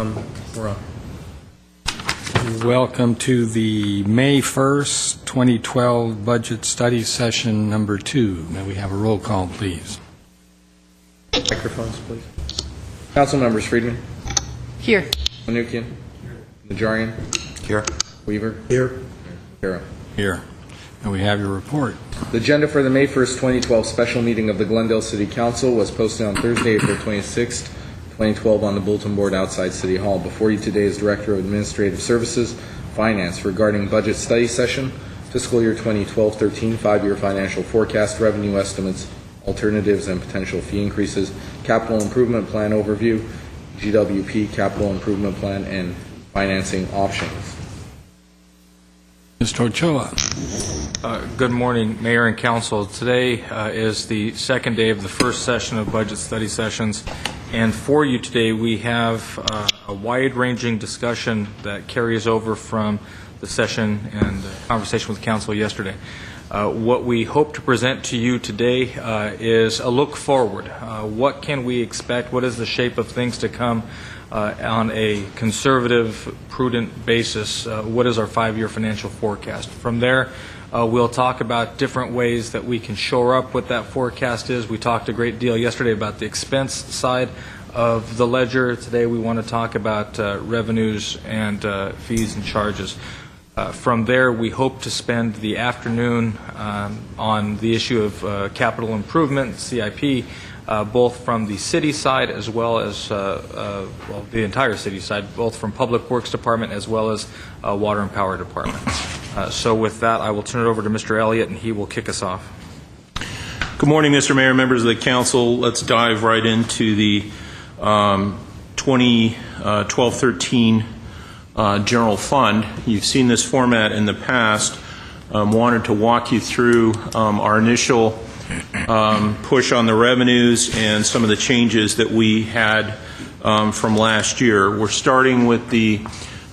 We're on. Welcome to the May 1st, 2012 Budget Study Session number 2. May we have a roll call, please? Microphones, please. Council members: Friedman. Here. Manukian. Najarian. Here. Weaver. Here. Carroll. Here. And we have your report. The agenda for the May 1st, 2012 special meeting of the Glendale City Council was posted on Thursday, April 26th, 2012 on the bulletin board outside City Hall. Before you today is Director of Administrative Services, Finance, regarding budget study session, fiscal year 2012-13, 5-year financial forecast, revenue estimates, alternatives and potential fee increases, capital improvement plan overview, GWP capital improvement plan, and financing options. Mr. Ochoa. Good morning, Mayor and Council. Today is the second day of the first session of budget study sessions, and for you today we have a wide-ranging discussion that carries over from the session and conversation with Council yesterday. What we hope to present to you today is a look forward. What can we expect? What is the shape of things to come on a conservative, prudent basis? What is our 5-year financial forecast? From there, we'll talk about different ways that we can shore up what that forecast is. We talked a great deal yesterday about the expense side of the ledger. Today we want to talk about revenues and fees and charges. From there, we hope to spend the afternoon on the issue of capital improvement, CIP, both from the city side as well as the entire city side, both from Public Works Department as well as Water and Power Department. So with that, I will turn it over to Mr. Elliott, and he will kick us off. Good morning, Mr. Mayor, members of the council. Let's dive right into the 2012-13 general fund. You've seen this format in the past. Wanted to walk you through our initial push on the revenues and some of the changes that we had from last year. We're starting with the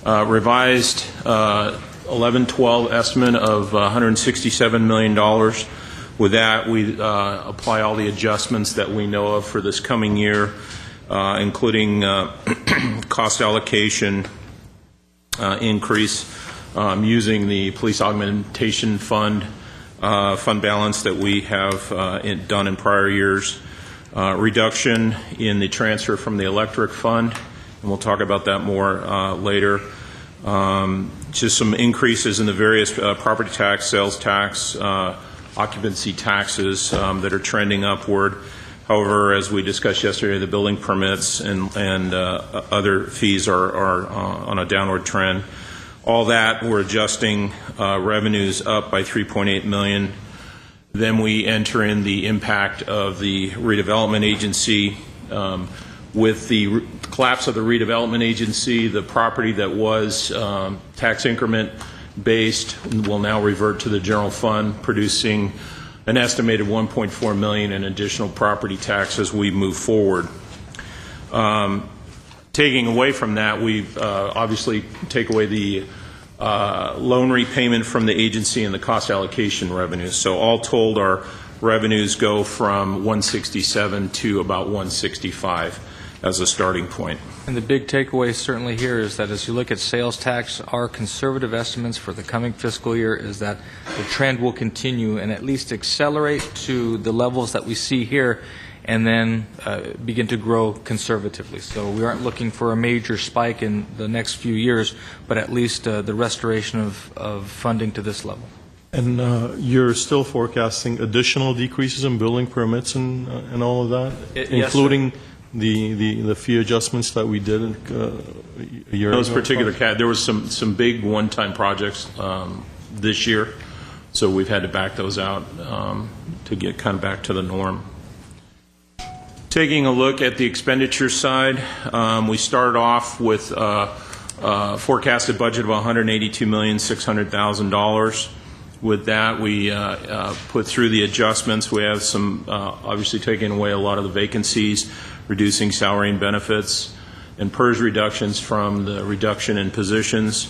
revised 11-12 estimate of $167 million. With that, we apply all the adjustments that we know of for this coming year, including cost allocation increase, using the police augmentation fund balance that we have done in prior years, reduction in the transfer from the electric fund, and we'll talk about that more later. Just some increases in the various property tax, sales tax, occupancy taxes that are trending upward. However, as we discussed yesterday, the building permits and other fees are on a downward trend. All that, we're adjusting revenues up by $3.8 million. Then we enter in the impact of the redevelopment agency. With the collapse of the redevelopment agency, the property that was tax increment based will now revert to the general fund, producing an estimated $1.4 million in additional property tax as we move forward. Taking away from that, we've obviously take away the loan repayment from the agency and the cost allocation revenues. So all told, our revenues go from 167 to about 165 as a starting point. And the big takeaway certainly here is that as you look at sales tax, our conservative estimates for the coming fiscal year is that the trend will continue and at least accelerate to the levels that we see here, and then begin to grow conservatively. So we aren't looking for a major spike in the next few years, but at least the restoration of funding to this level. And you're still forecasting additional decreases in building permits and all of that, Yes, including the fee adjustments that we did a year ago? Those particular there was some big one-time projects this year, so we've had to back those out to get kind of back to the norm. Taking a look at the expenditure side, we started off with a forecasted budget of $182,600,000. With that, we put through the adjustments. We have some, obviously taking away a lot of the vacancies, reducing salary and benefits, and PERS reductions from the reduction in positions.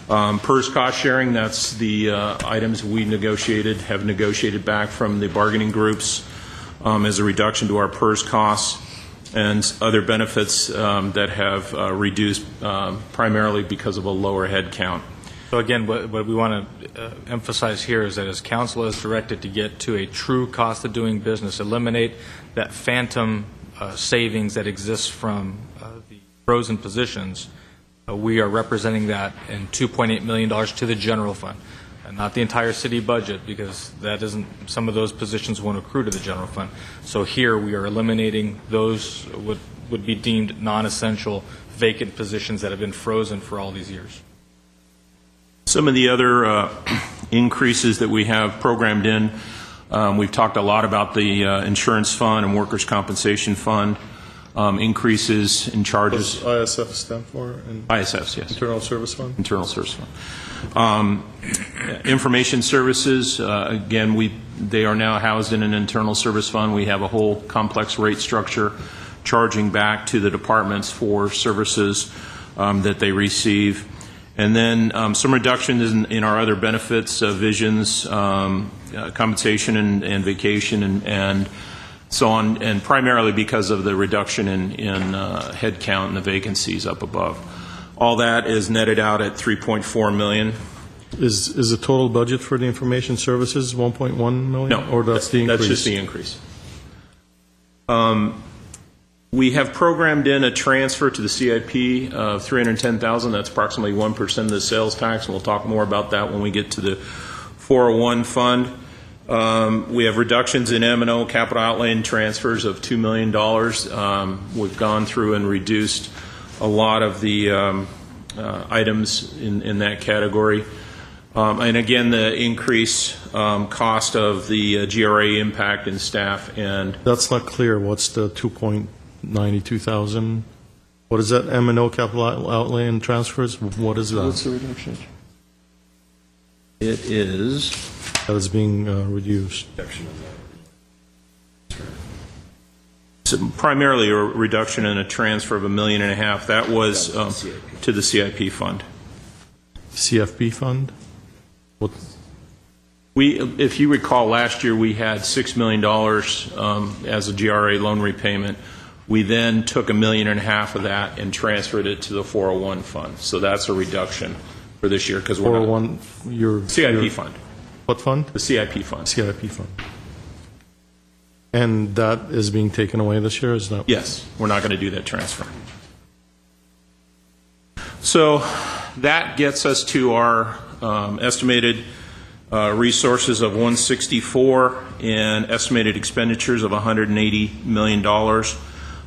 PERS cost sharing, that's the items we have negotiated back from the bargaining groups as a reduction to our PERS costs. and other benefits that have reduced primarily because of a lower head count. So again, what we want to emphasize here is that as council is directed to get to a true cost of doing business, eliminate that phantom savings that exists from the frozen positions, we are representing that in $2.8 million to the general fund, and not the entire city budget, because that isn't, some of those positions won't accrue to the general fund. So here we are eliminating those what would be deemed non-essential vacant positions that have been frozen for all these years. Some of the other increases that we have programmed in, we've talked a lot about the insurance fund and workers' compensation fund, increases in charges. What's ISF stand for? ISFs, yes. Internal Service Fund? Internal Service Fund. Information services, again, they are now housed in an internal service fund. We have a whole complex rate structure charging back to the departments for services that they receive. And then some reductions in our other benefits, visions, compensation and vacation and so on, and primarily because of the reduction in head count and the vacancies up above. All that is netted out at $3.4 million. Is the total budget for the information services 1.1 million? No. Or that's the increase? That's just the increase. We have programmed in a transfer to the CIP of $310,000. That's approximately 1% of the sales tax, and we'll talk more about that when we get to the 401 fund. We have reductions in M&O capital outlay and transfers of $2 million. We've gone through and reduced a lot of the items in that category. And again, the increase cost of the GRA impact in staff and... That's not clear. What's the 2.92,000? What is that, M&O capital outlay and transfers? What is that? What's the reduction? It is... That is being reduced. It's primarily a reduction in a transfer of $1.5 million. That was to the CIP fund. CFP fund? What? If you recall, last year we had $6 million as a GRA loan repayment. We then took $1.5 million of that and transferred it to the 401 fund. So that's a reduction for this year because we're 401, your CIP fund. What fund? The CIP fund. CIP fund. And that is being taken away this year, is that? Yes, we're not going to do that transfer. So that gets us to our estimated resources of 164 and estimated expenditures of $180 million.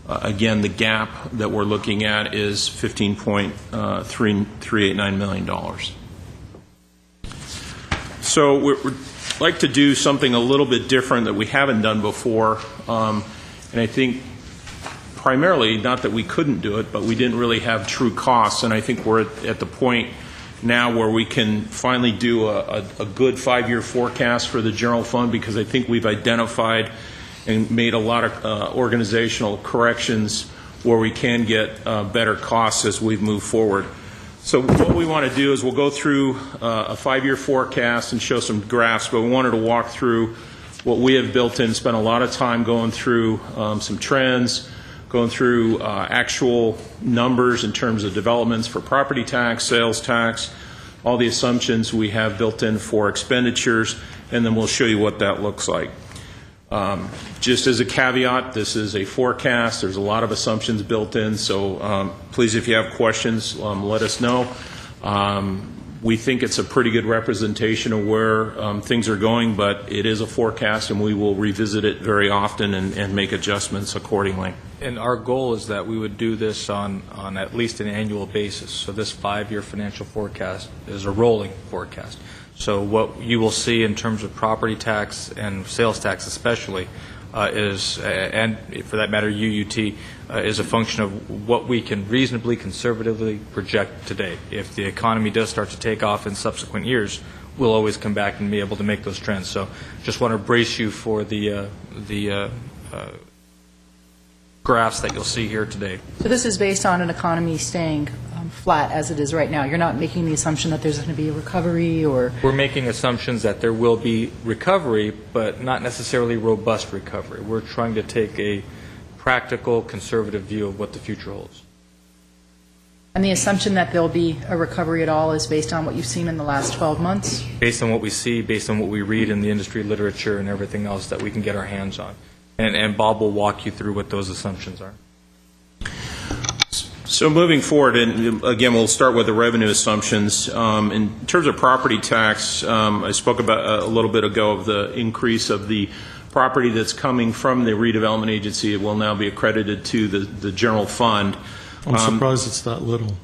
Again, the gap that we're looking at is $15.389 million. So we'd like to do something a little bit different that we haven't done before, and I think primarily, not that we couldn't do it, but we didn't really have true costs, and I think we're at the point now where we can finally do a good 5-year forecast for the general fund, because I think we've identified and made a lot of organizational corrections where we can get better costs as we move forward. So what we want to do is we'll go through a 5-year forecast and show some graphs, but we wanted to walk through what we have built in, spent a lot of time going through some trends, going through actual numbers in terms of developments for property tax, sales tax, all the assumptions we have built in for expenditures, and then we'll show you what that looks like. Just as a caveat, this is a forecast. There's a lot of assumptions built in, so please, if you have questions, let us know. We think it's a pretty good representation of where things are going, but it is a forecast, and we will revisit it very often and make adjustments accordingly. And our goal is that we would do this on at least an annual basis. So this 5-year financial forecast is a rolling forecast. So what you will see in terms of property tax and sales tax especially is, and for that matter UUT, is a function of what we can reasonably conservatively project today. If the economy does start to take off in subsequent years, we'll always come back and be able to make those trends. So just want to brace you for the graphs that you'll see here today. So this is based on an economy staying flat as it is right now. You're not making the assumption that there's going to be a recovery or... We're making assumptions that there will be recovery, but not necessarily robust recovery. We're trying to take a practical, conservative view of what the future holds. And the assumption that there'll be a recovery at all is based on what you've seen in the last 12 months? Based on what we see, based on what we read in the industry literature and everything else that we can get our hands on. And Bob will walk you through what those assumptions are. So moving forward, and again, we'll start with the revenue assumptions. In terms of property tax, I spoke about a little bit ago of the increase of the property that's coming from the redevelopment agency. It will now be accredited to the general fund. I'm surprised it's that little.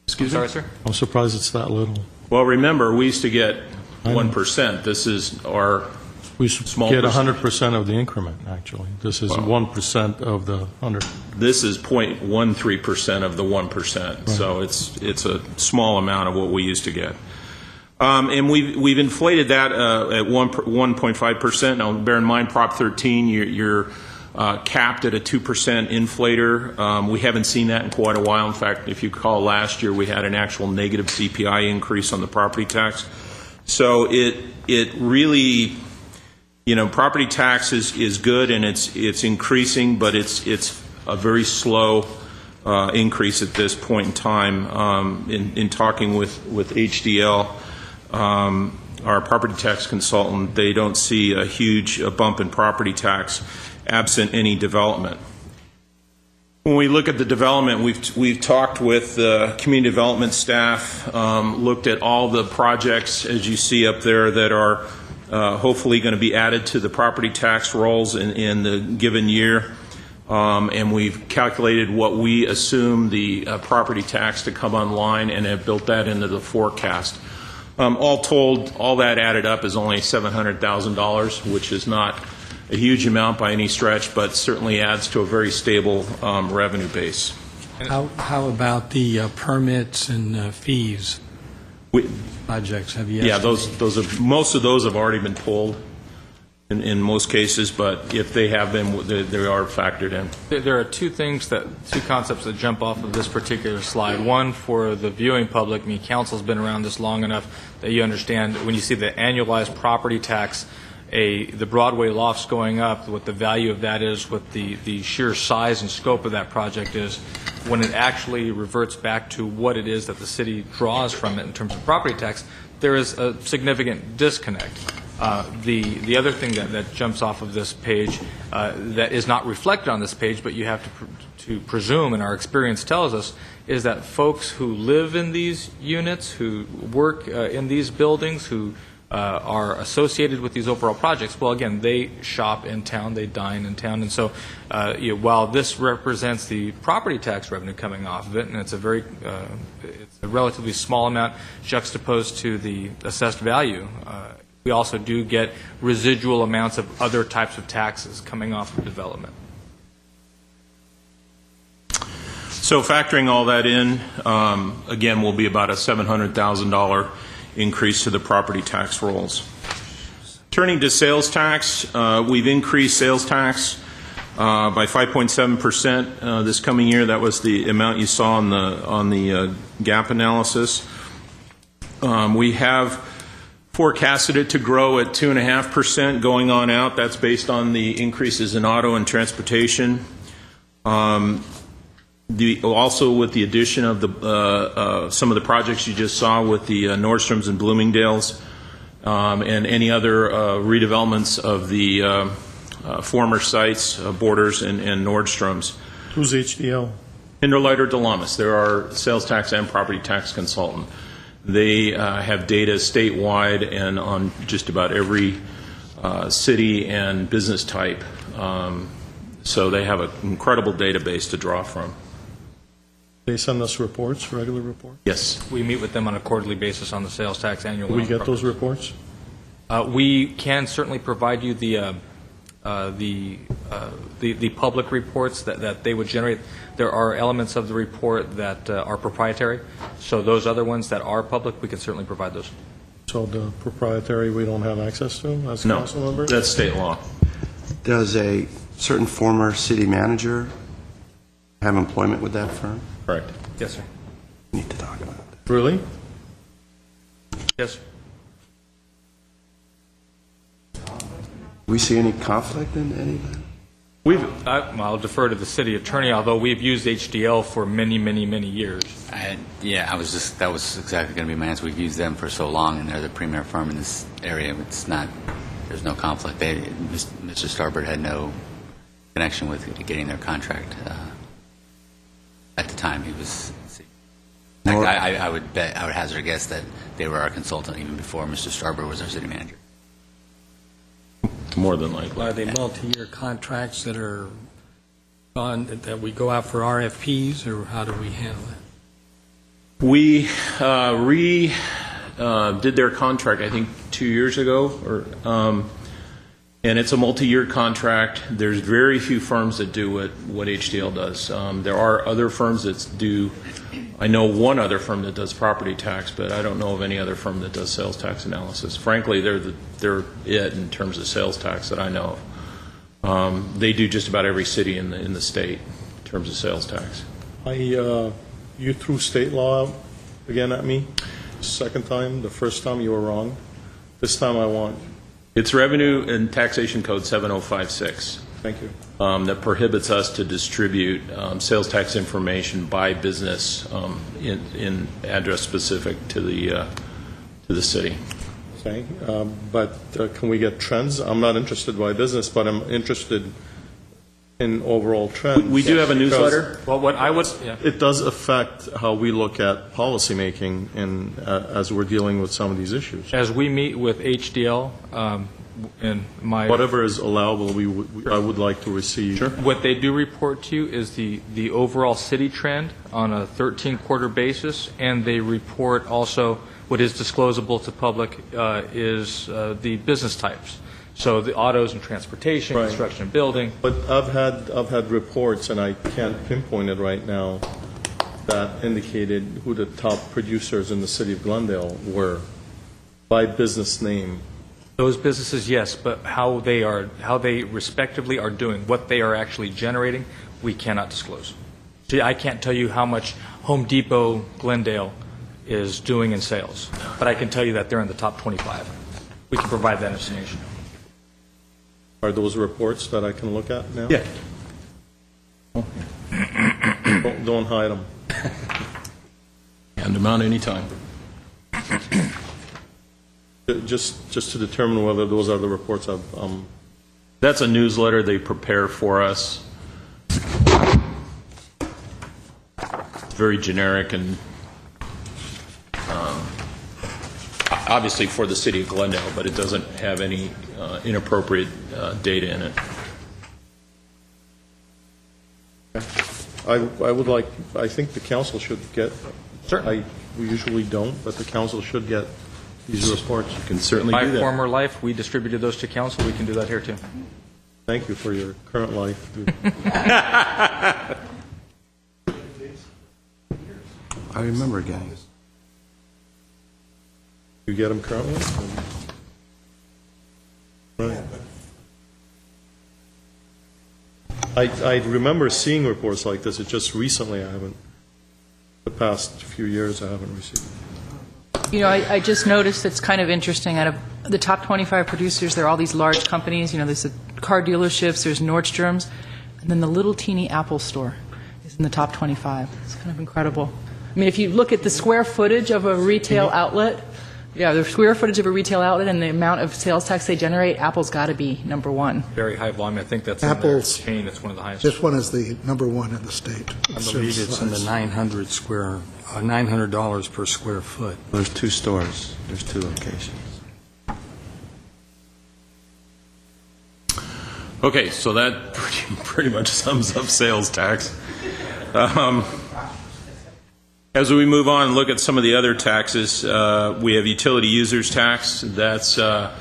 Excuse me? Sorry, sir? I'm surprised it's that little. Well, remember, we used to get 1%. This is our We should Small get percentage. 100% of the increment, actually. This is 1% of the 100. This is 0.13% of the 1%, so it's a small amount of what we used to get. And we've inflated that at 1.5%. Now, bear in mind, Prop 13, you're capped at a 2% inflator. We haven't seen that in quite a while. In fact, if you recall, last year we had an actual negative CPI increase on the property tax. So it really, property tax is good and it's increasing, but it's a very slow increase at this point in time. In talking with HDL, our property tax consultant, they don't see a huge bump in property tax absent any development. When we look at the development, we've talked with the community development staff, looked at all the projects, as you see up there, that are hopefully going to be added to the property tax rolls in the given year. And we've calculated what we assume the property tax to come online and have built that into the forecast. All told, all that added up is only $700,000, which is not a huge amount by any stretch, but certainly adds to a very stable revenue base. How about the permits and fees projects? Have you? Yeah, most of those have already been pulled in most cases, but if they have been, they are factored in. There are two concepts that jump off of this particular slide. One, for the viewing public, council's been around this long enough that you understand when you see the annualized property tax, the Broadway lofts going up, what the value of that is, what the sheer size and scope of that project is, when it actually reverts back to what it is that the city draws from it in terms of property tax, there is a significant disconnect. The other thing that jumps off of this page that is not reflected on this page, but you have to presume, and our experience tells us, is that folks who live in these units, who work in these buildings, who are associated with these overall projects, well, again, they shop in town, they dine in town, and so while this represents the property tax revenue coming off of it, and it's a relatively small amount juxtaposed to the assessed value, we also do get residual amounts of other types of taxes coming off of development. So factoring all that in, again, will be about a $700,000 increase to the property tax rolls. Turning to sales tax, we've increased sales tax by 5.7% this coming year. That was the amount you saw on the gap analysis. We have forecasted it to grow at 2.5% going on out. That's based on the increases in auto and transportation. Also with the addition of some of the projects you just saw with the Nordstroms and Bloomingdales, and any other redevelopments of the former sites, Borders and Nordstroms. Who's HDL? Hinderleiter Delamis. They're our sales tax and property tax consultant. They have data statewide and on just about every city and business type. So they have an incredible database to draw from. They send us reports, regular reports? Yes. We meet with them on a quarterly basis on the sales tax annual. Do we get those reports? We can certainly provide you the public reports that they would generate. There are elements of the report that are proprietary, so those other ones that are public, we can certainly provide those. So the proprietary we don't have access to as council No, members? that's state law. Does a certain former city manager have employment with that firm? Correct. Yes, sir. We need to talk about that. Really? Yes. Do we see any conflict in any of that? I'll defer to the city attorney, although we've used HDL for many, many, many years. That was exactly going to be my answer. We've used them for so long, and they're the premier firm in this area. There's no conflict. Mr. Starbird had no connection with getting their contract at the time. He was. In fact, I would hazard a guess that they were our consultant even before Mr. Starbird was our city manager. More than likely. Are they multi-year contracts that are that we go out for RFPs, or how do we handle it? We did their contract, I think, 2 years ago, and it's a multi-year contract. There's very few firms that do what HDL does. There are other firms that do. I know one other firm that does property tax, but I don't know of any other firm that does sales tax analysis. Frankly, they're it in terms of sales tax that I know of. They do just about every city in the state in terms of sales tax. You threw state law out again at me. Second time. The first time you were wrong. This time I want. It's Revenue and Taxation Code 7056. Thank you. That prohibits us to distribute sales tax information by business in address specific to the city. Okay. But can we get trends? I'm not interested by business, but I'm interested in overall trends. We do have a newsletter. Well, what I would, yeah. It does affect how we look at policymaking and as we're dealing with some of these issues. As we meet with HDL, and Whatever is allowable, I would like to receive. Sure. what they do report to you is the overall city trend on a 13-quarter basis, and they report also what is disclosable to public is the business types. So the autos and transportation, Right. construction and building. But I've had reports, and I can't pinpoint it right now, that indicated who the top producers in the city of Glendale were by business name. Those businesses, yes, but how they respectively are doing, what they are actually generating, we cannot disclose. See, I can't tell you how much Home Depot Glendale is doing in sales, but I can tell you that they're in the top 25. We can provide that information. Are those reports that I can look at now? Yeah. Don't hide them. Hand them out anytime. Just to determine whether those are the reports That's a newsletter they prepare for us. Very generic and obviously for the city of Glendale, but it doesn't have any inappropriate data in it. I think the council should get. Certainly. We usually don't, but the council should get these reports. You can certainly My do that. former life, we distributed those to council. We can do that here, too. Thank you for your current life. I remember getting. You get them currently? Right. I remember seeing reports like this. It's just recently I haven't. The past few years I haven't received. You know, I just noticed it's kind of interesting. Out of the top 25 producers, there are all these large companies. You know, there's the car dealerships, there's Nordstrom's, and then the little teeny Apple store is in the top 25. It's kind of incredible. I mean, if you look at the square footage of a retail outlet, the square footage of a retail outlet and the amount of sales tax they generate, Apple's got to be number one. Very high volume. I think that's Apple's in their chain. It's one of the highest. This one is the number one in the state. I believe it's in the $900 per square foot. There's two stores. There's two locations. Okay, so that pretty much sums up sales tax. As we move on and look at some of the other taxes, we have utility users tax. That's a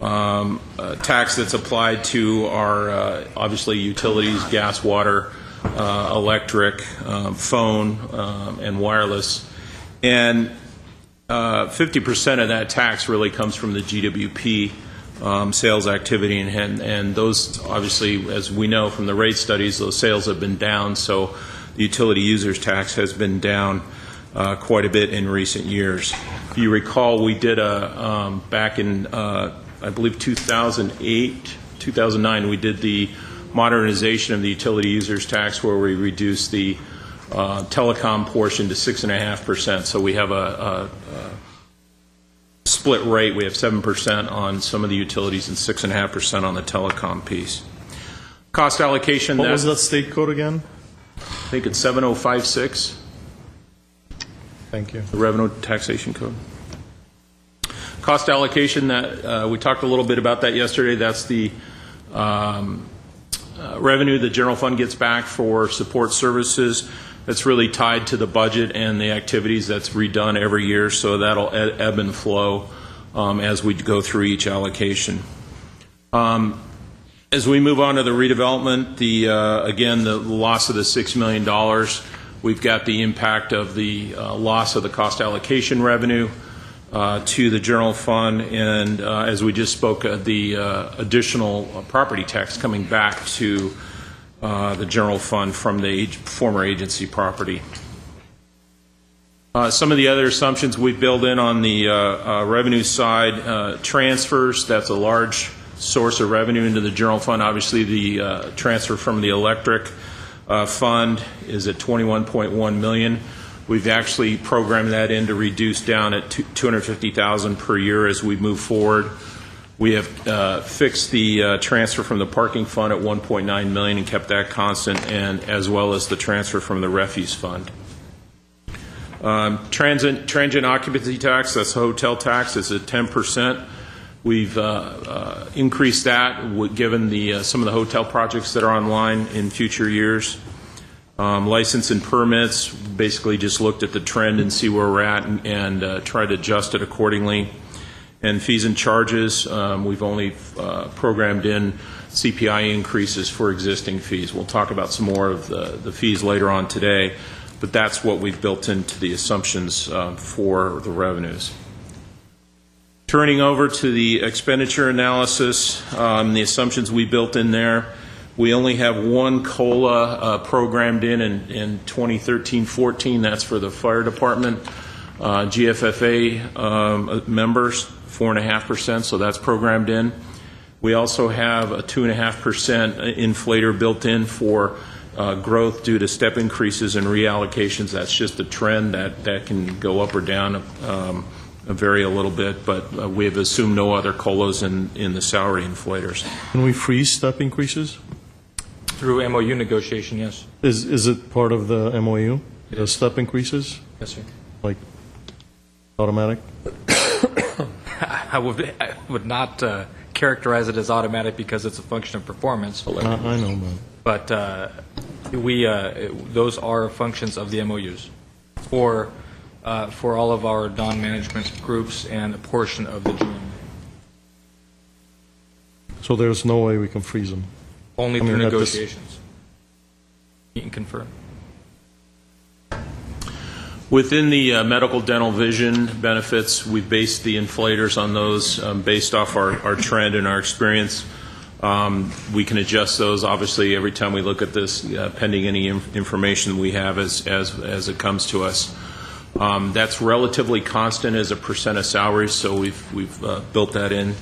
tax that's applied to our, obviously, utilities, gas, water, electric, phone, and wireless. And 50% of that tax really comes from the GWP sales activity, and those, obviously, as we know from the rate studies, those sales have been down, so the utility users tax has been down quite a bit in recent years. If you recall, we did back in, I believe, 2008, 2009, we did the modernization of the utility users tax, where we reduce the telecom portion to 6.5%. So we have a split rate. We have 7% on some of the utilities and 6.5% on the telecom piece. Cost allocation. What was that state code again? I think it's 7056. Thank you. The revenue taxation code. Cost allocation, that we talked a little bit about that yesterday. That's the revenue the general fund gets back for support services. That's really tied to the budget and the activities that's redone every year, so that'll ebb and flow as we go through each allocation. As we move on to the redevelopment, again, the loss of the $6 million, we've got the impact of the loss of the cost allocation revenue to the general fund, and as we just spoke, the additional property tax coming back to the general fund from the former agency property. Some of the other assumptions we build in on the revenue side, transfers, that's a large source of revenue into the general fund. Obviously, the transfer from the electric fund is at $21.1 million. We've actually programmed that in to reduce down at $250,000 per year as we move forward. We have fixed the transfer from the parking fund at $1.9 million and kept that constant, and as well as the transfer from the refuse fund. Transient occupancy tax, that's hotel tax, is at 10%. We've increased that given some of the hotel projects that are online in future years. License and permits, basically just looked at the trend and see where we're at and tried to adjust it accordingly. And fees and charges, we've only programmed in CPI increases for existing fees. We'll talk about some more of the fees later on today, but that's what we've built into the assumptions for the revenues. Turning over to the expenditure analysis, the assumptions we built in there, we only have one COLA programmed in 2013-14. That's for the fire department. GFFA members, 4.5%, so that's programmed in. We also have a 2.5% inflator built in for growth due to step increases and reallocations. That's just a trend that can go up or down, vary a little bit, but we have assumed no other COLAs in the salary inflators. Can we freeze step increases? Through MOU negotiation, yes. Is it part of the MOU, the step increases? Yes, sir. Like automatic? I would not characterize it as automatic because it's a function of performance. I know, man. But those are functions of the MOUs for all of our non-management groups and a portion of the GM. So there's no way we can freeze them? Only through negotiations. You can confirm. Within the medical, dental, vision benefits, we based the inflators on those based off our trend and our experience. We can adjust those, obviously, every time we look at this, pending any information we have as it comes to us. That's relatively constant as a percent of salaries, so we've built that in.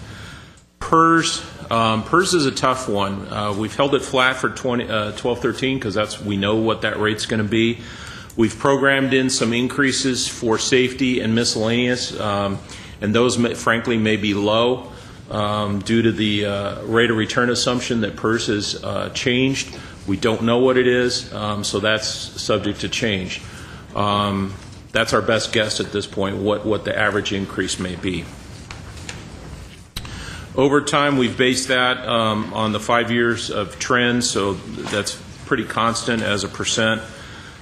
PERS is a tough one. We've held it flat for 12-13 because we know what that rate's going to be. We've programmed in some increases for safety and miscellaneous, and those, frankly, may be low due to the rate of return assumption that PERS has changed. We don't know what it is, so that's subject to change. That's our best guess at this point, what the average increase may be. Over time, we've based that on the 5 years of trends, so that's pretty constant as a percent.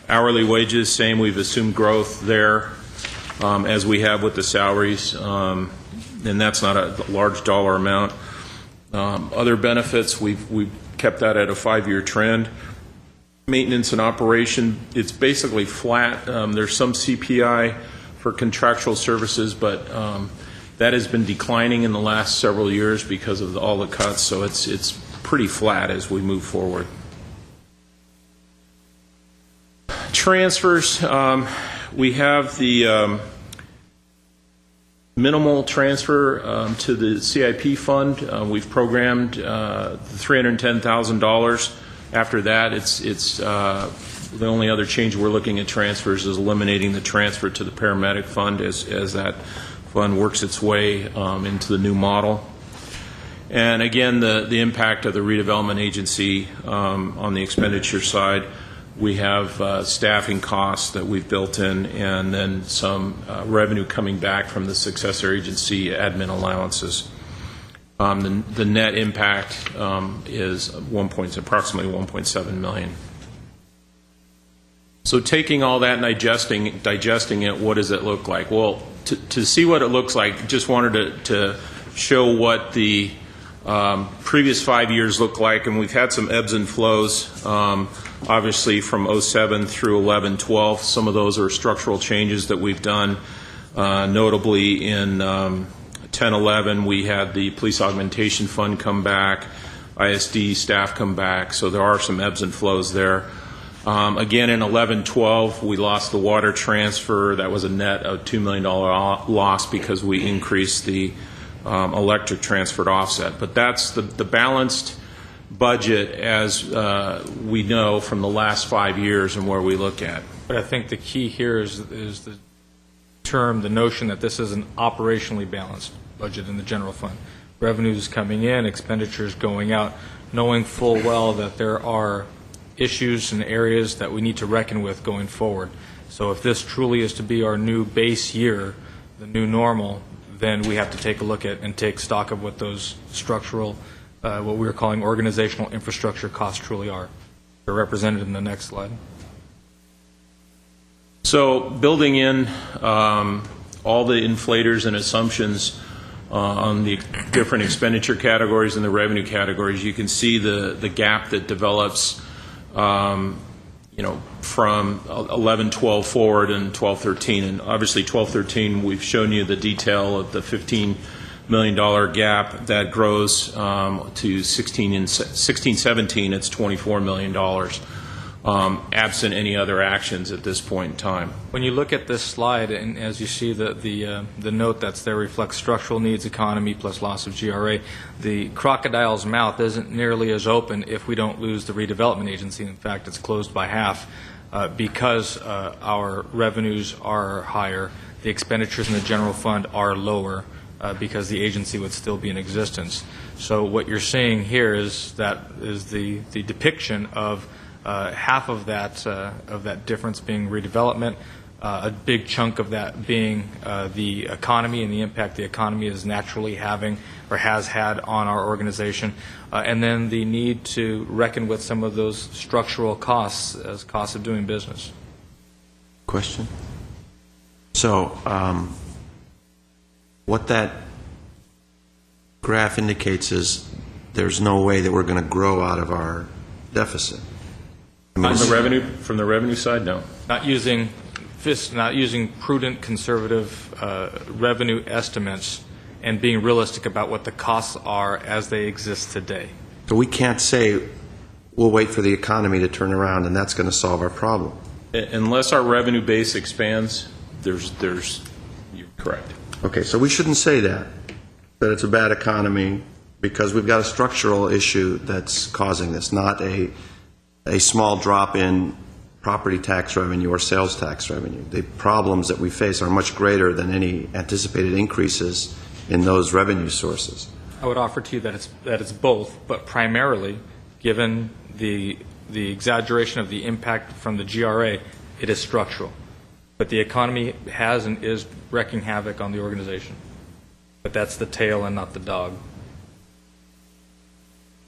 Hourly wages, same. We've assumed growth there as we have with the salaries, and that's not a large dollar amount. Other benefits, we've kept that at a 5-year trend. Maintenance and operation, it's basically flat. There's some CPI for contractual services, but that has been declining in the last several years because of all the cuts, so it's pretty flat as we move forward. Transfers, we have the minimal transfer to the CIP fund. We've programmed $310,000. After that, it's the only other change we're looking at transfers is eliminating the transfer to the paramedic fund as that fund works its way into the new model. And again, the impact of the redevelopment agency on the expenditure side, we have staffing costs that we've built in, and then some revenue coming back from the successor agency admin allowances. The net impact is approximately $1.7 million. So taking all that and digesting it, what does it look like? Well, to see what it looks like, just wanted to show what the previous 5 years look like, and we've had some ebbs and flows, obviously from 07 through 11-12. Some of those are structural changes that we've done, notably in 10-11 we had the police augmentation fund come back, ISD staff come back, so there are some ebbs and flows there. Again, in 11-12, we lost the water transfer. That was a net of $2 million loss because we increased the electric transfer to offset. But that's the balanced budget as we know from the last 5 years and where we look at. But I think the key here is the term, the notion that this is an operationally balanced budget in the general fund. Revenues coming in, expenditures going out, knowing full well that there are issues and areas that we need to reckon with going forward. So if this truly is to be our new base year, the new normal, then we have to take a look at and take stock of what those structural, what we're calling organizational infrastructure costs truly are. They're represented in the next slide. So building in all the inflators and assumptions on the different expenditure categories and the revenue categories, you can see the gap that develops from 11-12 forward and 12-13. And obviously 12-13, we've shown you the detail of the $15 million gap that grows to 16-17, it's $24 million, absent any other actions at this point in time. When you look at this slide, and as you see the note that's there reflects structural needs, economy, plus loss of GRA, the crocodile's mouth isn't nearly as open if we don't lose the redevelopment agency. In fact, it's closed by half because our revenues are higher, the expenditures in the general fund are lower because the agency would still be in existence. So what you're seeing here is the depiction of half of that difference being redevelopment, a big chunk of that being the economy and the impact the economy is naturally having or has had on our organization, and then the need to reckon with some of those structural costs as costs of doing business. Question? So what that graph indicates is there's no way that we're going to grow out of our deficit. From the revenue side, no. Not using prudent, conservative revenue estimates and being realistic about what the costs are as they exist today. So we can't say we'll wait for the economy to turn around and that's going to solve our problem. Unless our revenue base expands, you're correct. Okay, so we shouldn't say that it's a bad economy because we've got a structural issue that's causing this, not a small drop in property tax revenue or sales tax revenue. The problems that we face are much greater than any anticipated increases in those revenue sources. I would offer to you that it's both, but primarily, given the exaggeration of the impact from the GRA, it is structural. But the economy has and is wreaking havoc on the organization. But that's the tail and not the dog.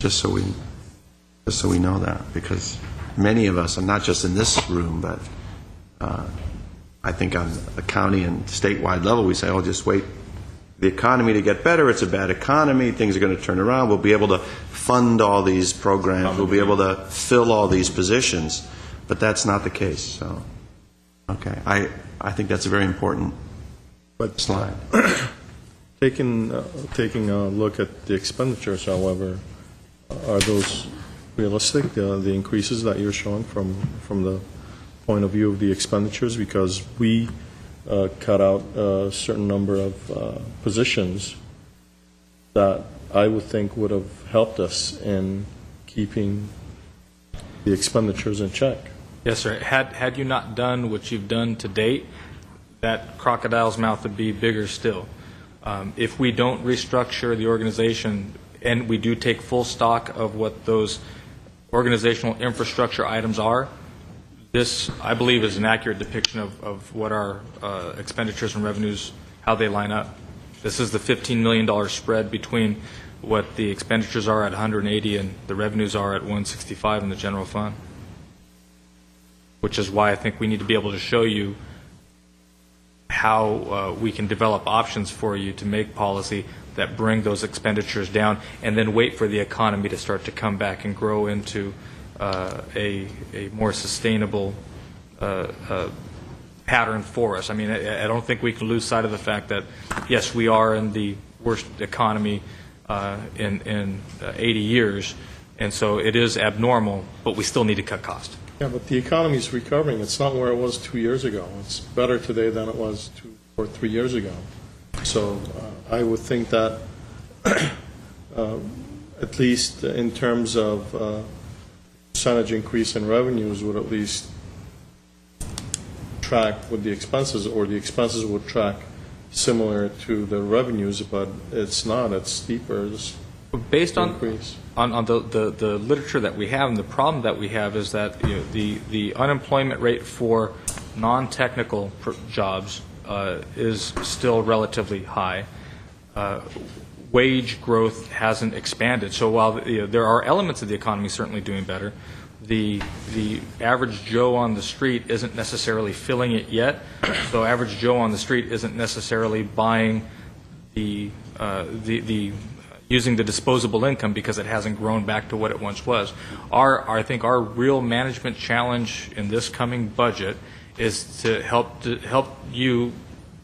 Just so we know that, because many of us, and not just in this room, but I think on the county and statewide level, we say, oh, just wait the economy to get better. It's a bad economy. Things are going to turn around. We'll be able to fund all these programs. We'll be able to fill all these positions. But that's not the case. So, okay. I think that's a very important slide. Taking a look at the expenditures, however, are those realistic, the increases that you're showing from the point of view of the expenditures? Because we cut out a certain number of positions that I would think would have helped us in keeping the expenditures in check. Yes, sir. Had you not done what you've done to date, that crocodile's mouth would be bigger still. If we don't restructure the organization and we do take full stock of what those organizational infrastructure items are, this, I believe, is an accurate depiction of what our expenditures and revenues, how they line up. This is the $15 million spread between what the expenditures are at 180 and the revenues are at 165 in the general fund, which is why I think we need to be able to show you how we can develop options for you to make policy that bring those expenditures down, and then wait for the economy to start to come back and grow into a more sustainable pattern for us. I mean, I don't think we can lose sight of the fact that, yes, we are in the worst economy in 80 years, and so it is abnormal, but we still need to cut costs. Yeah, but the economy is recovering. It's not where it was 2 years ago. It's better today than it was 2 or 3 years ago. So I would think that at least in terms of percentage increase in revenues would at least track with the expenses, or the expenses would track similar to the revenues, but it's not. It's steeper. Based on increase. on the literature that we have, and the problem that we have is that the unemployment rate for non-technical jobs is still relatively high. Wage growth hasn't expanded. So while there are elements of the economy certainly doing better, the average Joe on the street isn't necessarily filling it yet. So average Joe on the street isn't necessarily buying the using the disposable income because it hasn't grown back to what it once was. I think our real management challenge in this coming budget is to help you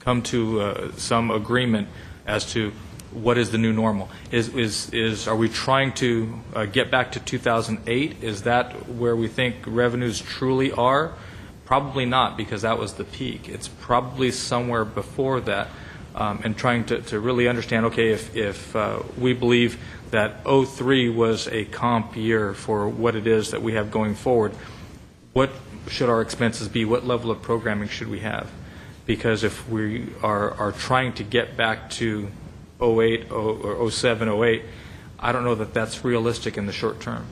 come to some agreement as to what is the new normal. Are we trying to get back to 2008? Is that where we think revenues truly are? Probably not, because that was the peak. It's probably somewhere before that. And trying to really understand, okay, if we believe that 03 was a comp year for what it is that we have going forward, what should our expenses be? What level of programming should we have? Because if we are trying to get back to 08 or 07, 08, I don't know that that's realistic in the short term.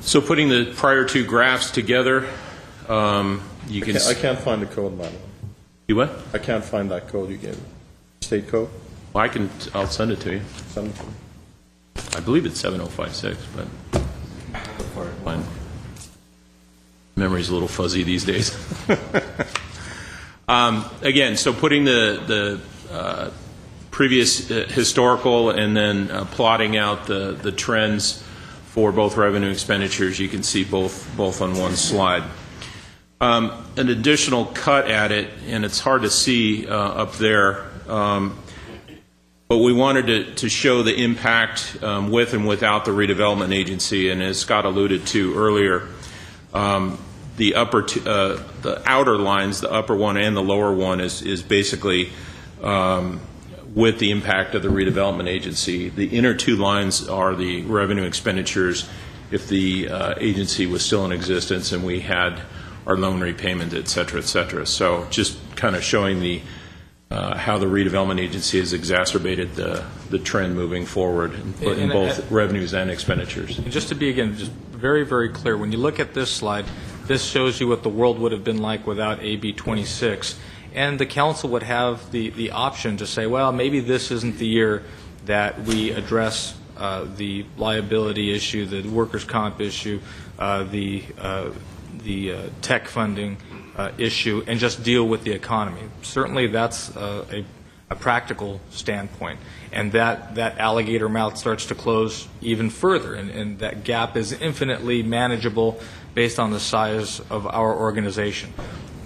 So putting the prior two graphs together, you can. I can't find the code, by the way. You what? I can't find that code you gave me. State code? Well, I'll send it to you. Send it to me. I believe it's 7056, but my memory's a little fuzzy these days. Again, so putting the previous historical and then plotting out the trends for both revenue and expenditures, you can see both on one slide. An additional cut at it, and it's hard to see up there, but we wanted to show the impact with and without the redevelopment agency, and as Scott alluded to earlier, the outer lines, the upper one and the lower one, is basically with the impact of the redevelopment agency. The inner two lines are the revenue expenditures if the agency was still in existence and we had our loan repayment, et cetera, et cetera. So just kind of showing how the redevelopment agency has exacerbated the trend moving forward in both revenues and expenditures. And just to be, again, just very, very clear, when you look at this slide, this shows you what the world would have been like without AB 26. And the council would have the option to say, well, maybe this isn't the year that we address the liability issue, the workers' comp issue, the tech funding issue, and just deal with the economy. Certainly that's a practical standpoint. And that alligator mouth starts to close even further, and that gap is infinitely manageable based on the size of our organization.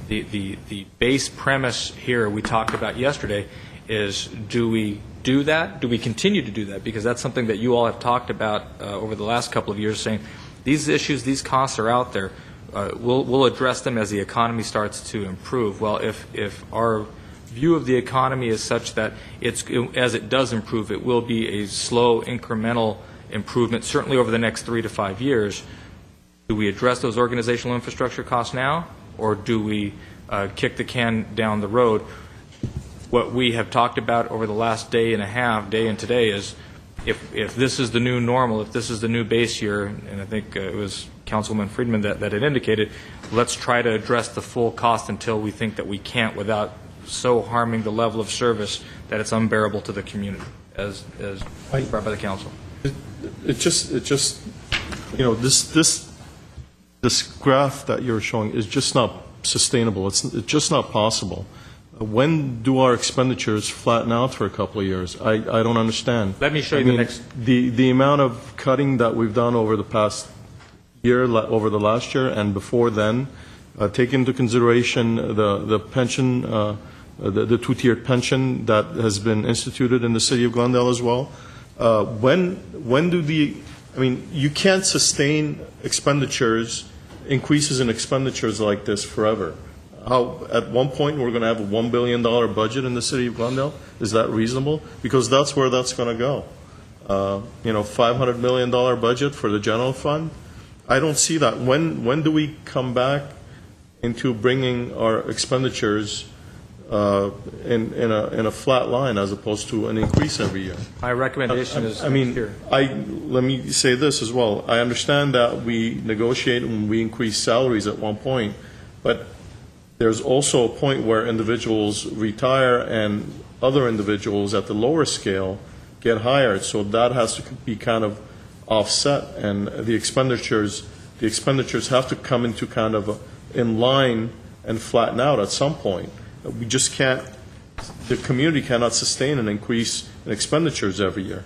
The base premise here we talked about yesterday is, do we do that? Do we continue to do that? Because that's something that you all have talked about over the last couple of years, saying these issues, these costs are out there. we'll address them as the economy starts to improve. Well, if our view of the economy is such that as it does improve, it will be a slow, incremental improvement, certainly over the next 3 to 5 years. Do we address those organizational infrastructure costs now, or do we kick the can down the road? What we have talked about over the last day and a half, day and today, is if this is the new normal, if this is the new base year, and I think it was Councilman Friedman that had indicated, let's try to address the full cost until we think that we can't without so harming the level of service that it's unbearable to the community, as brought by the council. It just, this graph that you're showing is just not sustainable. It's just not possible. When do our expenditures flatten out for a couple of years? I don't understand. Let me show you the next. The amount of cutting that we've done over the past year, over the last year, and before then, take into consideration the pension, the two-tiered pension that has been instituted in the city of Glendale as well. When do you can't sustain increases in expenditures like this forever. At one point we're going to have a $1 billion budget in the city of Glendale? Is that reasonable? Because that's where that's going to go. $500 million budget for the general fund? I don't see that. When do we come back into bringing our expenditures in a flat line as opposed to an increase every year? My recommendation is here. Let me say this as well. I understand that we negotiate and we increase salaries at one point, but there's also a point where individuals retire and other individuals at the lower scale get hired, so that has to be kind of offset, and the expenditures have to come into kind of in line and flatten out at some point. We just can't, the community cannot sustain an increase in expenditures every year.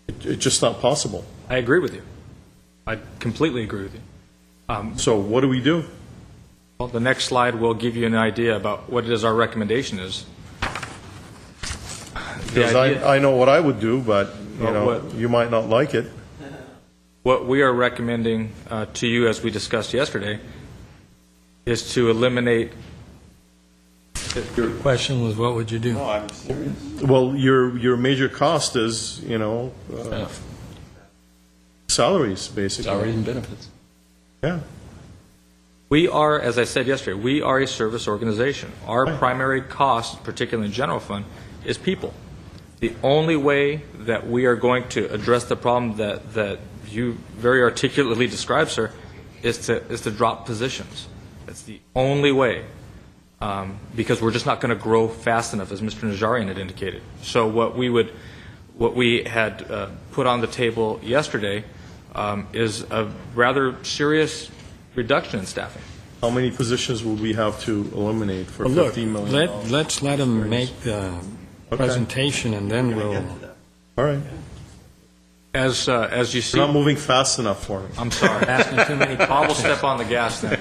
It's just not possible. I agree with you. I completely agree with you. So what do we do? Well, the next slide will give you an idea about what it is our recommendation is. Because I know what I would do, but you might not like it. What we are recommending to you, as we discussed yesterday, is to eliminate. Your question was, what would you do? No, I'm serious. Well, your major cost is, salaries, basically. Salaries and benefits. Yeah. We are, as I said yesterday, we are a service organization. Our primary cost, particularly in general fund, is people. The only way that we are going to address the problem that you very articulately described, sir, is to drop positions. That's the only way, because we're just not going to grow fast enough, as Mr. Najarian had indicated. So what we had put on the table yesterday is a rather serious reduction in staffing. How many positions will we have to eliminate for $15 million? Let's let them make the presentation, and then we'll. All right. As you see, You're not moving fast enough for me. I'm sorry. Asking too many I will step on the gas then.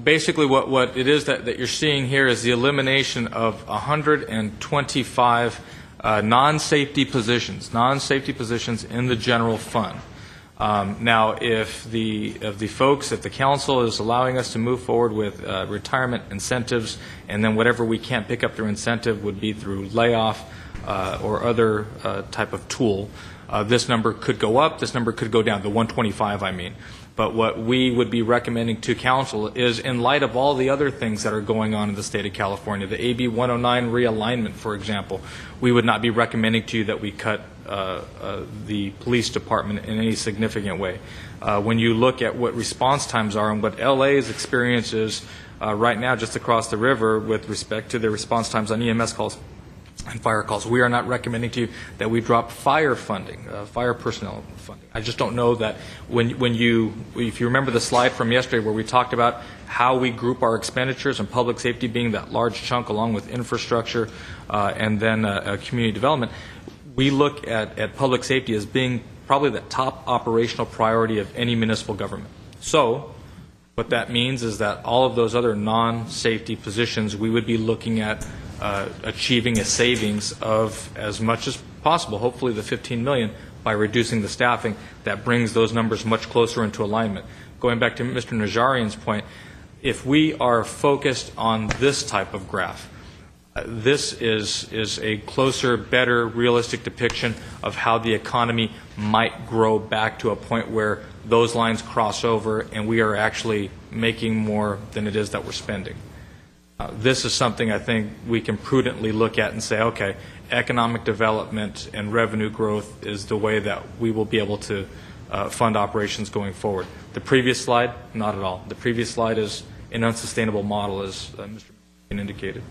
Basically, what it is that you're seeing here is the elimination of 125 non-safety positions in the general fund. Now, if the council is allowing us to move forward with retirement incentives, and then whatever we can't pick up through incentive would be through layoff or other type of tool, this number could go up, this number could go down, the 125 I mean. But what we would be recommending to council is, in light of all the other things that are going on in the state of California, the AB 109 realignment, for example, we would not be recommending to you that we cut the police department in any significant way. When you look at what response times are and what LA's experience is right now just across the river with respect to their response times on EMS calls and fire calls, we are not recommending to you that we drop fire funding, fire personnel funding. I just don't know that if you remember the slide from yesterday where we talked about how we group our expenditures and public safety being that large chunk along with infrastructure and then community development, we look at public safety as being probably the top operational priority of any municipal government. So what that means is that all of those other non-safety positions, we would be looking at achieving a savings of as much as possible, hopefully the $15 million, by reducing the staffing. That brings those numbers much closer into alignment. going back to Mr. Najarian's point, if we are focused on this type of graph, this is a closer, better, realistic depiction of how the economy might grow back to a point where those lines cross over and we are actually making more than it is that we're spending. This is something I think we can prudently look at and say, okay, economic development and revenue growth is the way that we will be able to fund operations going forward. The previous slide, not at all. The previous slide is an unsustainable model, as Mr. indicated.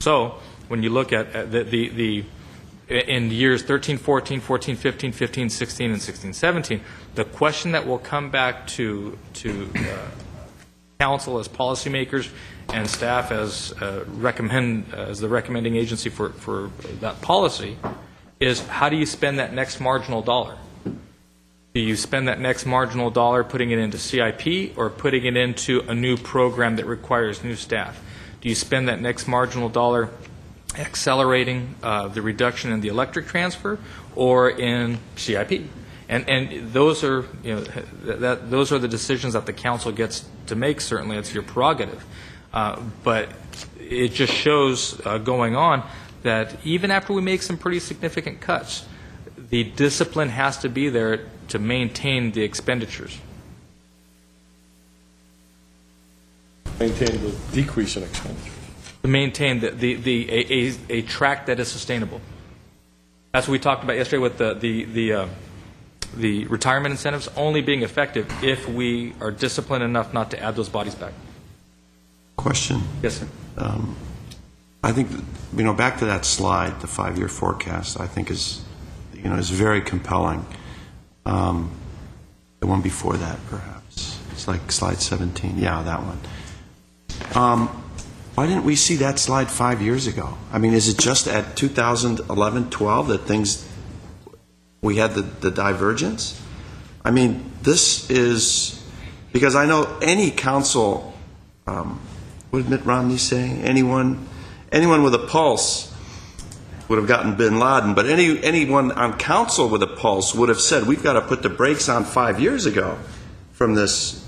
So when you look at in years 13, 14, 14, 15, 15, 16, and 16, 17, the question that will come back to council as policymakers and staff as the recommending agency for that policy is, how do you spend that next marginal dollar? Do you spend that next marginal dollar putting it into CIP or putting it into a new program that requires new staff? Do you spend that next marginal dollar accelerating the reduction in the electric transfer or in CIP? And those are, those are the decisions that the council gets to make. Certainly, it's your prerogative. But it just shows going on that even after we make some pretty significant cuts, the discipline has to be there to maintain the expenditures. Maintain the decrease in expenditure. To maintain a track that is sustainable. That's what we talked about yesterday with the retirement incentives only being effective if we are disciplined enough not to add those bodies back. Question. Yes, sir. I think, back to that slide, the 5-year forecast, I think is very compelling. The one before that, perhaps. It's like slide 17. Yeah, that one. Why didn't we see that slide 5 years ago? I mean, is it just at 2011-12 that we had the divergence? I mean, this is, because I know any council, what did Mitt Romney say? Anyone with a pulse would have gotten bin Laden, but anyone on council with a pulse would have said, we've got to put the brakes on 5 years ago from this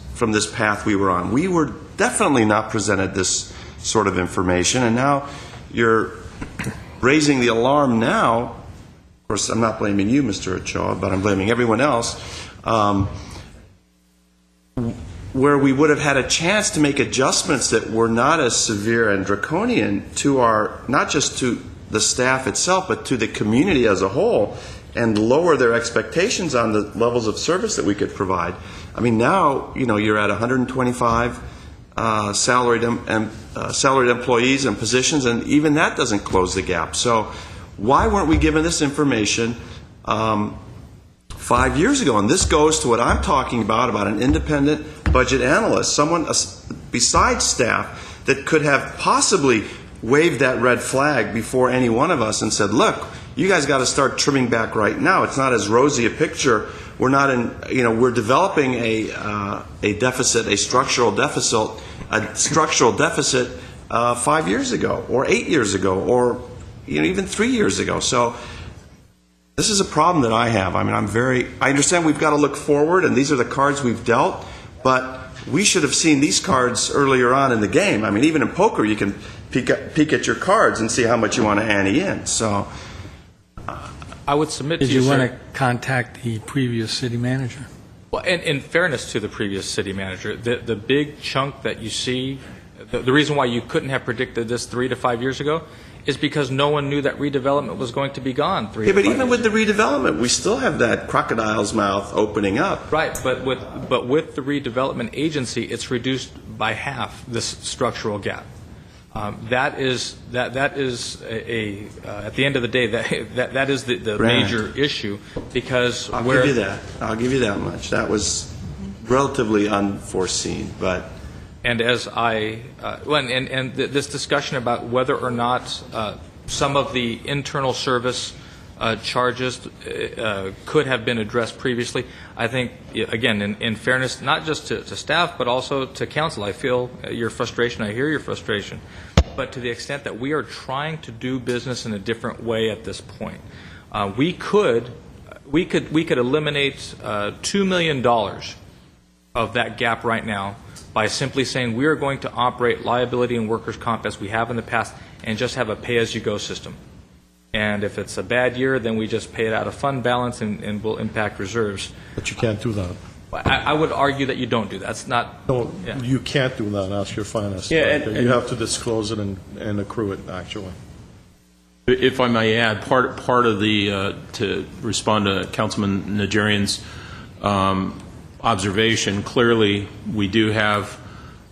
path we were on. We were definitely not presented this sort of information, and now you're raising the alarm now. Of course, I'm not blaming you, Mr. Ochoa, but I'm blaming everyone else, where we would have had a chance to make adjustments that were not as severe and draconian to not just to the staff itself, but to the community as a whole, and lower their expectations on the levels of service that we could provide. I mean, now, you're at 125 salaried employees and positions, and even that doesn't close the gap. So why weren't we given this information 5 years ago? And this goes to what I'm talking about an independent budget analyst, someone besides staff that could have possibly waved that red flag before any one of us and said, look, you guys got to start trimming back right now. It's not as rosy a picture. We're not in, we're developing a deficit, a structural deficit 5 years ago, or 8 years ago, or even 3 years ago. So this is a problem that I have. I mean, I understand we've got to look forward, and these are the cards we've dealt, but we should have seen these cards earlier on in the game. I mean, even in poker, you can peek at your cards and see how much you want to ante in. So I would submit to you, Did you want sir, to contact the previous city manager? well, in fairness to the previous city manager, the big chunk that you see, the reason why you couldn't have predicted this 3 to 5 years ago is because no one knew that redevelopment was going to be gone 3 to 5 but years even with the redevelopment, we still have that crocodile's mouth opening up. Right, but with the redevelopment agency, it's reduced by half this structural gap. That is at the end of the day, that is the major issue, because I'll give you that. I'll give you that much. That was relatively unforeseen, but. And as this discussion about whether or not some of the internal service charges could have been addressed previously, I think, again, in fairness, not just to staff, but also to council, I feel your frustration, I hear your frustration, but to the extent that we are trying to do business in a different way at this point, we could eliminate $2 million of that gap right now by simply saying we are going to operate liability and workers' comp as we have in the past and just have a pay-as-you-go system. And if it's a bad year, then we just pay it out of fund balance and will impact reserves. But you can't do that. I would argue that you don't do that. That's not. No, Yeah. you can't do that. Ask your finance Yeah, director. You have to disclose it and accrue it, actually. If I may add, part of the, to respond to Councilman Najarian's observation, clearly we do have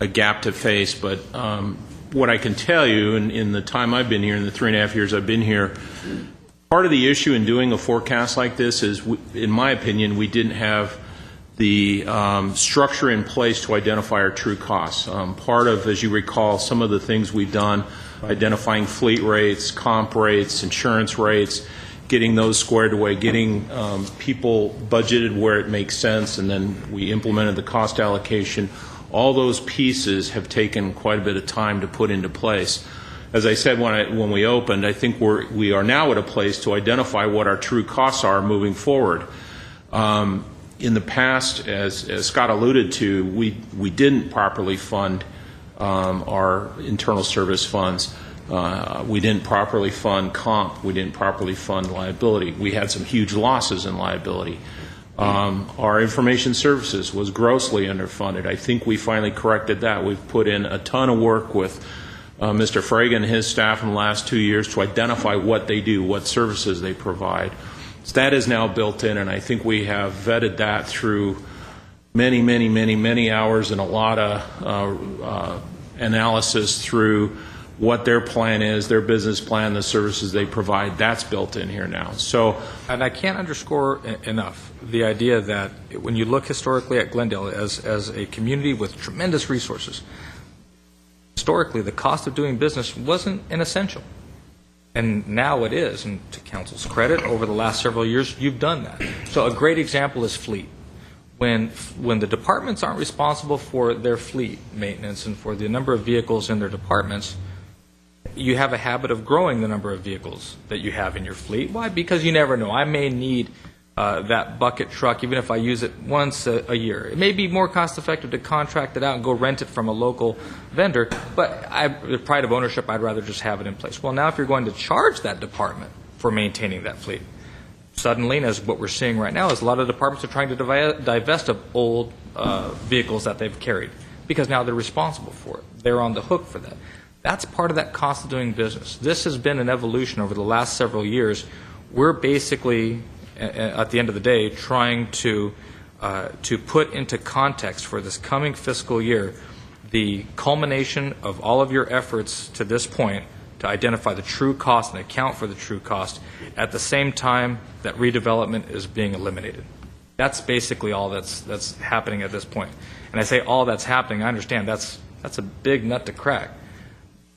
a gap to face, but what I can tell you in the time I've been here, in the 3.5 years I've been here, part of the issue in doing a forecast like this is, in my opinion, we didn't have the structure in place to identify our true costs. Part of, as you recall, some of the things we've done, identifying fleet rates, comp rates, insurance rates, getting those squared away, getting people budgeted where it makes sense, and then we implemented the cost allocation. All those pieces have taken quite a bit of time to put into place. As I said when we opened, I think we are now at a place to identify what our true costs are moving forward. In the past, as Scott alluded to, we didn't properly fund our internal service funds. We didn't properly fund comp. We didn't properly fund liability. We had some huge losses in liability. Our information services was grossly underfunded. I think we finally corrected that. We've put in a ton of work with Mr. Fraga and his staff in the last 2 years to identify what they do, what services they provide. So that is now built in, and I think we have vetted that through many hours and a lot of analysis through what their plan is, their business plan, the services they provide. That's built in here now. So, and I can't underscore enough the idea that when you look historically at Glendale as a community with tremendous resources, historically the cost of doing business wasn't an essential. And now it is, and to council's credit, over the last several years, you've done that. So a great example is fleet. When the departments aren't responsible for their fleet maintenance and for the number of vehicles in their departments, you have a habit of growing the number of vehicles that you have in your fleet. Why? Because you never know. I may need that bucket truck, even if I use it once a year. It may be more cost-effective to contract it out and go rent it from a local vendor, but the pride of ownership, I'd rather just have it in place. Well, now if you're going to charge that department for maintaining that fleet, suddenly, and as what we're seeing right now, is a lot of departments are trying to divest of old vehicles that they've carried because now they're responsible for it. They're on the hook for that. That's part of that cost of doing business. This has been an evolution over the last several years. We're basically, at the end of the day, trying to put into context for this coming fiscal year the culmination of all of your efforts to this point to identify the true cost and account for the true cost at the same time that redevelopment is being eliminated. That's basically all that's happening at this point. And I say all that's happening, I understand that's a big nut to crack.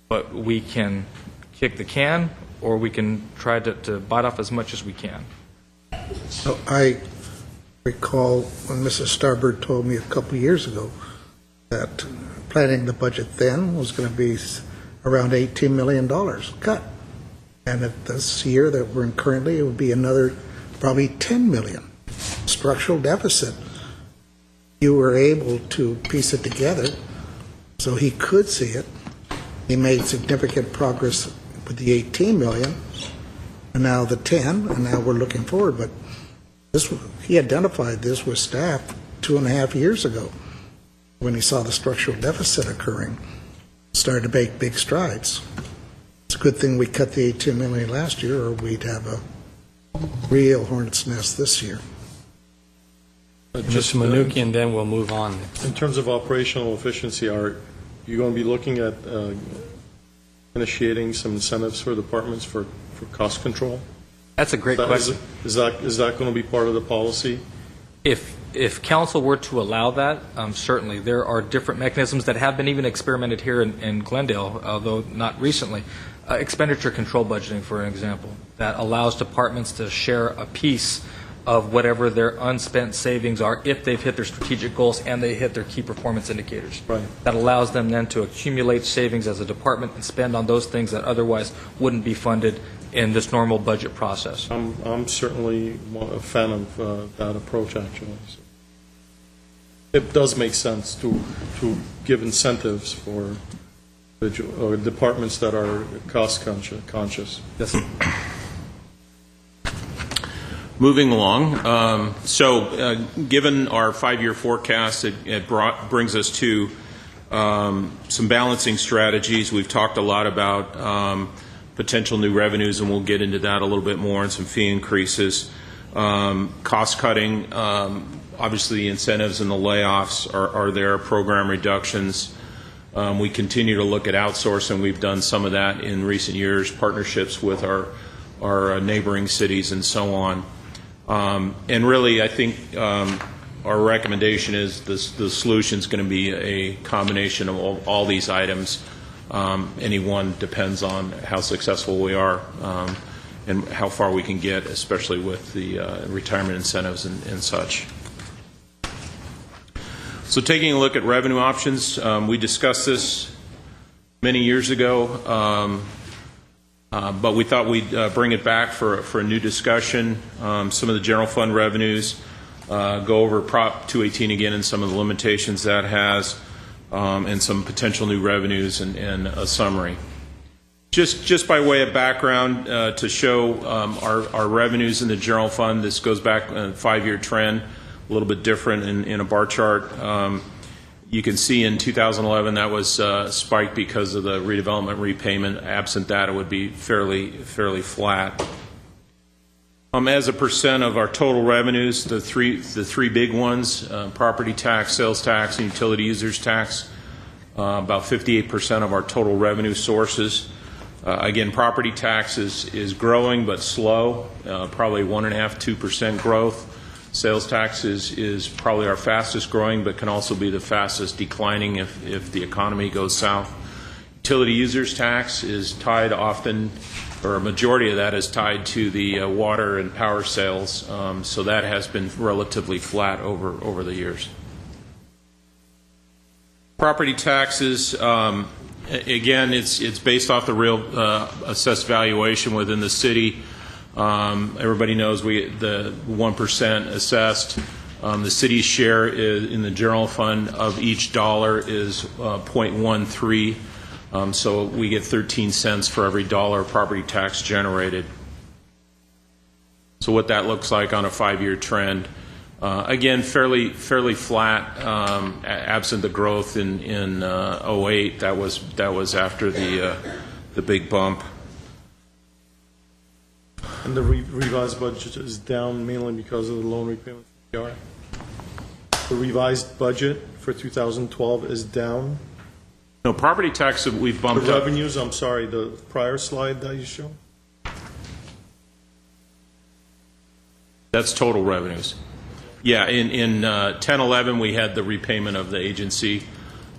But we can kick the can, or we can try to bite off as much as we can. So I recall when Mrs. Starbird told me a couple of years ago that planning the budget then was going to be around $18 million cut. And at this year that we're in currently, it would be another probably $10 million structural deficit. You were able to piece it together so he could see it. He made significant progress with the 18 million, and now the 10, and now we're looking forward. But he identified this with staff 2.5 years ago when he saw the structural deficit occurring. Started to make big strides. It's a good thing we cut the 18 million last year, or we'd have a real hornet's nest this year. Mr. Manukian, then we'll move on. In terms of operational efficiency, are you going to be looking at initiating some incentives for departments for cost control? That's a great question. Is that going to be part of the policy? If council were to allow that, certainly. There are different mechanisms that have been even experimented here in Glendale, although not recently. Expenditure control budgeting, for an example, that allows departments to share a piece of whatever their unspent savings are if they've hit their strategic goals and they hit their key performance indicators. Right. That allows them then to accumulate savings as a department and spend on those things that otherwise wouldn't be funded in this normal budget process. I'm certainly a fan of that approach, actually. So. it does make sense to give incentives for departments that are cost conscious. Yes, sir. Moving along, given our 5-year forecast, it brings us to some balancing strategies. We've talked a lot about potential new revenues, and we'll get into that a little bit more, and some fee increases. Cost cutting, obviously the incentives and the layoffs are there, program reductions. We continue to look at outsourcing. We've done some of that in recent years, partnerships with our neighboring cities and so on. And really, I think our recommendation is the solution is going to be a combination of all these items. Any one depends on how successful we are and how far we can get, especially with the retirement incentives and such. So taking a look at revenue options, we discussed this many years ago, but we thought we'd bring it back for a new discussion. Some of the general fund revenues, go over Prop 218 again and some of the limitations that has, and some potential new revenues and a summary. Just by way of background, to show our revenues in the general fund, this goes back a 5-year trend, a little bit different in a bar chart. You can see in 2011 that was spiked because of the redevelopment repayment. Absent that, it would be fairly flat. As a percent of our total revenues, the three big ones, property tax, sales tax, and utility users tax, about 58% of our total revenue sources. Again, property tax is growing but slow, probably 1.5–2% growth. Sales tax is probably our fastest growing, but can also be the fastest declining if the economy goes south. Utility users tax is tied often, or a majority of that is tied to the water and power sales, so that has been relatively flat over the years. Property taxes, again, it's based off the real assessed valuation within the city. Everybody knows the 1% assessed. The city's share in the general fund of each dollar is 0.13. So we get 13 cents for every dollar of property tax generated. So what that looks like on a 5-year trend. Again, fairly flat, absent the growth in 08. That was after the big bump. And the revised budget is down mainly because of the loan repayment from PR. The revised budget for 2012 is down. No, property tax we've bumped The up. revenues, I'm sorry, the prior slide that you showed? That's total revenues. Yeah, in 10-11 we had the repayment of the agency,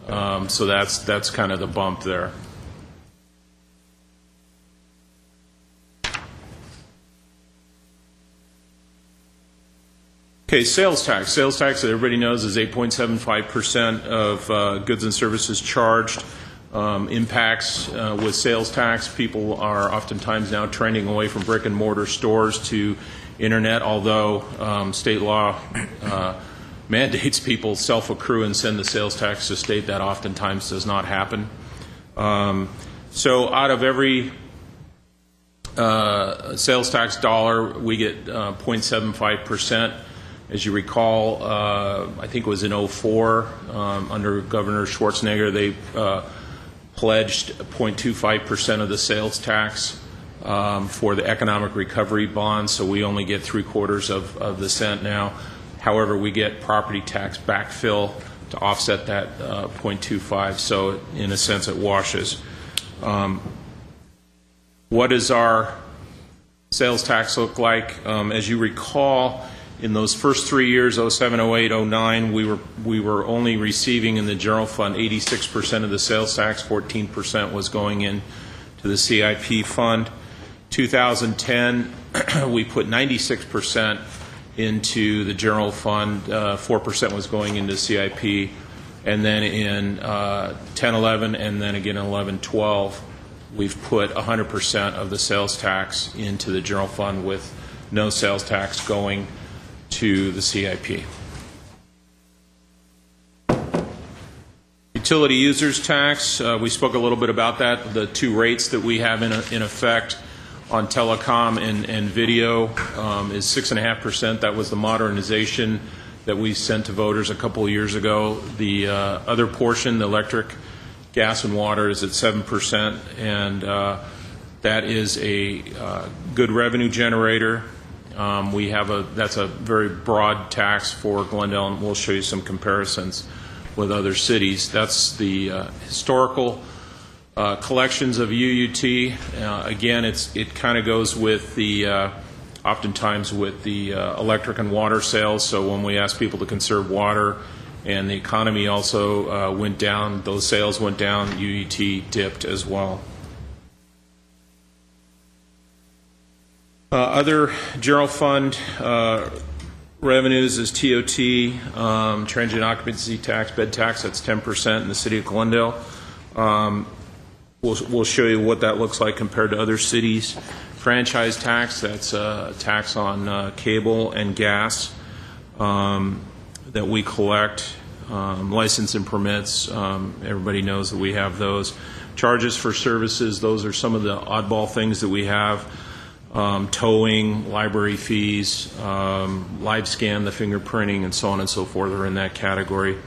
so that's kind of the bump there. Okay, sales tax. Sales tax, everybody knows, is 8.75% of goods and services charged. Impacts with sales tax, people are oftentimes now trending away from brick and mortar stores to internet, although state law mandates people self-accrue and send the sales tax to state. That oftentimes does not happen. So out of every sales tax dollar, we get 0.75%. As you recall, I think it was in 04, under Governor Schwarzenegger, they pledged 0.25% of the sales tax for the economic recovery bonds, so we only get 3/4 of the cent now. However, we get property tax backfill to offset that 0.25, so in a sense it washes. What does our sales tax look like? As you recall, in those first 3 years, 07, 08, 09, we were only receiving in the general fund 86% of the sales tax, 14% was going in to the CIP fund. 2010, we put 96% into the general fund, 4% was going into CIP, and then in 10, 11, and then again in 11, 12, we've put 100% of the sales tax into the general fund with no sales tax going to the CIP. Utility users tax, we spoke a little bit about that. The two rates that we have in effect on telecom and video is 6.5%. That was the modernization that we sent to voters a couple of years ago. The other portion, the electric, gas, and water, is at 7%, and that is a good revenue generator. That's a very broad tax for Glendale, and we'll show you some comparisons with other cities. That's the historical collections of UUT. Again, it kind of goes with the oftentimes with the electric and water sales. So when we ask people to conserve water and the economy also went down, those sales went down, UUT dipped as well. Other general fund revenues is TOT, transient occupancy tax, bed tax, that's 10% in the city of Glendale. We'll show you what that looks like compared to other cities. Franchise tax, that's a tax on cable and gas that we collect. License and permits, everybody knows that we have those. Charges for services, those are some of the oddball things that we have. Towing, library fees, live scan, the fingerprinting, and so on and so forth are in that category.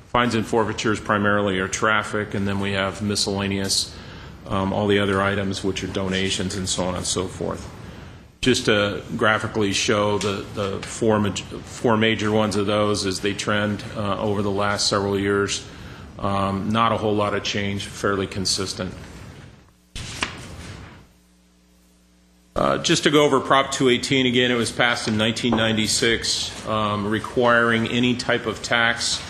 Fines and forfeitures primarily are traffic, and then we have miscellaneous, all the other items, which are donations and so on and so forth. Just to graphically show the four major ones of those as they trend over the last several years. Not a whole lot of change, fairly consistent. Just to go over Prop 218 again, it was passed in 1996, requiring any type of tax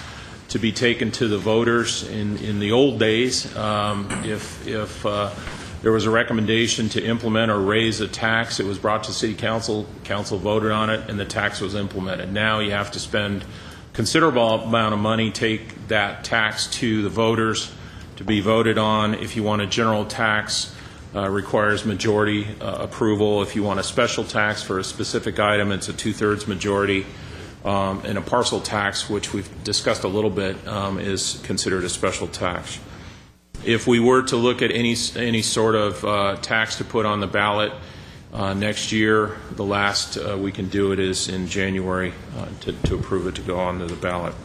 to be taken to the voters. In the old days, if there was a recommendation to implement or raise a tax, it was brought to City Council, Council voted on it, and the tax was implemented. Now you have to spend considerable amount of money, take that tax to the voters to be voted on. If you want a general tax, requires majority approval. If you want a special tax for a specific item, it's a 2/3 majority. And a parcel tax, which we've discussed a little bit, is considered a special tax. If we were to look at any sort of tax to put on the ballot next year, the last we can do it is in January to approve it to go onto the ballot.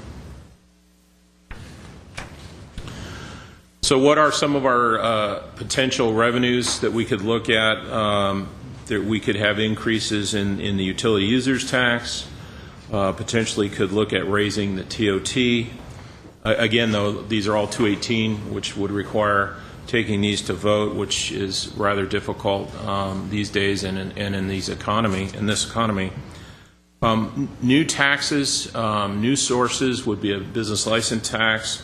So what are some of our potential revenues that we could look at? That we could have increases in the utility users tax, potentially could look at raising the TOT. Again, though, these are all 218, which would require taking these to vote, which is rather difficult these days and in this economy. New taxes, new sources would be a business license tax,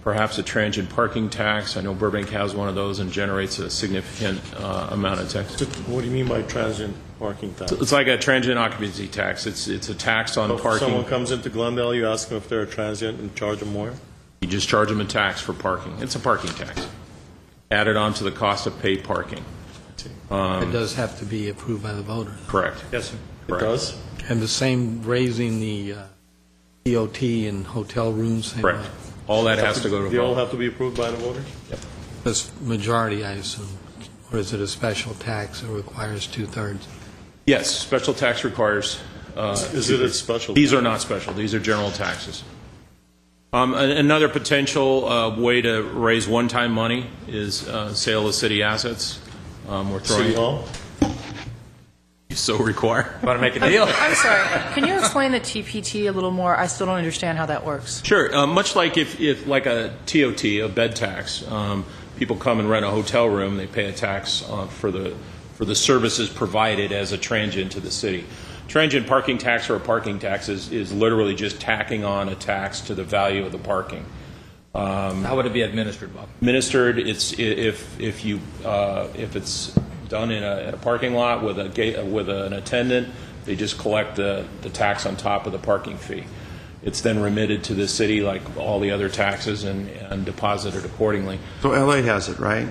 perhaps a transient parking tax. I know Burbank has one of those and generates a significant amount of tax. What do you mean by transient parking tax? It's like a transient occupancy tax. It's a tax on parking. If someone comes into Glendale, you ask them if they're a transient and charge them more? You just charge them a tax for parking. It's a parking tax added on to the cost of paid parking. It does have to be approved by the voters. Correct. Yes, sir. Correct. It does? And the same raising the DOT and hotel rooms. Same Correct. way. All that has to go to They all vote. have to be approved by the voters? Yep. This majority, I assume. Or is it a special tax that requires 2/3? Yes, special tax requires. Is it a special? These are not special. These are general taxes. Another potential way to raise one-time money is sale of city assets. We're throwing. City Hall? You so require. Want to make a deal? I'm sorry, can you explain the TPT a little more? I still don't understand how that works. Sure. Much like if like a TOT, a bed tax, people come and rent a hotel room, they pay a tax for the services provided as a transient to the city. Transient parking tax or a parking tax is literally just tacking on a tax to the value of the parking. How would it be administered, Bob? Administered, it's if it's done in a parking lot with an attendant, they just collect the tax on top of the parking fee. It's then remitted to the city like all the other taxes and deposited accordingly. So LA has it, right?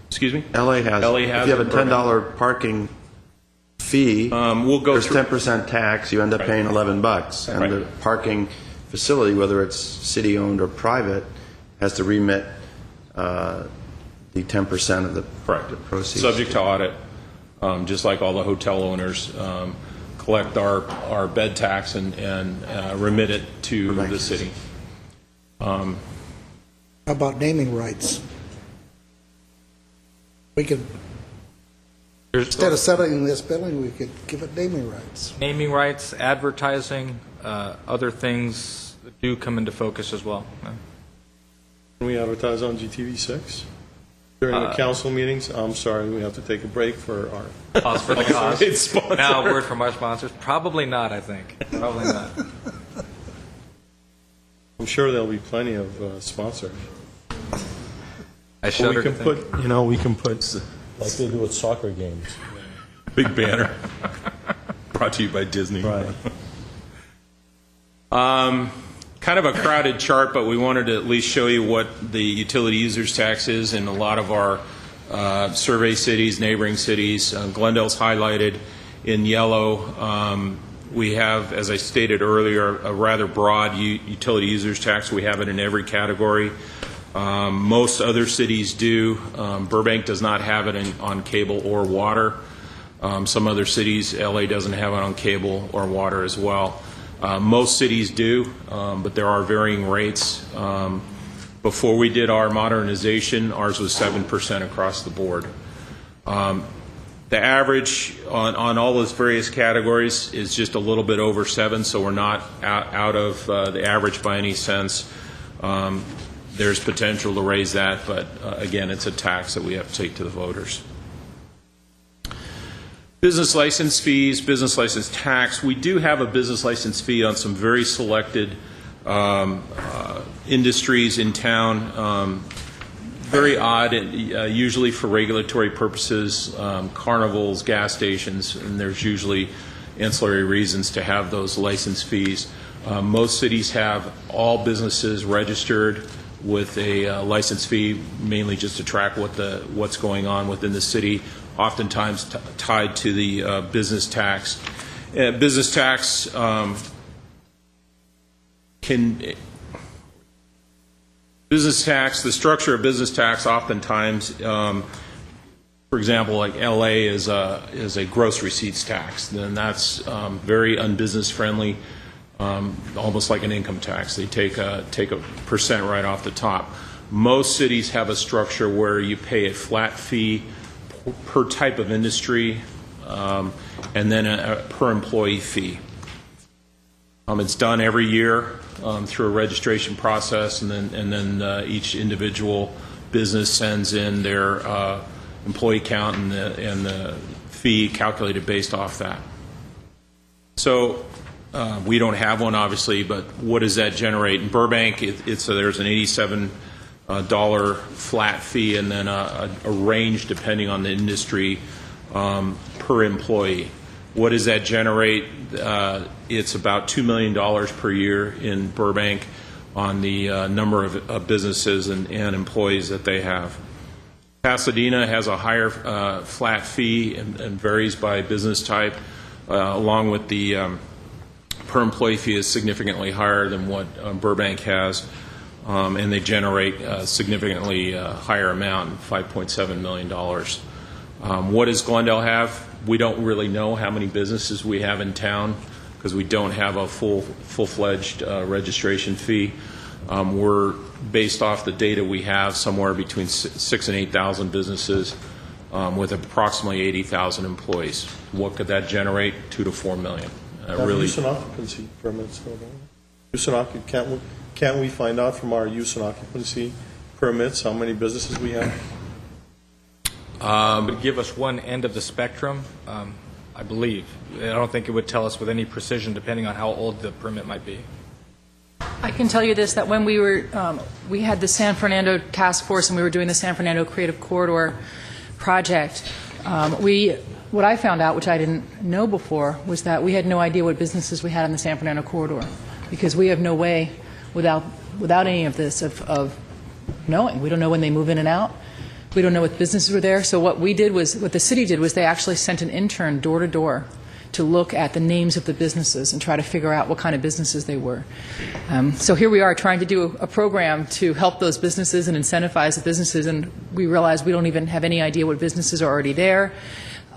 Excuse me? LA has LA it. has If you have it, a $10 parking fee, we'll go there's through. 10% tax, you end up paying $11. And Right. the parking facility, whether it's city-owned or private, has to remit the 10% of the Correct. the proceeds. Subject to audit, just like all the hotel owners, collect our bed tax and remit it to the city. How about naming rights? We could, instead of settling this billing, we could give it naming rights. Naming rights, advertising, other things that do come into focus as well. Can we advertise on GTV6 during the council meetings? I'm sorry, we have to take a break for our Pause for the cause. It's sponsored. Now, a word from our sponsors. Probably not, I think. Probably not. I'm sure there'll be plenty of sponsors. I We shudder to can think. put, you know, we can put, like they do at soccer games. Big banner. Brought to you by Disney. Right. Kind of a crowded chart, but we wanted to at least show you what the utility users tax is in a lot of our survey cities, neighboring cities. Glendale's highlighted in yellow. We have, as I stated earlier, a rather broad utility users tax. We have it in every category. Most other cities do. Burbank does not have it on cable or water. Some other cities, LA doesn't have it on cable or water as well. Most cities do, but there are varying rates. Before we did our modernization, ours was 7% across the board. The average on all those various categories is just a little bit over 7, so we're not out of the average by any sense. There's potential to raise that, but again, it's a tax that we have to take to the voters. Business license fees, business license tax. We do have a business license fee on some very selected industries in town. Very odd, usually for regulatory purposes, carnivals, gas stations, and there's usually ancillary reasons to have those license fees. Most cities have all businesses registered with a license fee, mainly just to track what's going on within the city, oftentimes tied to the business tax. Business tax the structure of business tax oftentimes, for example, like LA is a gross receipts tax, then that's very unbusiness friendly, almost like an income tax. They take a percent right off the top. Most cities have a structure where you pay a flat fee per type of industry, and then a per employee fee. It's done every year through a registration process, and then each individual business sends in their employee count and the fee calculated based off that. So we don't have one, obviously, but what does that generate? In Burbank, there's an $87 flat fee, and then a range depending on the industry per employee. What does that generate? It's about $2 million per year in Burbank on the number of businesses and employees that they have. Pasadena has a higher flat fee and varies by business type, along with the per employee fee is significantly higher than what Burbank has, and they generate a significantly higher amount, $5.7 million. What does Glendale have? We don't really know how many businesses we have in town because we don't have a full-fledged registration fee. We're based off the data we have somewhere between 6,000 and 8,000 businesses with approximately 80,000 employees. What could that generate? $2 to $4 million. Use and occupancy permits. Can't we find out from our use and occupancy permits how many businesses we have? Would give us one end of the spectrum, I believe. I don't think it would tell us with any precision, depending on how old the permit might be. I can tell you this, that when we had the San Fernando task force and we were doing the San Fernando Creative Corridor project, what I found out, which I didn't know before, was that we had no idea what businesses we had on the San Fernando Corridor, because we have no way, without any of this, of knowing. We don't know when they move in and out. We don't know what businesses were there. So what the city did was they actually sent an intern door to door to look at the names of the businesses and try to figure out what kind of businesses they were. So here we are trying to do a program to help those businesses and incentivize the businesses, and we realize we don't even have any idea what businesses are already there.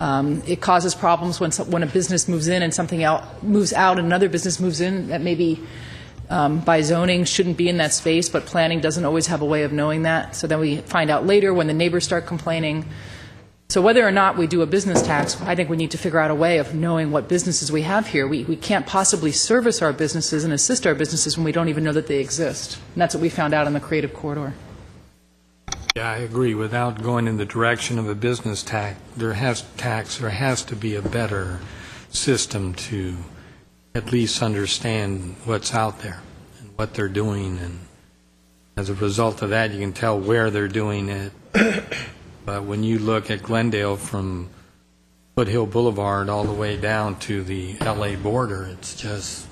It causes problems when a business moves in and something else moves out and another business moves in that maybe by zoning shouldn't be in that space, but planning doesn't always have a way of knowing that. So then we find out later when the neighbors start complaining. So whether or not we do a business tax, I think we need to figure out a way of knowing what businesses we have here. We can't possibly service our businesses and assist our businesses when we don't even know that they exist. And that's what we found out in the Creative Corridor. Yeah, I agree. Without going in the direction of a business tax, there has to be a better system to at least understand what's out there and what they're doing. And as a result of that, you can tell where they're doing it. But when you look at Glendale from Foothill Boulevard all the way down to the L.A. border, it's just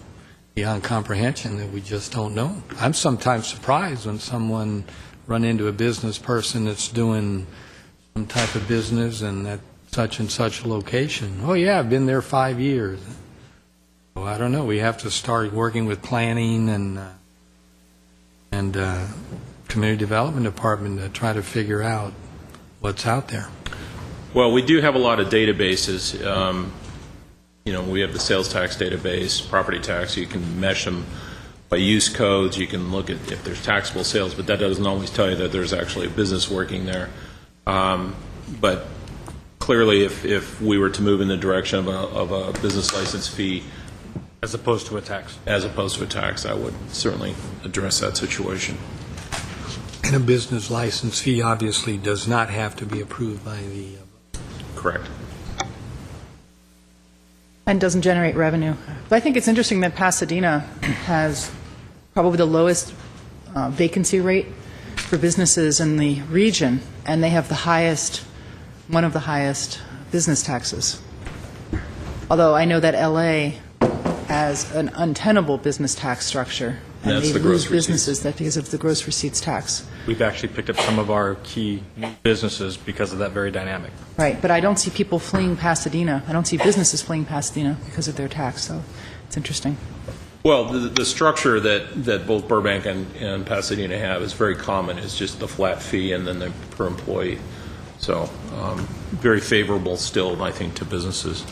beyond comprehension that we just don't know. I'm sometimes surprised when someone run into a business person that's doing some type of business and at such and such a location. Oh, yeah, I've been there 5 years. Well, I don't know. We have to start working with planning and community development department to try to figure out what's out there. Well, we do have a lot of databases. We have the sales tax database, property tax. You can mesh them by use codes. You can look at if there's taxable sales, but that doesn't always tell you that there's actually a business working there. But clearly, if we were to move in the direction of a business license fee, As opposed to a tax. I would certainly address that situation. And a business license fee obviously does not have to be approved by the... Correct. And doesn't generate revenue. But I think it's interesting that Pasadena has probably the lowest vacancy rate for businesses in the region, and they have one of the highest business taxes. Although I know that L.A. has an untenable business tax structure, and That's they the gross lose businesses that because of the gross receipts tax. We've actually picked up some of our key businesses because of that very dynamic. Right, but I don't see people fleeing Pasadena. I don't see businesses fleeing Pasadena because of their tax, so it's interesting. Well, the structure that both Burbank and Pasadena have is very common. It's just the flat fee and then the per employee. So very favorable still, I think, to businesses.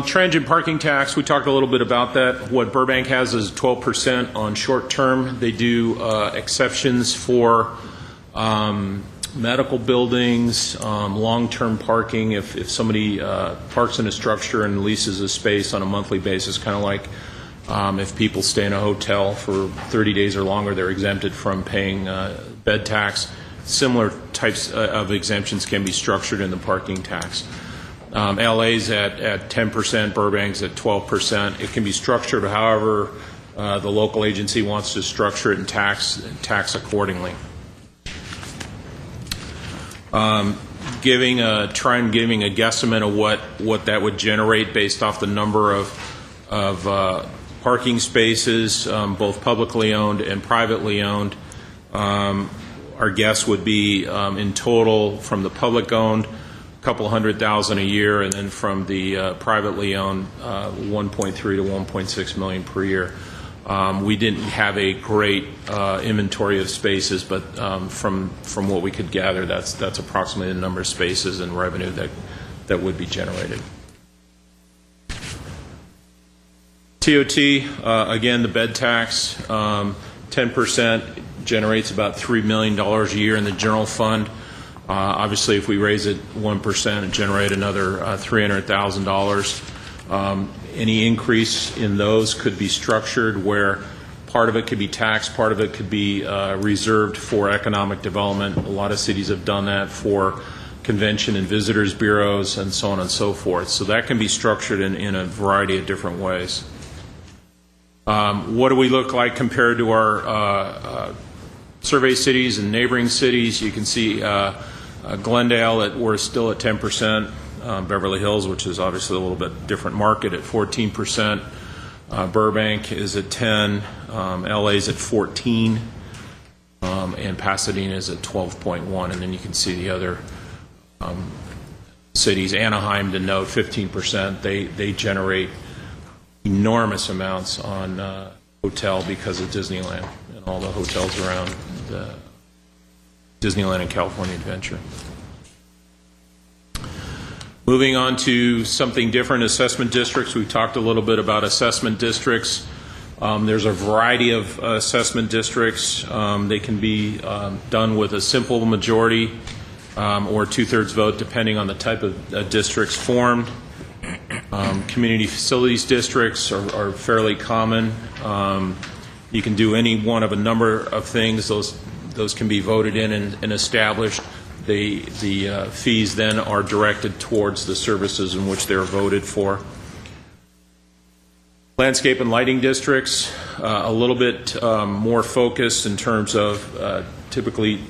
Transient parking tax, we talked a little bit about that. What Burbank has is 12% on short term. They do exceptions for medical buildings, long-term parking. If somebody parks in a structure and leases a space on a monthly basis, kind of like if people stay in a hotel for 30 days or longer, they're exempted from paying bed tax. Similar types of exemptions can be structured in the parking tax. LA's at 10%, Burbank's at 12%. It can be structured however the local agency wants to structure it and tax accordingly. Giving a guesstimate of what that would generate based off the number of parking spaces, both publicly owned and privately owned. Our guess would be in total from the public owned, couple $100,000 a year, and then from the privately owned, 1.3 to 1.6 million per year. We didn't have a great inventory of spaces, but from what we could gather, that's approximately the number of spaces and revenue that would be generated. TOT, again, the bed tax, 10% generates about $3 million a year in the general fund. Obviously, if we raise it 1%, it generate another $300,000. Any increase in those could be structured where part of it could be taxed, part of it could be reserved for economic development. A lot of cities have done that for convention and visitors bureaus and so on and so forth. So that can be structured in a variety of different ways. What do we look like compared to our survey cities and neighboring cities? You can see Glendale, we're still at 10%. Beverly Hills, which is obviously a little bit different market, at 14%. Burbank is at 10. LA's at 14. And Pasadena is at 12.1. And then you can see the other cities. Anaheim, to note, 15%. They generate enormous amounts on hotel because of Disneyland and all the hotels around the Disneyland and California Adventure. Moving on to something different, assessment districts. We've talked a little bit about assessment districts. There's a variety of assessment districts. They can be done with a simple majority or two-thirds vote, depending on the type of districts formed. Community facilities districts are fairly common. You can do any one of a number of things. Those can be voted in and established. The fees then are directed towards the services in which they're voted for. Landscape and lighting districts, a little bit more focused in terms of typically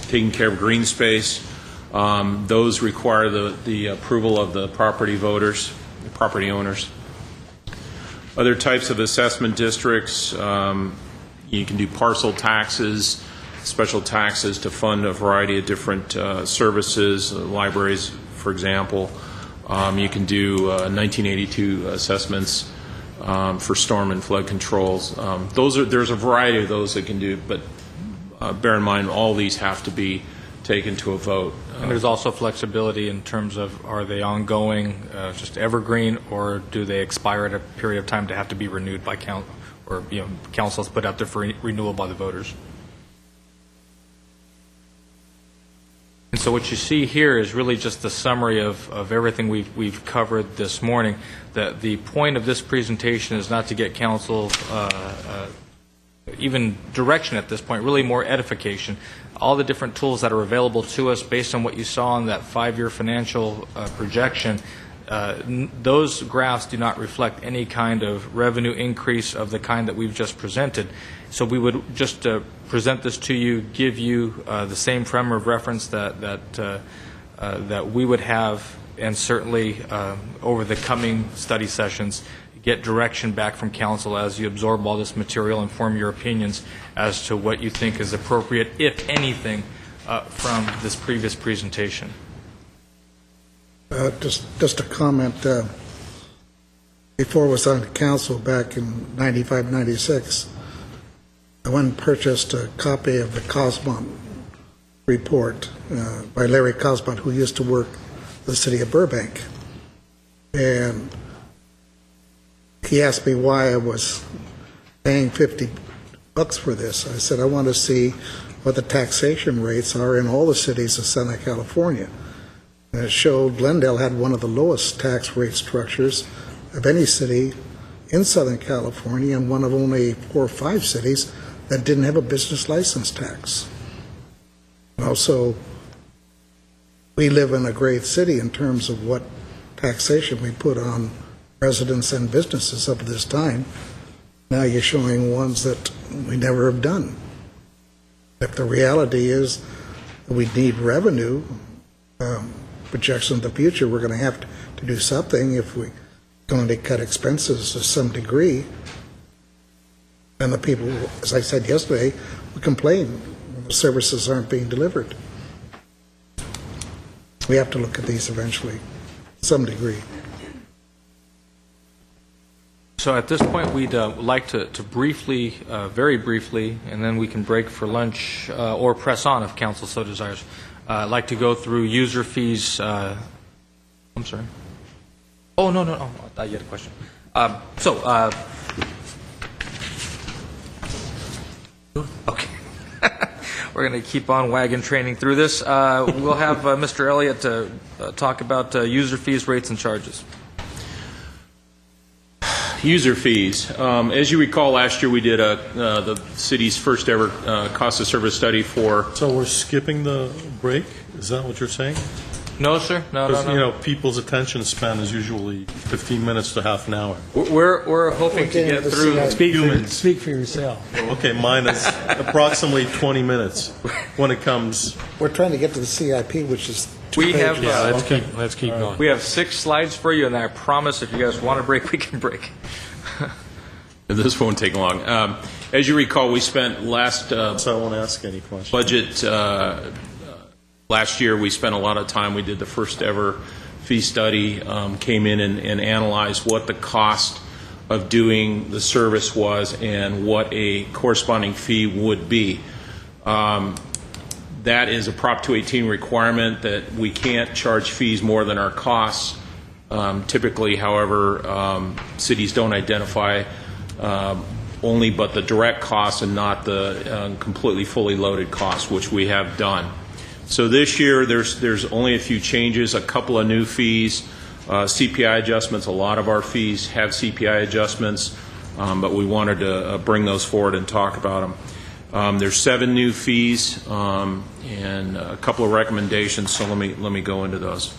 taking care of green space. Those require the approval of the property voters, the property owners. Other types of assessment districts, you can do parcel taxes, special taxes to fund a variety of different services, libraries, for example. You can do 1982 assessments for storm and flood controls. There's a variety of those that can do, but bear in mind all these have to be taken to a vote. And there's also flexibility in terms of, are they ongoing, just evergreen, or do they expire at a period of time to have to be renewed by council, or council's put out there for renewal by the voters. And so what you see here is really just the summary of everything we've covered this morning. The point of this presentation is not to get council even direction at this point, really more edification. All the different tools that are available to us based on what you saw in that 5-year financial projection, those graphs do not reflect any kind of revenue increase of the kind that we've just presented. So we would just present this to you, give you the same frame of reference that we would have, and certainly over the coming study sessions, get direction back from council as you absorb all this material and form your opinions as to what you think is appropriate, if anything, from this previous presentation. Just a comment. Before I was on council back in 95, 96, I went and purchased a copy of the Cosmont report by Larry Cosmont, who used to work for the city of Burbank. And he asked me why I was paying $50 for this. I said, I want to see what the taxation rates are in all the cities of Southern California. And it showed Glendale had one of the lowest tax rate structures of any city in Southern California, and one of only 4 or 5 cities that didn't have a business license tax. Also, we live in a great city in terms of what taxation we put on residents and businesses up to this time. Now you're showing ones that we never have done. If the reality is that we need revenue, projections in the future, we're going to have to do something if we're going to cut expenses to some degree. And the people, as I said yesterday, will complain when the services aren't being delivered. We have to look at these eventually, to some degree. So at this point, we'd like to briefly, very briefly, and then we can break for lunch or press on if council so desires. I'd like to go through user fees. I'm sorry. Oh, no. Oh, I thought you had a question. Okay. We're going to keep on wagon training through this. We'll have Mr. Elliott to talk about user fees, rates, and charges. User fees. As you recall, last year we did the city's first ever cost of service study for. So we're skipping the break? Is that what you're saying? No, sir. No. Because, people's attention span is usually 15 minutes to half an hour. We're hoping to get through. Speak for yourself. Okay, mine is approximately 20 minutes when it comes. We're trying to get to the CIP, which is 2 We have. pages. Let's keep going. We have 6 slides for you, and I promise if you guys want to break, we can break. This won't take long. As you recall, we spent last So I won't ask any questions. budget Last year, we spent a lot of time, we did the first ever fee study, came in and analyzed what the cost of doing the service was and what a corresponding fee would be. That is a Prop 218 requirement that we can't charge fees more than our costs. Typically, however, cities don't identify only but the direct costs and not the completely fully loaded costs, which we have done. So this year, there's only a few changes, a couple of new fees, CPI adjustments. A lot of our fees have CPI adjustments, but we wanted to bring those forward and talk about them. There's 7 new fees and a couple of recommendations, so let me go into those.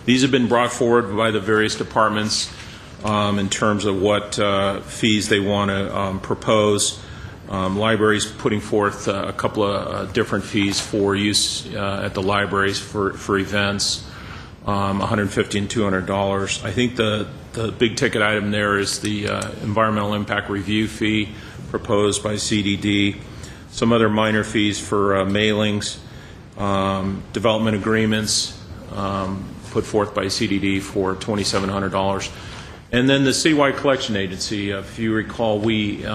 These have been brought forward by the various departments in terms of what fees they want to propose. Libraries putting forth a couple of different fees for use at the libraries for events, $150 and $200. I think the big ticket item there is the environmental impact review fee proposed by CDD. Some other minor fees for mailings, development agreements put forth by CDD for $2,700. And then the citywide collection agency, if you recall, we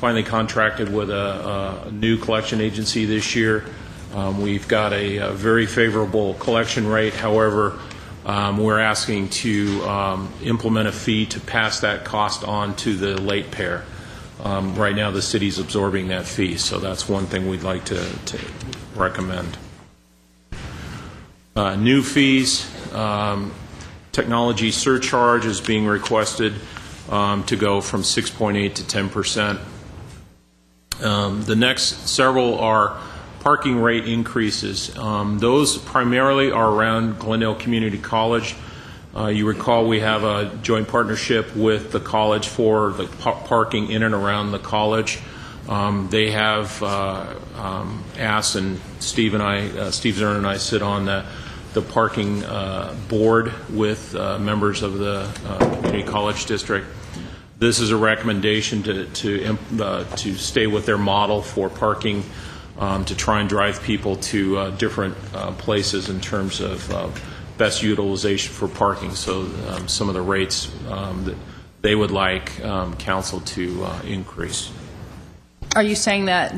finally contracted with a new collection agency this year. We've got a very favorable collection rate. However, we're asking to implement a fee to pass that cost on to the late payer. Right now, the city's absorbing that fee, so that's one thing we'd like to recommend. New fees, technology surcharge is being requested to go from 6.8 to 10%. The next several are parking rate increases. Those primarily are around Glendale Community College. You recall we have a joint partnership with the college for the parking in and around the college. They have asked, and Steve Zern and I sit on the parking board with members of the community college district. This is a recommendation to stay with their model for parking, to try and drive people to different places in terms of best utilization for parking. So some of the rates that they would like council to increase. Are you saying that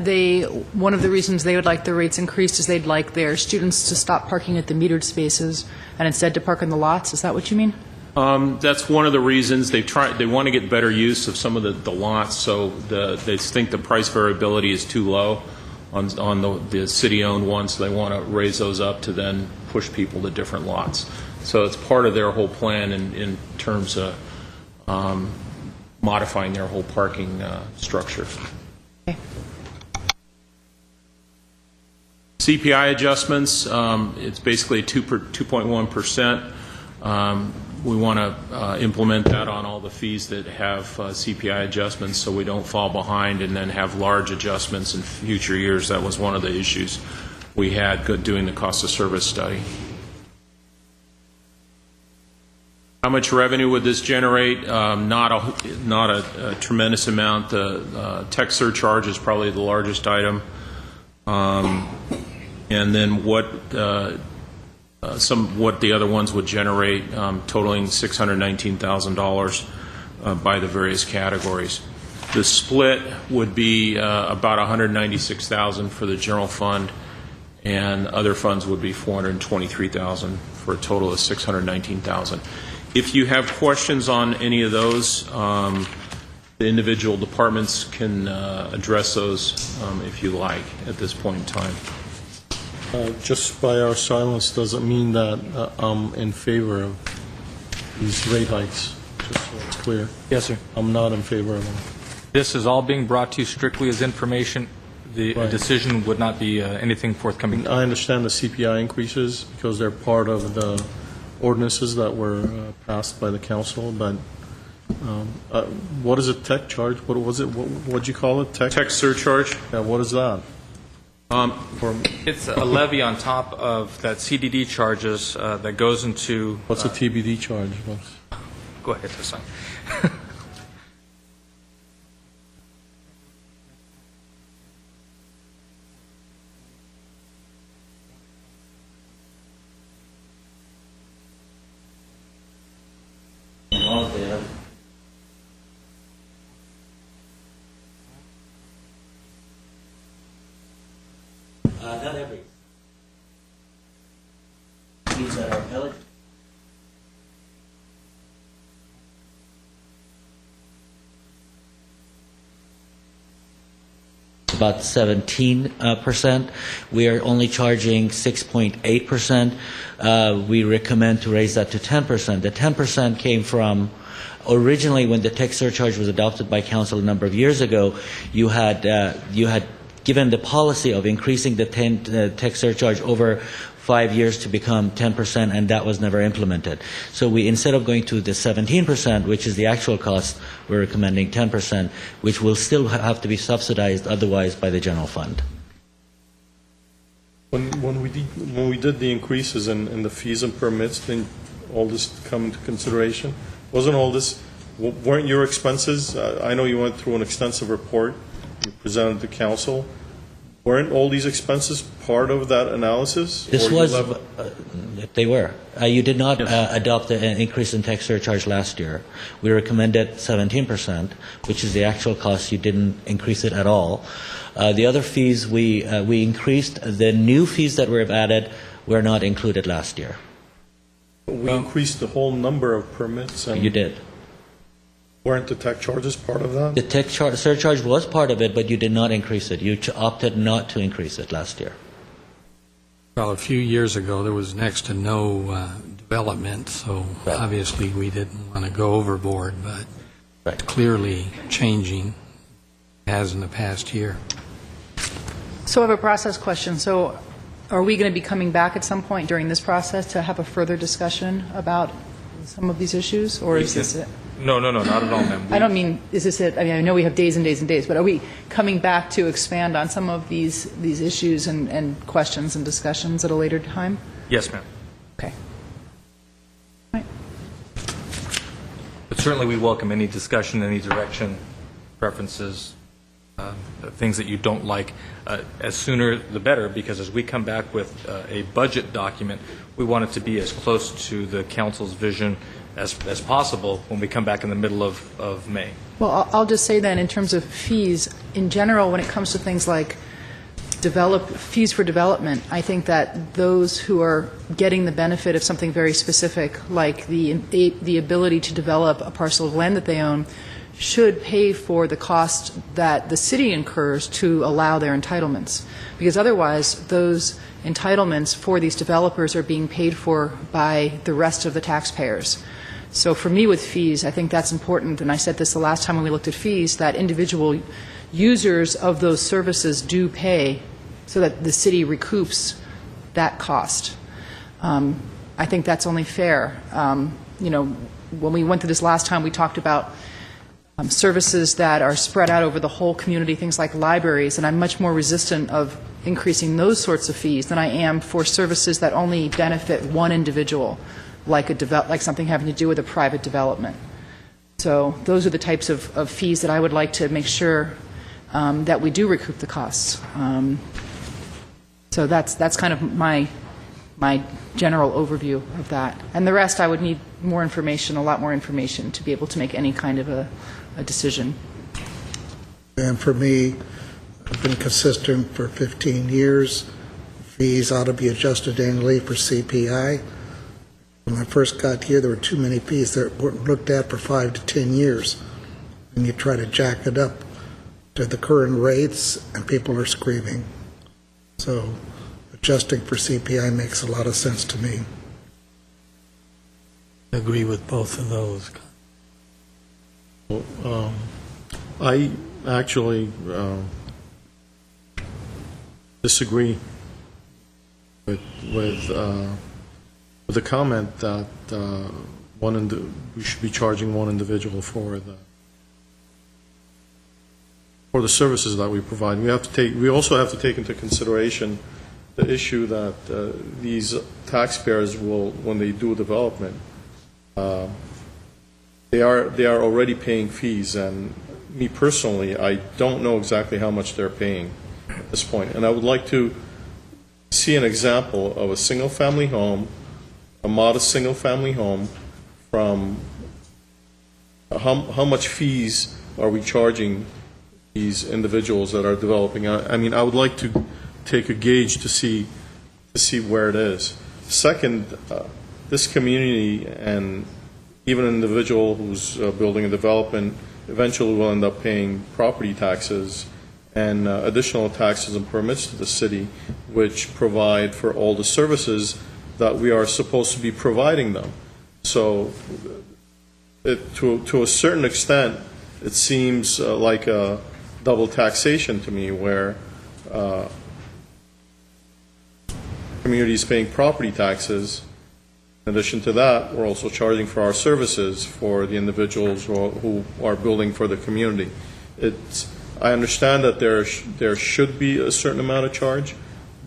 one of the reasons they would like the rates increased is they'd like their students to stop parking at the metered spaces and instead to park in the lots? Is that what you mean? That's one of the reasons they want to get better use of some of the lots. So they think the price variability is too low on the city-owned ones. So they want to raise those up to then push people to different lots. So it's part of their whole plan in terms of modifying their whole parking structure. Okay. CPI adjustments, it's basically 2.1%. We want to implement that on all the fees that have CPI adjustments so we don't fall behind and then have large adjustments in future years. That was one of the issues we had doing the cost of service study. How much revenue would this generate? Not a tremendous amount. The tech surcharge is probably the largest item. And then what the other ones would generate, totaling $619,000 by the various categories. The split would be about $196,000 for the general fund, and other funds would be $423,000 for a total of $619,000. If you have questions on any of those, the individual departments can address those if you like at this point in time. Just by our silence doesn't mean that I'm in favor of these rate hikes, just so it's clear. Yes, sir. I'm not in favor of them. This is all being brought to you strictly as information. The Right. decision would not be anything forthcoming. I understand the CPI increases because they're part of the ordinances that were passed by the council, but what is a tech charge? What was it? What'd you call it? Tech surcharge? Yeah, what is that? It's a levy on top of that CDD charges that goes into... What's a TBD charge? Go ahead, Hassan. Not every. Fees that are eligible. About 17%. We are only charging 6.8%. We recommend to raise that to 10%. The 10% came from originally when the tax surcharge was adopted by council a number of years ago. You had given the policy of increasing the tax surcharge over 5 years to become 10%, and that was never implemented. So we, instead of going to the 17%, which is the actual cost, we're recommending 10%, which will still have to be subsidized otherwise by the general fund. When we did the increases in the fees and permits, then all this come into consideration? Wasn't all this, weren't your expenses, I know you went through an extensive report, you presented to council, weren't all these expenses part of that analysis? This was, they were. You did not adopt an increase in tax surcharge last year. We recommended 17%, which is the actual cost. You didn't increase it at all. The other fees we increased. The new fees that were added were not included last year. We increased the whole number of permits. And you did. Weren't the tax charges part of that? The tax surcharge was part of it, but you did not increase it. You opted not to increase it last year. Well, a few years ago, there was next to no development, so obviously we didn't want to go overboard, but it's clearly changing, as in the past year. So I have a process question. So are we going to be coming back at some point during this process to have a further discussion about some of these issues, or is this it? No, not at all, ma'am. I don't mean, is this it? I mean, I know we have days and days and days, but are we coming back to expand on some of these issues and questions and discussions at a later time? Yes, ma'am. Okay. Right. But certainly we welcome any discussion, any direction, preferences, things that you don't like. As sooner the better, because as we come back with a budget document, we want it to be as close to the council's vision as possible when we come back in the middle of May. Well, I'll just say then, in terms of fees, in general, when it comes to things like fees for development, I think that those who are getting the benefit of something very specific, like the ability to develop a parcel of land that they own, should pay for the cost that the city incurs to allow their entitlements. Because otherwise, those entitlements for these developers are being paid for by the rest of the taxpayers. So for me with fees, I think that's important, and I said this the last time when we looked at fees, that individual users of those services do pay so that the city recoups that cost. I think that's only fair. When we went through this last time, we talked about services that are spread out over the whole community, things like libraries, and I'm much more resistant of increasing those sorts of fees than I am for services that only benefit one individual, like something having to do with a private development. So those are the types of fees that I would like to make sure that we do recoup the costs. So that's kind of my general overview of that. And the rest, I would need more information, a lot more information, to be able to make any kind of a decision. And for me, I've been consistent for 15 years. Fees ought to be adjusted annually for CPI. When I first got here, there were too many fees that weren't looked at for 5 to 10 years. And you try to jack it up to the current rates, and people are screaming. So adjusting for CPI makes a lot of sense to me. I agree with both of those. I actually disagree with the comment that we should be charging one individual for the services that we provide. We also have to take into consideration the issue that these taxpayers will, when they do development, they are already paying fees, and me personally, I don't know exactly how much they're paying at this point. And I would like to see an example of a single-family home, a modest single-family home, from how much fees are we charging these individuals that are developing. I mean, I would like to take a gauge to see where it is. Second, this community and even an individual who's building a development eventually will end up paying property taxes and additional taxes and permits to the city, which provide for all the services that we are supposed to be providing them. So to a certain extent, it seems like a double taxation to me, where communities paying property taxes. In addition to that, we're also charging for our services for the individuals who are building for the community. I understand that there should be a certain amount of charge,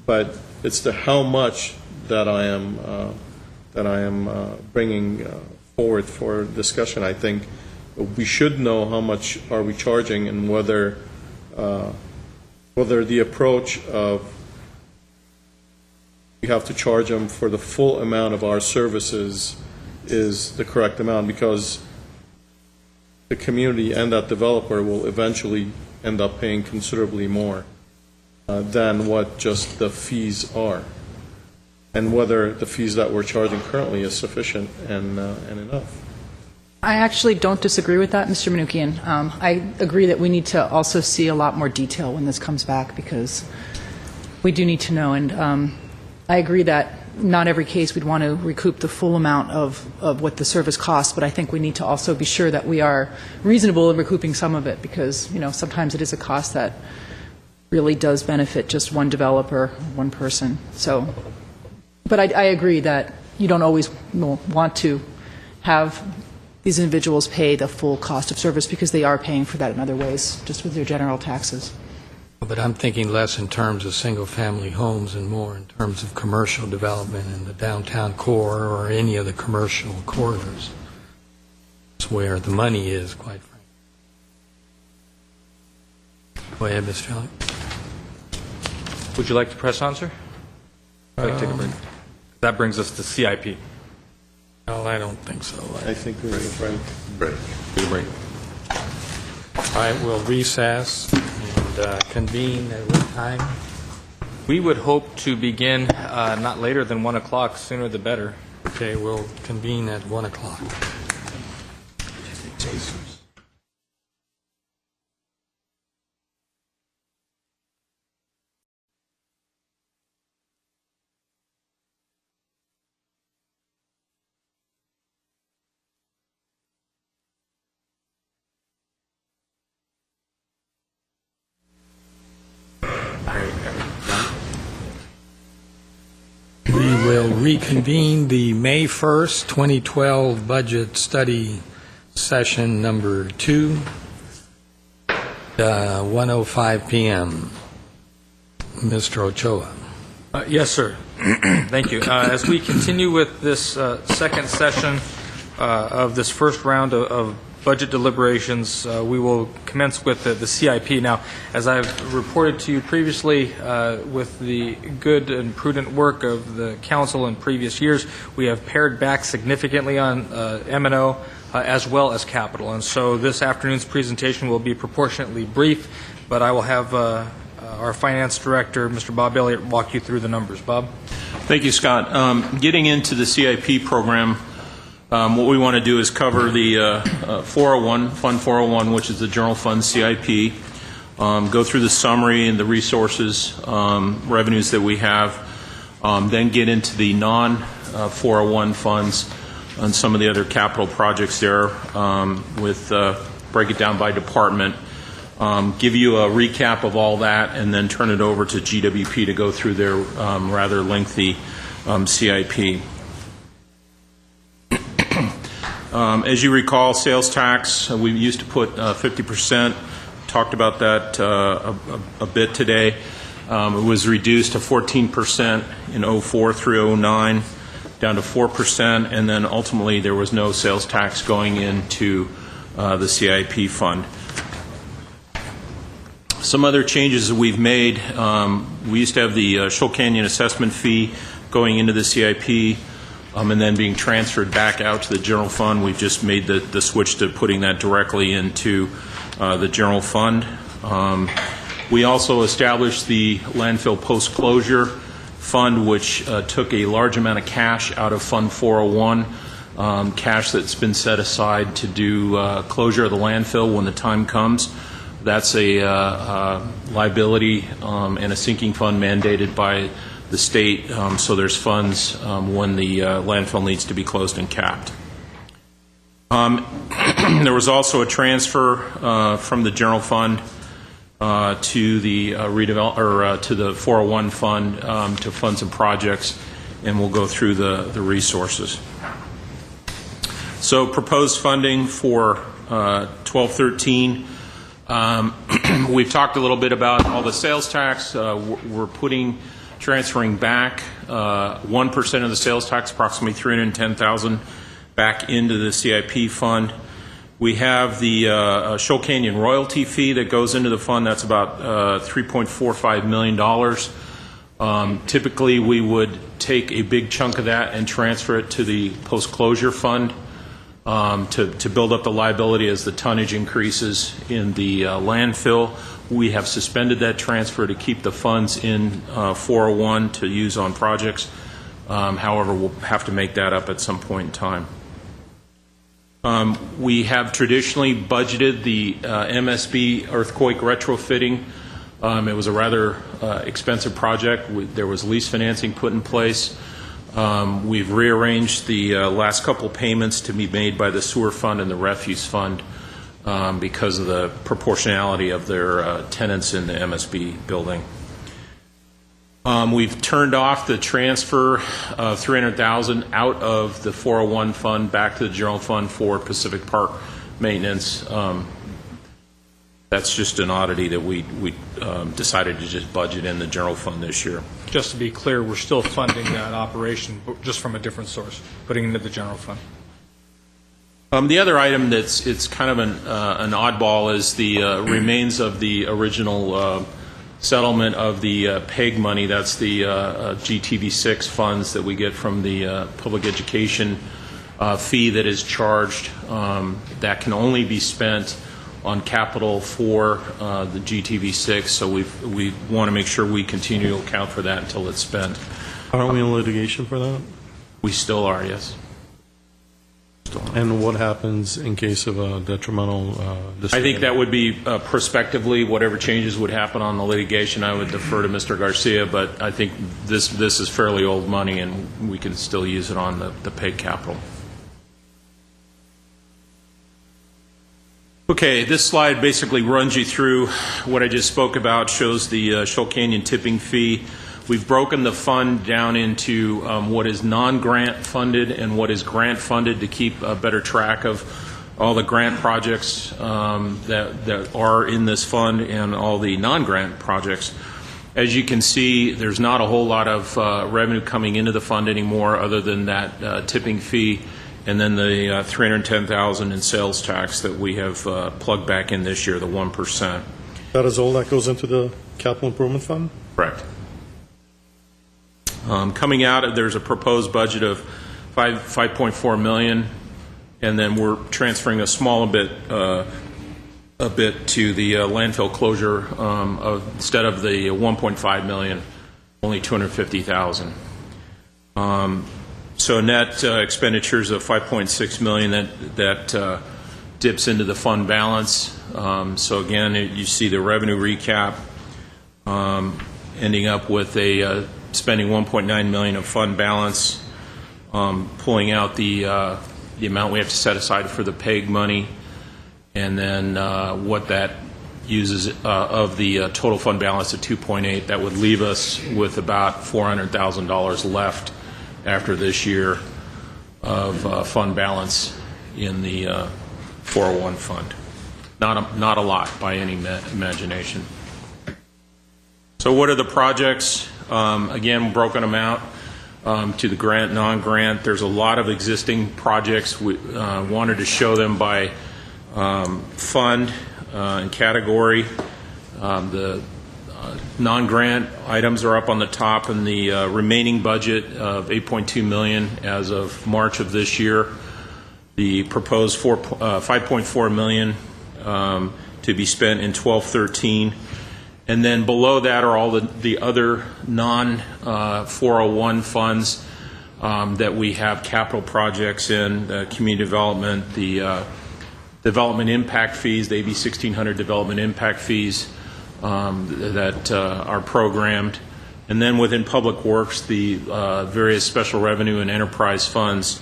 but it's the how much that I am bringing forward for discussion. I think we should know how much are we charging, and whether the approach of we have to charge them for the full amount of our services is the correct amount, because the community and that developer will eventually end up paying considerably more than what just the fees are, and whether the fees that we're charging currently is sufficient and enough. I actually don't disagree with that, Mr. Manukian. I agree that we need to also see a lot more detail when this comes back, because we do need to know. And I agree that not every case we'd want to recoup the full amount of what the service costs, but I think we need to also be sure that we are reasonable in recouping some of it, because, sometimes it is a cost that really does benefit just one developer, one person. So, but I agree that you don't always want to have these individuals pay the full cost of service, because they are paying for that in other ways, just with their general taxes. But I'm thinking less in terms of single-family homes and more in terms of commercial development in the downtown core or any of the commercial corridors. That's where the money is, quite frankly. Go ahead, Mr. Kelly. Would you like to press on, sir? I'd like to take a break. That brings us to CIP. No, I don't think so. I think we're going to break. Take a break. All right, we'll recess and convene at what time? We would hope to begin not later than 1 o'clock, sooner the better. Okay, we'll convene at 1 o'clock. We will reconvene the May 1st, 2012 budget study session number 2, 1:05 p.m. Mr. Ochoa. Yes, sir. Thank you. As we continue with this second session of this first round of budget deliberations, we will commence with the CIP. Now, as I've reported to you previously, with the good and prudent work of the council in previous years, we have pared back significantly on M&O as well as capital. And so this afternoon's presentation will be proportionately brief, but I will have our finance director, Mr. Bob Elliott, walk you through the numbers. Bob? Thank you, Scott. Getting into the CIP program, what we want to do is cover the 401, Fund 401, which is the general fund CIP, go through the summary and the resources, revenues that we have, then get into the non-401 funds and some of the other capital projects there, with break it down by department, give you a recap of all that, and then turn it over to GWP to go through their rather lengthy CIP. As you recall, sales tax, we used to put 50%, talked about that a bit today. It was reduced to 14% in 04 through 09, down to 4%, and then ultimately there was no sales tax going into the CIP fund. Some other changes that we've made, we used to have the Shoal Canyon assessment fee going into the CIP, and then being transferred back out to the general fund. We've just made the switch to putting that directly into the general fund. We also established the landfill post-closure fund, which took a large amount of cash out of Fund 401, cash that's been set aside to do closure of the landfill when the time comes. That's a liability and a sinking fund mandated by the state, so there's funds when the landfill needs to be closed and capped. There was also a transfer from the general fund to the to the 401 fund to fund some projects, and we'll go through the resources. So proposed funding for 12-13. We've talked a little bit about all the sales tax. We're transferring back 1% of the sales tax, approximately $310,000, back into the CIP fund. We have the Shoal Canyon royalty fee that goes into the fund. That's about $3.45 million. Typically, we would take a big chunk of that and transfer it to the post-closure fund to build up the liability as the tonnage increases in the landfill. We have suspended that transfer to keep the funds in 401 to use on projects. However, we'll have to make that up at some point in time. We have traditionally budgeted the MSB earthquake retrofitting. It was a rather expensive project. There was lease financing put in place. We've rearranged the last couple payments to be made by the sewer fund and the refuse fund because of the proportionality of their tenants in the MSB building. We've turned off the transfer of $300,000 out of the 401 fund back to the general fund for Pacific Park maintenance. That's just an oddity that we decided to just budget in the general fund this year. Just to be clear, we're still funding that operation, but just from a different source, putting it into the general fund. The other item it's kind of an oddball is the remains of the original settlement of the PEG money. That's the GTV6 funds that we get from the public education fee that is charged. That can only be spent on capital for the GTV6, so we want to make sure we continue to account for that until it's spent. Aren't we in litigation for that? We still are, yes. And what happens in case of a detrimental I think that would be prospectively, whatever changes would happen on the litigation, I would defer to Mr. Garcia, but I think this is fairly old money and we can still use it on the PEG capital. Okay, this slide basically runs you through what I just spoke about, shows the Shoal Canyon tipping fee. We've broken the fund down into what is non-grant funded and what is grant funded to keep a better track of all the grant projects that are in this fund and all the non-grant projects. As you can see, there's not a whole lot of revenue coming into the fund anymore other than that tipping fee and then the $310,000 in sales tax that we have plugged back in this year, the 1%. That is all that goes into the capital improvement fund? Correct. Coming out, there's a proposed budget of $5.4 million, and then we're transferring a small bit to the landfill closure instead of the $1.5 million, only $250,000. So net expenditures of $5.6 million that dips into the fund balance. So again, you see the revenue recap ending up with a spending $1.9 million of fund balance, pulling out the amount we have to set aside for the PEG money, and then what that uses of the total fund balance of 2.8. That would leave us with about $400,000 left after this year of fund balance in the 401 fund. Not a lot by any imagination. So what are the projects? Again, broken them out to the grant, non-grant. There's a lot of existing projects. We wanted to show them by fund and category. The non-grant items are up on the top, and the remaining budget of $8.2 million as of March of this year. The proposed $5.4 million to be spent in 12-13. And then below that are all the other non-401 funds that we have capital projects in, community development, the development impact fees, the AB 1600 development impact fees that are programmed. And then within Public Works, the various special revenue and enterprise funds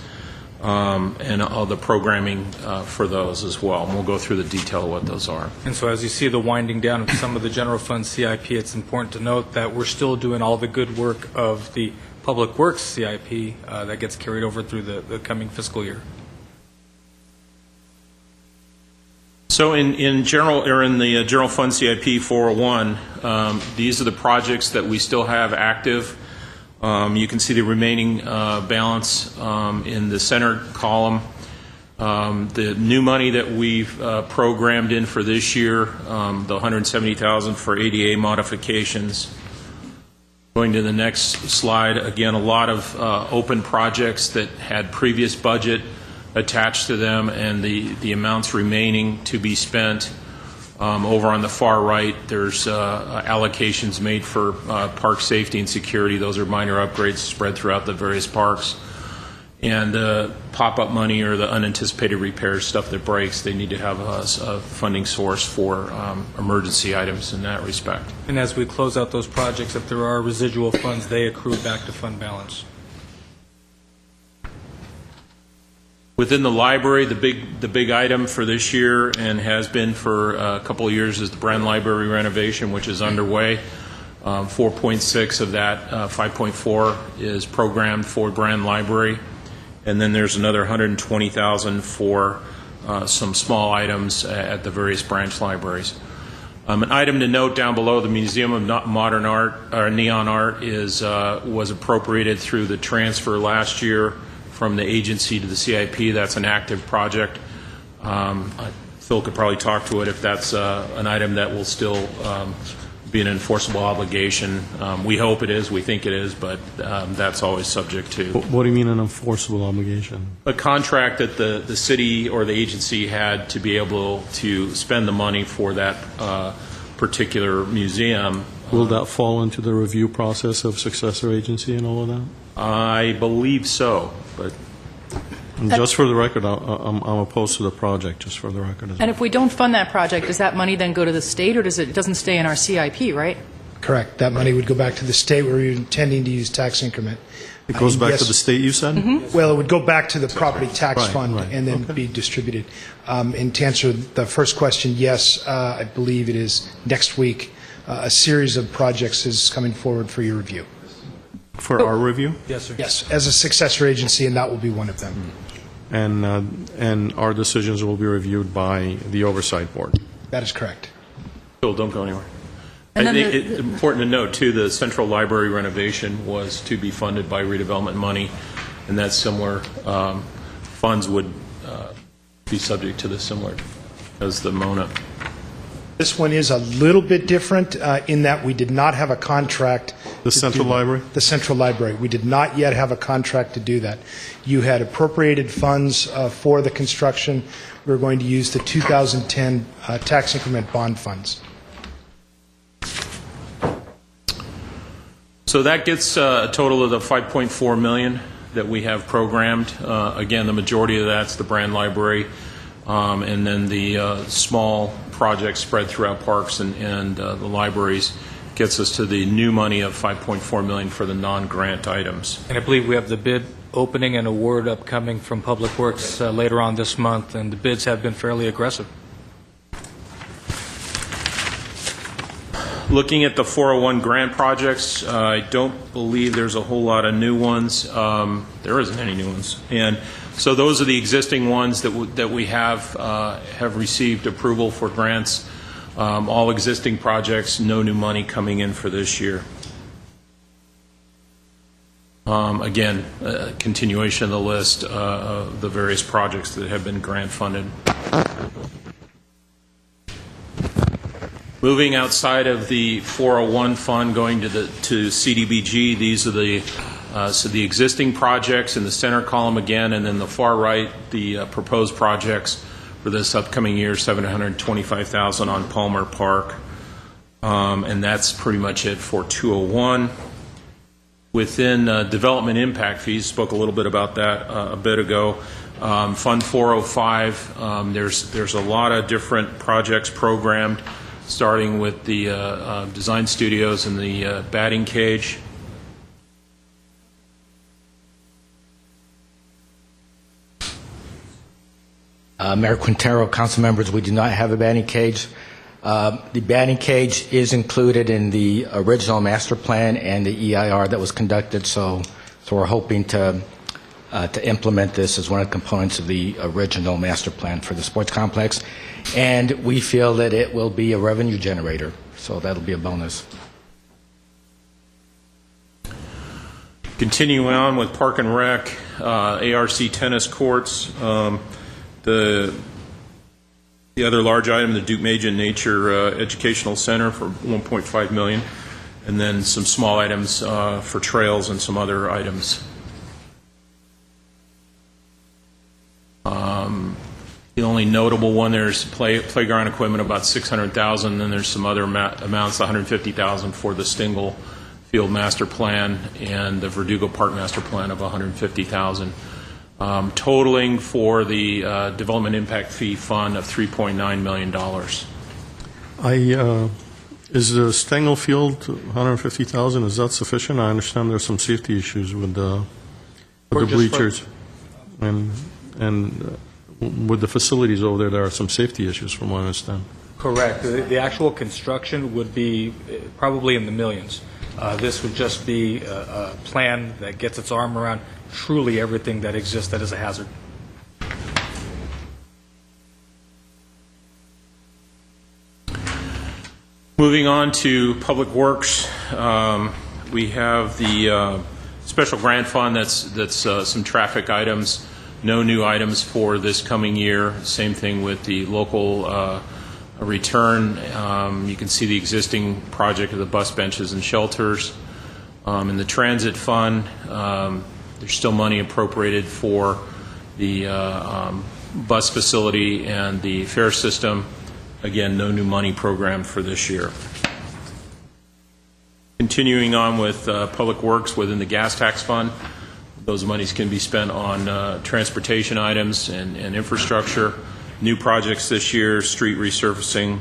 and all the programming for those as well. And we'll go through the detail of what those are. And so as you see the winding down of some of the general fund CIP, it's important to note that we're still doing all the good work of the Public Works CIP that gets carried over through the coming fiscal year. So in the general fund CIP 401, these are the projects that we still have active. You can see the remaining balance in the center column. The new money that we've programmed in for this year, the $170,000 for ADA modifications. Going to the next slide, again, a lot of open projects that had previous budget attached to them, and the amounts remaining to be spent. Over on the far right, there's allocations made for park safety and security. Those are minor upgrades spread throughout the various parks. And pop-up money or the unanticipated repairs, stuff that breaks, they need to have a funding source for emergency items in that respect. And as we close out those projects, if there are residual funds, they accrue back to fund balance. Within the library, the big item for this year and has been for a couple of years is the Brand Library renovation, which is underway. 4.6 of that 5.4 is programmed for Brand Library, and then there's another 120,000 for some small items at the various branch libraries. An item to note down below: the Museum of Modern Art, or Neon Art, was appropriated through the transfer last year from the agency to the CIP. That's an active project. Phil could probably talk to it if that's an item that will still be an enforceable obligation. We hope it is, we think it is, but that's always subject to. What do you mean an enforceable obligation? A contract that the city or the agency had to be able to spend the money for that particular museum. Will that fall into the review process of successor agency and all of that? I believe so, but And just for the record, I'm opposed to the project, just for the record. And if we don't fund that project, does that money then go to the state, or it doesn't stay in our CIP, right? Correct. That money would go back to the state where we're intending to use tax increment. It goes back yes. to the state, you said? Well, it would go back to the property tax Right, fund right. and then Okay. be distributed. And to answer the first question, yes, I believe it is next week. A series of projects is coming forward for your review. For our review? Yes, sir. Yes, as a successor agency, and that will be one of them. And our decisions will be reviewed by the oversight board. That is correct. Phil, don't go anywhere. And I then think it's important to note, too, the central library renovation was to be funded by redevelopment money, and that similar funds would be subject to the similar as the MONA. This one is a little bit different in that we did not have a contract. The central library? The central library. We did not yet have a contract to do that. You had appropriated funds for the construction. We were going to use the 2010 tax increment bond funds. So that gets a total of the $5.4 million that we have programmed. Again, the majority of that's the Brand Library, and then the small projects spread throughout parks and the libraries gets us to the new money of $5.4 million for the non-grant items. And I believe we have the bid opening and award upcoming from Public Works later on this month, and the bids have been fairly aggressive. Looking at the 401 grant projects, I don't believe there's a whole lot of new ones. There isn't any new ones. And so those are the existing ones that we have received approval for grants. All existing projects, no new money coming in for this year. Again, continuation of the list of the various projects that have been grant funded. Moving outside of the 401 fund, going to CDBG, these are the existing projects in the center column again, and then the far right, the proposed projects for this upcoming year, $725,000 on Palmer Park. And that's pretty much it for 201. Within development impact fees, spoke a little bit about that a bit ago. Fund 405, there's a lot of different projects programmed, starting with the design studios and the batting cage. Mayor Quintero, council members, we do not have a batting cage. The batting cage is included in the original master plan and the EIR that was conducted, so we're hoping to implement this as one of the components of the original master plan for the sports complex. And we feel that it will be a revenue generator, so that'll be a bonus. Continuing on with Park and Rec, ARC tennis courts, the other large item, the Duke Major Nature Educational Center for $1.5 million, and then some small items for trails and some other items. The only notable one, there's playground equipment, about $600,000. Then there's some other amounts, $150,000 for the Stingle Field Master Plan and the Verdugo Park Master Plan of $150,000. Totaling for the Development Impact Fee Fund of $3.9 million. Is the Stengel Field $150,000? Is that sufficient? I understand there's some safety issues with the bleachers, and with the facilities over there are some safety issues, from what I understand. Correct. The actual construction would be probably in the millions. This would just be a plan that gets its arm around truly everything that exists that is a hazard. Moving on to Public Works, we have the special grant fund that's some traffic items. No new items for this coming year. Same thing with the local return. You can see the existing project of the bus benches and shelters. In the transit fund, there's still money appropriated for the bus facility and the fare system. Again, no new money programmed for this year. Continuing on with Public Works within the gas tax fund, those monies can be spent on transportation items and infrastructure. New projects this year, street resurfacing,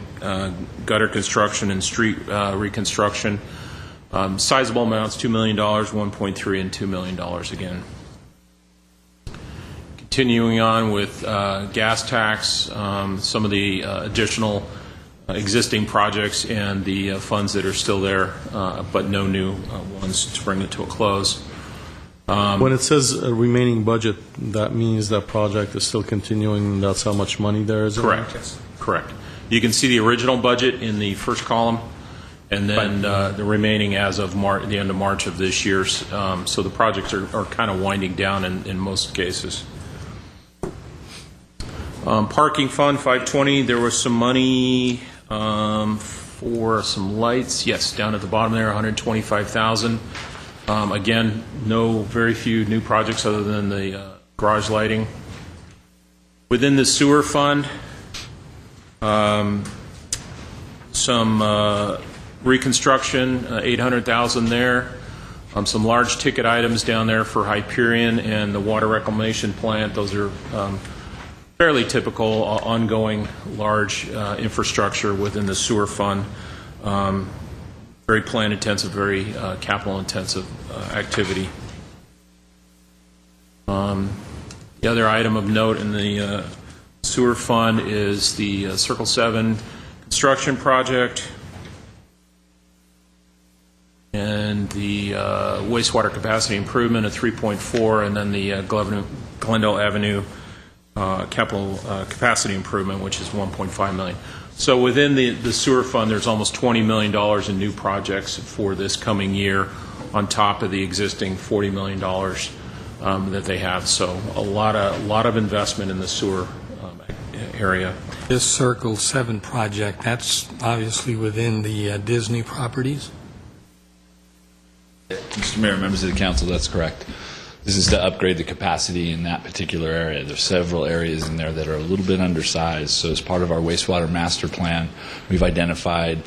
gutter construction, and street reconstruction. Sizable amounts, $2 million, $1.3 and $2 million again. Continuing on with gas tax, some of the additional existing projects and the funds that are still there, but no new ones to bring it to a close. When it says remaining budget, that means that project is still continuing, and that's how much money there is? Correct. Correct. You can see the original budget in the first column, and then the remaining as of the end of March of this year. So the projects are kind of winding down in most cases. Parking fund 520. There was some money for some lights. Yes, down at the bottom there, $125,000. Again, very few new projects other than the garage lighting. Within the sewer fund, some reconstruction, $800,000 there. Some large ticket items down there for Hyperion and the water reclamation plant. Those are fairly typical ongoing large infrastructure within the sewer fund. Very plan intensive, very capital intensive activity. The other item of note in the sewer fund is the Circle 7 construction project and the wastewater capacity improvement of 3.4, and then the Glendale Avenue capital capacity improvement, which is 1.5 million. So within the sewer fund, there's almost $20 million in new projects for this coming year, on top of the existing $40 million that they have. So a lot of investment in the sewer area. This Circle 7 project, that's obviously within the Disney properties? Mr. Mayor, members of the council, that's correct. This is to upgrade the capacity in that particular area. There's several areas in there that are a little bit undersized. So as part of our wastewater master plan, we've identified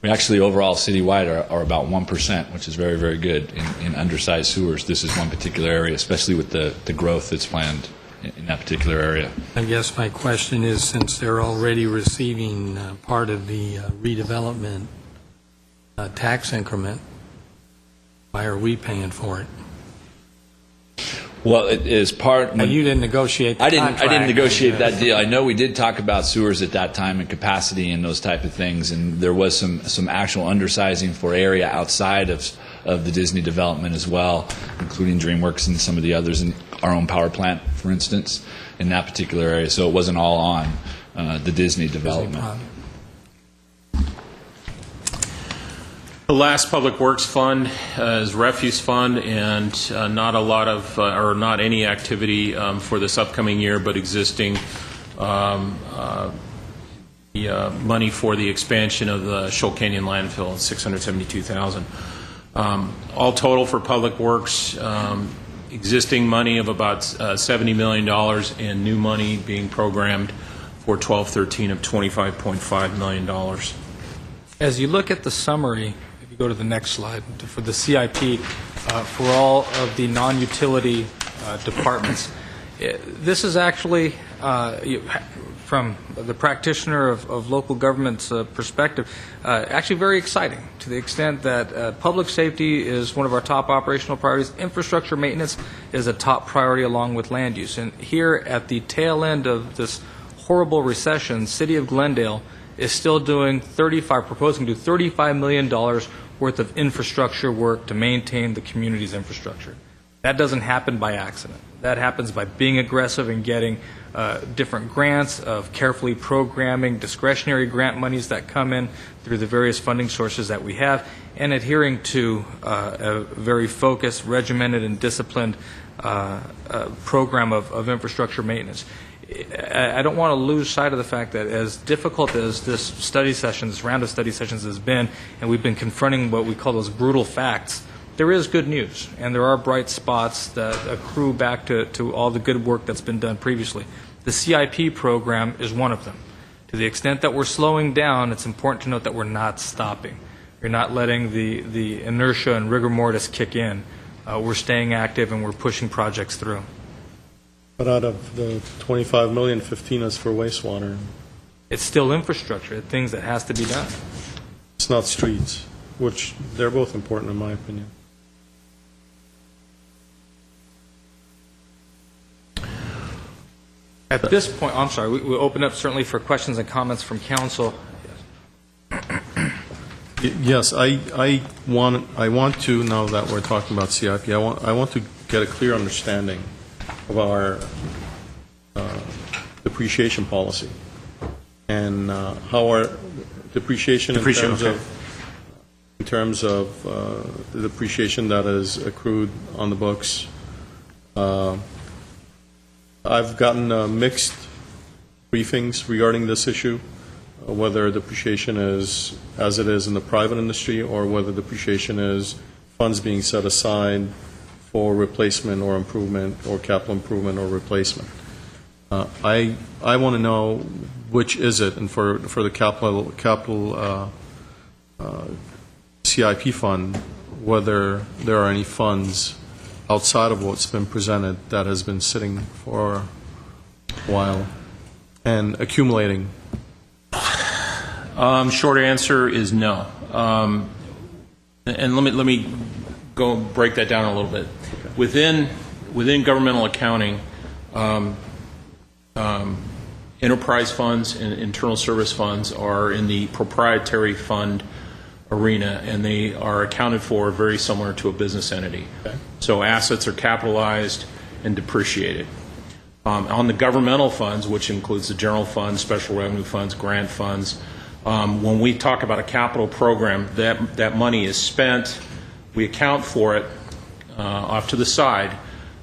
We actually overall citywide are about 1%, which is very, very good in undersized sewers. This is one particular area, especially with the growth that's planned in that particular area. I guess my question is, since they're already receiving part of the redevelopment tax increment, why are we paying for it? Well, it is part. Now, you didn't negotiate the contract. I didn't negotiate that deal. I know we did talk about sewers at that time and capacity and those type of things, and there was some actual undersizing for area outside of the Disney development as well, including DreamWorks and some of the others, and our own power plant, for instance, in that particular area. So it wasn't all on the Disney development. The last Public Works Fund is refuse fund, and not a lot of, or not any activity for this upcoming year, but existing money for the expansion of the Shoal Canyon landfill, $672,000. All total for Public Works, existing money of about $70 million, and new money being programmed for 12-13 of $25.5 million. As you look at the summary, if you go to the next slide, for the CIP, for all of the non-utility departments, this is actually, from the practitioner of local government's perspective, actually very exciting, to the extent that public safety is one of our top operational priorities. Infrastructure maintenance is a top priority along with land use. And here at the tail end of this horrible recession, City of Glendale is still doing proposing to do $35 million worth of infrastructure work to maintain the community's infrastructure. That doesn't happen by accident. That happens by being aggressive and getting different grants, of carefully programming discretionary grant monies that come in through the various funding sources that we have, and adhering to a very focused, regimented, and disciplined program of infrastructure maintenance. I don't want to lose sight of the fact that as difficult as this round of study sessions has been, and we've been confronting what we call those brutal facts, there is good news, and there are bright spots that accrue back to all the good work that's been done previously. The CIP program is one of them. To the extent that we're slowing down, it's important to note that we're not stopping. We're not letting the inertia and rigor mortis kick in. We're staying active, and we're pushing projects through. But out of the $25 million, 15 is for wastewater. It's still infrastructure, things that has to be done. It's not streets, which they're both important in my opinion. At this point, I'm sorry, we'll open up certainly for questions and comments from council. Yes, I want to, now that we're talking about CIP, I want to get a clear understanding of our depreciation policy and how our depreciation in terms of the depreciation that is accrued on the books. I've gotten mixed briefings regarding this issue, whether depreciation is as it is in the private industry or whether depreciation is funds being set aside for replacement or improvement or capital improvement or replacement. I want to know which is it, and for the capital CIP fund, whether there are any funds outside of what's been presented that has been sitting for a while and accumulating. Short answer is no. And let me go break that down a little bit. Okay. Within governmental accounting, enterprise funds and internal service funds are in the proprietary fund arena, and they are accounted for very similar to a business entity. Okay. So assets are capitalized and depreciated. On the governmental funds, which includes the general fund, special revenue funds, grant funds, when we talk about a capital program, that money is spent, we account for it off to the side,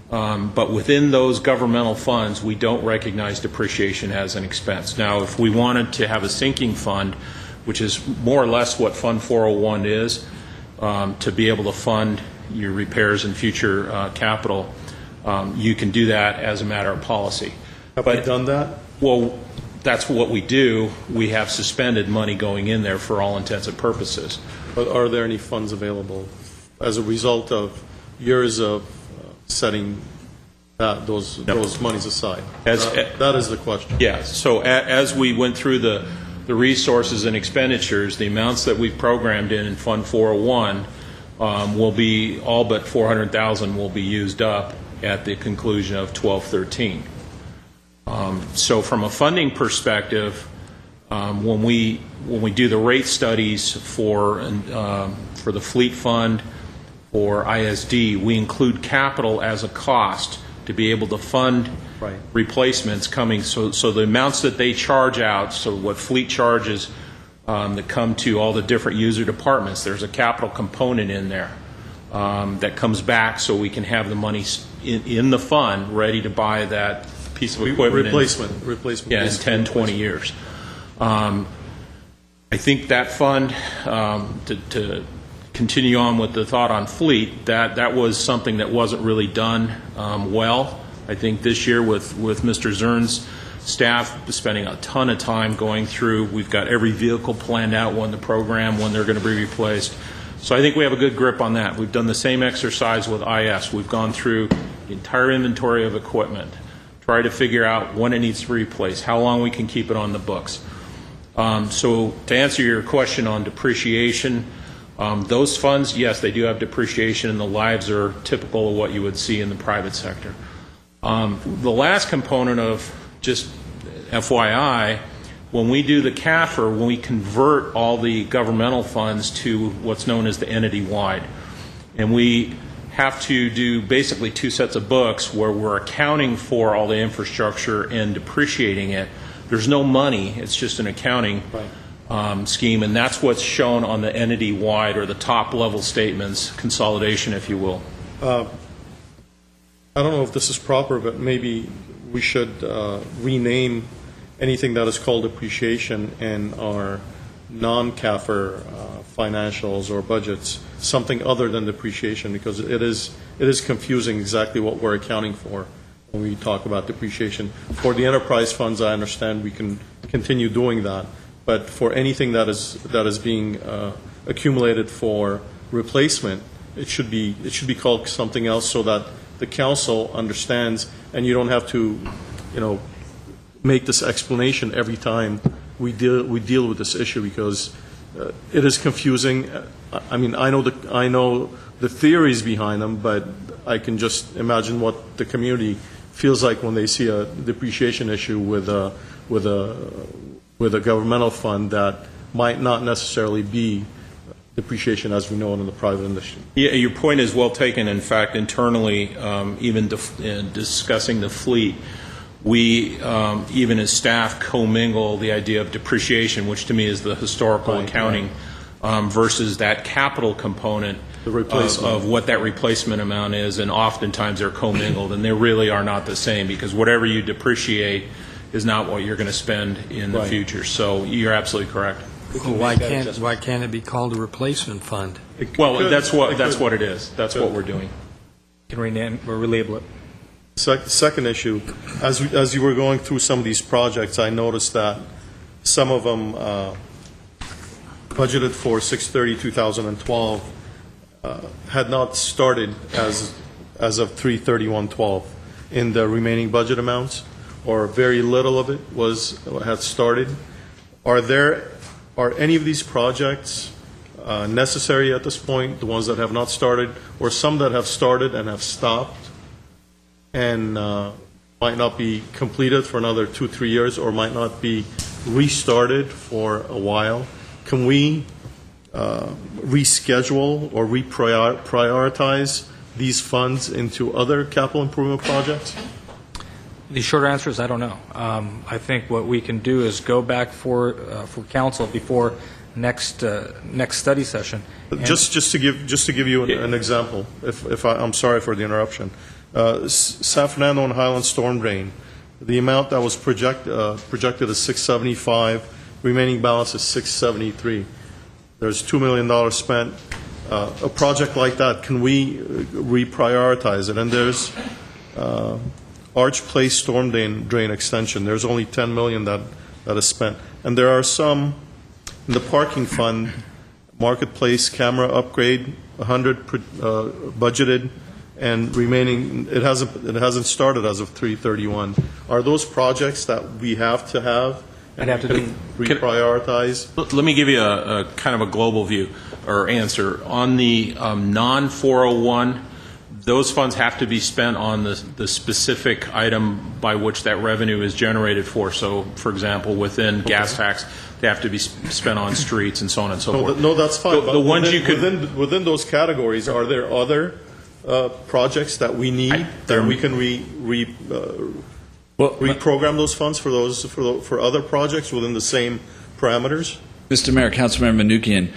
but within those governmental funds, we don't recognize depreciation as an expense. Now, if we wanted to have a sinking fund, which is more or less what Fund 401 is, to be able to fund your repairs and future capital, you can do that as a matter of policy. Have you done that? Well, that's what we do. We have suspended money going in there for all intents and purposes. But are there any funds available as a result of years of setting those monies aside? That is the question. Yeah, so as we went through the resources and expenditures, the amounts that we've programmed in Fund 401 will be, all but $400,000 will be used up at the conclusion of 12/13. So from a funding perspective, when we do the rate studies for the fleet fund or ISD, we include capital as a cost to be able to fund replacements coming. So the amounts that they charge out, so what fleet charges that come to all the different user departments, there's a capital component in there that comes back so we can have the money in the fund ready to buy that piece of equipment. Replacement. Yeah, in 10, 20 years. I think that fund, to continue on with the thought on fleet, that was something that wasn't really done well. I think this year with Mr. Zern's staff spending a ton of time going through, we've got every vehicle planned out, when the program, when they're going to be replaced. So I think we have a good grip on that. We've done the same exercise with IS. We've gone through the entire inventory of equipment, try to figure out when it needs to be replaced, how long we can keep it on the books. So to answer your question on depreciation, those funds, yes, they do have depreciation, and the lives are typical of what you would see in the private sector. The last component of, just FYI, when we do the CAFR, when we convert all the governmental funds to what's known as the entity-wide, and we have to do basically two sets of books where we're accounting for all the infrastructure and depreciating it. There's no money, it's just an accounting scheme, and that's what's shown on the entity-wide or the top-level statements, consolidation, if you will. I don't know if this is proper, but maybe we should rename anything that is called depreciation in our non-CAFR financials or budgets something other than depreciation, because it is confusing exactly what we're accounting for when we talk about depreciation. For the enterprise funds, I understand we can continue doing that, but for anything that is being accumulated for replacement, it should be called something else so that the council understands, and you don't have to, make this explanation every time we deal with this issue, because it is confusing. I mean, I know the theories behind them, but I can just imagine what the community feels like when they see a depreciation issue with a governmental fund that might not necessarily be depreciation as we know it in the private industry. Yeah, your point is well taken. In fact, internally, even discussing the fleet, we, even as staff, commingle the idea of depreciation, which to me is the historical accounting, versus that capital component of what that replacement amount is, and oftentimes they're commingled, and they really are not the same, because whatever you depreciate is not what you're going to spend in the future. So you're absolutely correct. Well, why can't it be called a replacement fund? Well, that's what it is. That's what we're doing. Can relabel it. Second issue, as you were going through some of these projects, I noticed that some of them budgeted for 6/30/2012 had not started as of 3/31/12 in the remaining budget amounts, or very little of it had started. Are any of these projects necessary at this point, the ones that have not started, or some that have started and have stopped and might not be completed for another 2-3 years, or might not be restarted for a while? Can we reschedule or reprioritize these funds into other capital improvement projects? The short answer is I don't know. I think what we can do is go back for council before next study session. Just to give you an example, I'm sorry for the interruption. San Fernando and Highland storm drain, the amount that was projected is 675, remaining balance is 673. There's $2 million spent. A project like that, can we reprioritize it? And there's Arch Place storm drain extension. There's only $10 million that is spent. And there are some, in the parking fund, marketplace camera upgrade, 100 budgeted, and remaining, it hasn't started as of 3/31. Are those projects that we have to have? I'd have to and reprioritize? Let me give you a kind of a global view or answer. On the non-401, those funds have to be spent on the specific item by which that revenue is generated for. So, for example, within gas tax, they have to be spent on streets and so on and so forth. No, that's fine. The ones you could... Within those categories, are there other projects that we need that we can reprogram those funds for other projects within the same parameters? Mr. Mayor, Councilmember Manukian,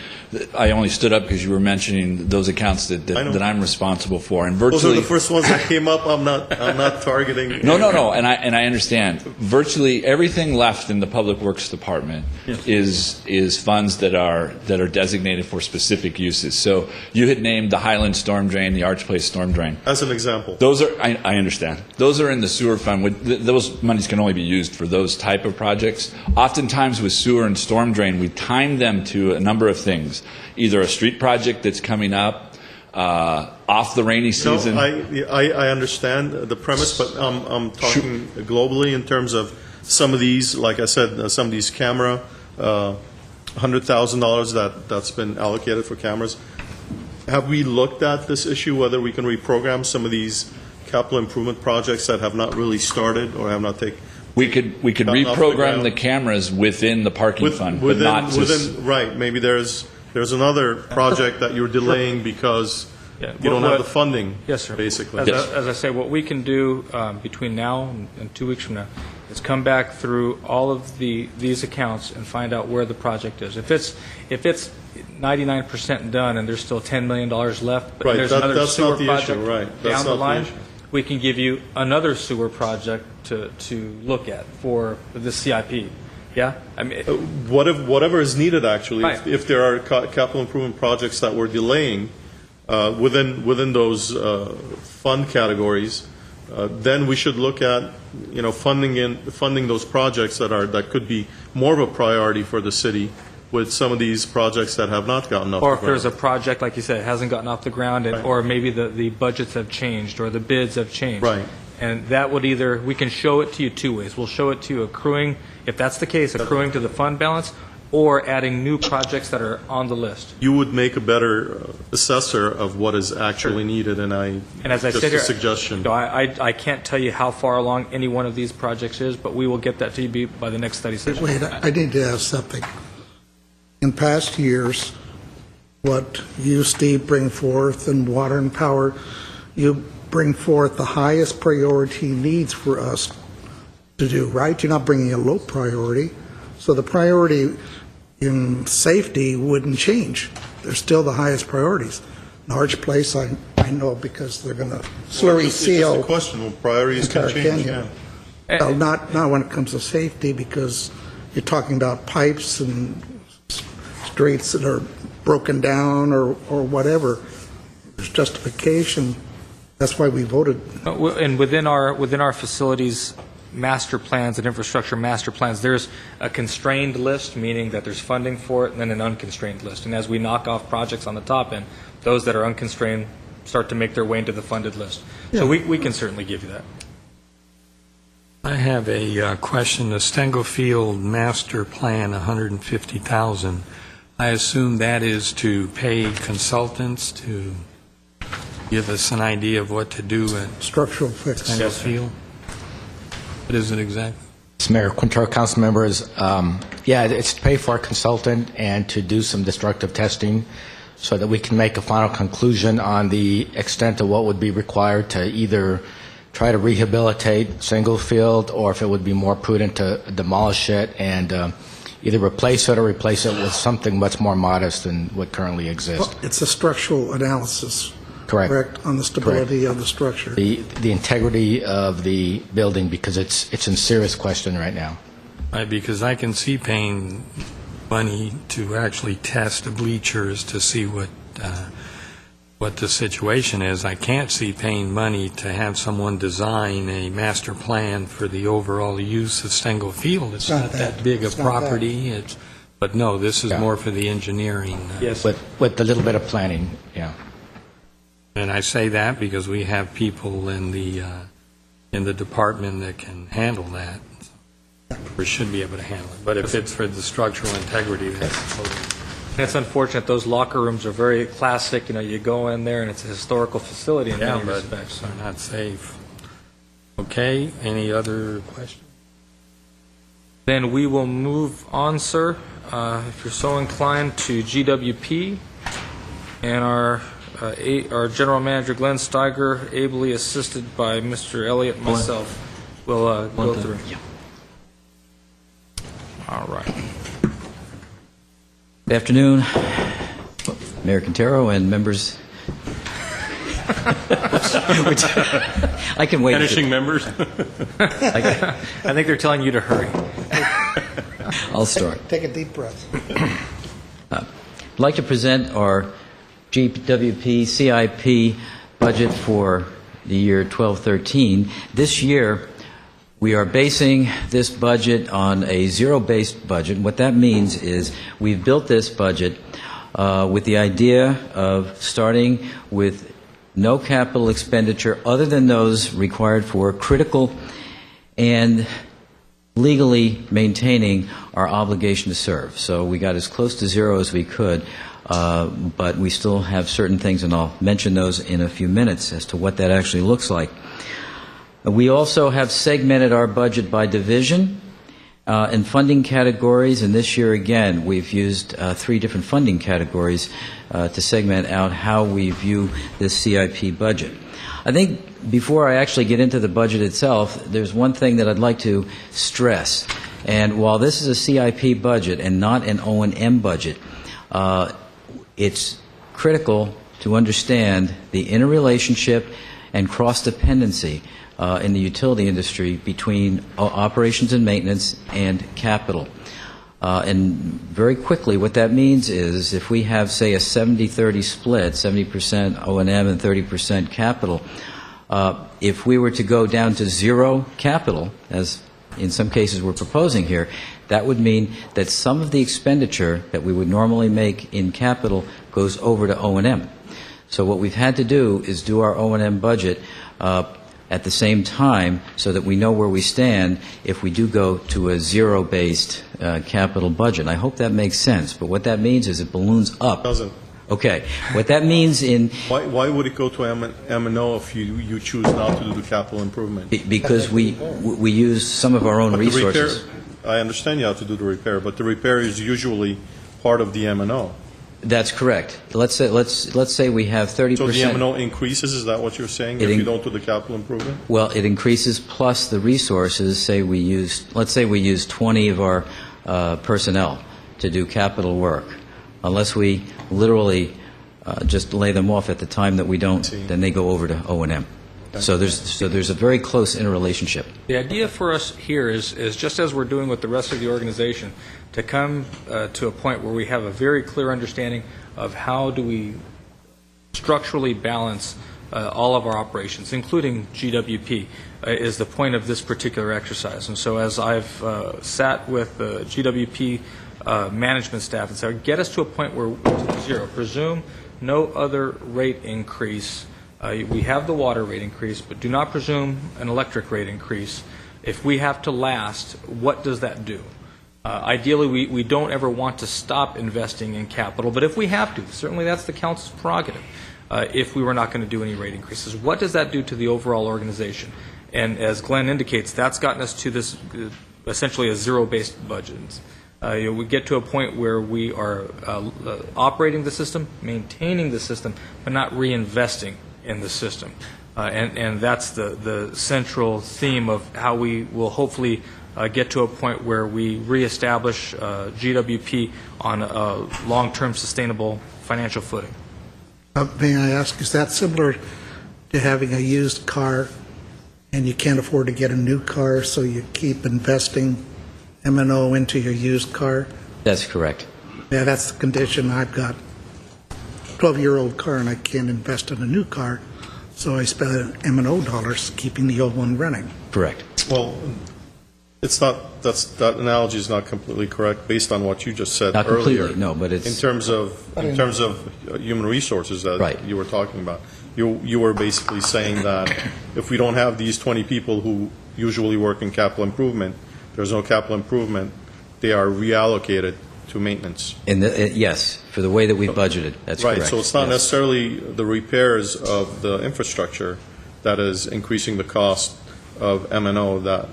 I only stood up because you were mentioning those accounts that I'm responsible for, and virtually those are the first ones that came up. I'm not targeting. No, and I understand. Virtually everything left in the Public Works Department is funds that are designated for specific uses. So you had named the Highland Storm Drain, the Arch Place Storm Drain. As an example. Those are I understand. Those are in the sewer fund. Those monies can only be used for those type of projects. Oftentimes with sewer and storm drain, we time them to a number of things. Either a street project that's coming up, off the rainy season. No, I understand the premise, but I'm talking globally in terms of some of these, like I said, some of these camera, $100,000 that's been allocated for cameras. Have we looked at this issue, whether we can reprogram some of these capital improvement projects that have not really started or have not taken? We could reprogram the cameras within the parking fund, but not within. Right. Maybe there's another project that you're delaying because you don't have the funding. Yes, sir. Basically. As I say, what we can do between now and 2 weeks from now is come back through all of these accounts and find out where the project is. If it's 99% done and there's still $10 million left, but there's another sewer project down the line, we can give you another sewer project to look at for the CIP. Yeah, I mean, whatever is needed actually. Right. If there are capital improvement projects that we're delaying within those fund categories, then we should look at funding those projects that could be more of a priority for the city with some of these projects that have not gotten off the ground. Or if there's a project, like you said, it hasn't gotten off the ground, or maybe the budgets have changed or the bids have changed. Right. And that would we can show it to you two ways. We'll show it to you accruing, if that's the case, accruing to the fund balance, or adding new projects that are on the list. You would make a better assessor of what is actually needed, and as I just said here, a suggestion. I can't tell you how far along any one of these projects is, but we will get that to you by the next study session. Wait, I need to ask something. In past years, what you, Steve, bring forth in water and power, you bring forth the highest priority needs for us to do, right? You're not bringing a low priority. So the priority in safety wouldn't change. They're still the highest priorities. Arch Place, I know because they're going to slurry seal. It's just a question. Well, priorities can change. Yeah. Well, not when it comes to safety, because you're talking about pipes and streets that are broken down or whatever. There's justification. That's why we voted. And within our facilities master plans and infrastructure master plans, there's a constrained list, meaning that there's funding for it, and then an unconstrained list. And as we knock off projects on the top end, those that are unconstrained start to make their way into the funded list. Yeah. So we can certainly give you that. I have a question. The Stengel Field master plan, $150,000. I assume that is to pay consultants to give us an idea of what to do at structural fix. Stengel Field. What is it exactly? Mayor Quintero, council members, it's to pay for a consultant and to do some destructive testing so that we can make a final conclusion on the extent of what would be required to either try to rehabilitate Stengel Field, or if it would be more prudent to demolish it and either replace it or replace it with something much more modest than what currently exists. Well, it's a structural analysis. Correct. On the stability of the structure. The integrity of the building, because it's in serious question right now. Right, because I can see paying money to actually test the bleachers to see what what the situation is. I can't see paying money to have someone design a master plan for the overall use of Stengel Field. It's not that big a It's not that. property. But no, this is Yeah. more for the engineering. Yes. With a little bit of planning, yeah. And I say that because we have people in the department that can handle that, or should be able to handle it. But if it's for the structural integrity, that's totally... It's unfortunate. Those locker rooms are very classic. You know, you go in there and it's a historical facility in many respects. They're not safe. Okay, any other questions? Then we will move on, sir, if you're so inclined, to GWP. And our General Manager, Glenn Steiger, ably assisted by Mr. Elliott and myself, will go through. All right. Good afternoon, Mayor Quintero and members. I can wait. Finishing members? I think they're telling you to hurry. I'll start. Take a deep breath. I'd like to present our GWP CIP budget for the year 12-13. This year, we are basing this budget on a zero-based budget. What that means is we've built this budget with the idea of starting with no capital expenditure other than those required for critical and legally maintaining our obligation to serve. So we got as close to zero as we could, but we still have certain things, and I'll mention those in a few minutes as to what that actually looks like. We also have segmented our budget by division and funding categories, and this year again we've used 3 different funding categories to segment out how we view this CIP budget. I think before I actually get into the budget itself, there's one thing that I'd like to stress, and while this is a CIP budget and not an O&M budget, it's critical to understand the interrelationship and cross-dependency in the utility industry between operations and maintenance and capital. And very quickly, what that means is if we have, say, a 70-30 split, 70% O&M and 30% capital, if we were to go down to zero capital, as in some cases we're proposing here, that would mean that some of the expenditure that we would normally make in capital goes over to O&M. So what we've had to do is do our O&M budget at the same time so that we know where we stand if we do go to a zero-based capital budget. And I hope that makes sense. But what that means is it balloons up. It doesn't. Okay. What that means in... Why would it go to M&O if you choose not to do the capital improvement? Because we use some of our own But the resources. repair, I understand you have to do the repair, but the repair is usually part of the M&O. That's correct. Let's say we have 30%. So the M&O increases, is that what you're saying, if you don't do the capital improvement? Well, it increases plus the resources. Let's say we use 20 of our personnel to do capital work. Unless we literally just lay them off at the time that we don't, then they go over to O&M. Okay. So there's a very close interrelationship. The idea for us here is just as we're doing with the rest of the organization, to come to a point where we have a very clear understanding of how do we structurally balance all of our operations, including GWP, is the point of this particular exercise. And so as I've sat with the GWP management staff and said, get us to a point where we're zero. Presume no other rate increase. We have the water rate increase, but do not presume an electric rate increase. If we have to last, what does that do? Ideally, we don't ever want to stop investing in capital, but if we have to, certainly that's the council's prerogative. If we were not going to do any rate increases, what does that do to the overall organization? And as Glenn indicates, that's gotten us to this essentially a zero-based budget. We get to a point where we are operating the system, maintaining the system, but not reinvesting in the system. And that's the central theme of how we will hopefully get to a point where we reestablish GWP on a long-term sustainable financial footing. May I ask, is that similar to having a used car and you can't afford to get a new car, so you keep investing M&O into your used car? That's correct. Yeah, that's the condition I've got. 12-year-old car and I can't invest in a new car, so I spend M&O dollars keeping the old one running. Correct. Well, it's not, that analogy is not completely correct based on what you just said Not earlier. completely, no, but it's... In terms of human resources that Right. you were talking about. You were basically saying that if we don't have these 20 people who usually work in capital improvement, there's no capital improvement, they are reallocated to maintenance. Yes, for the way that we budgeted, that's correct. Right, so it's not Yes. necessarily the repairs of the infrastructure that is increasing the cost of M&O that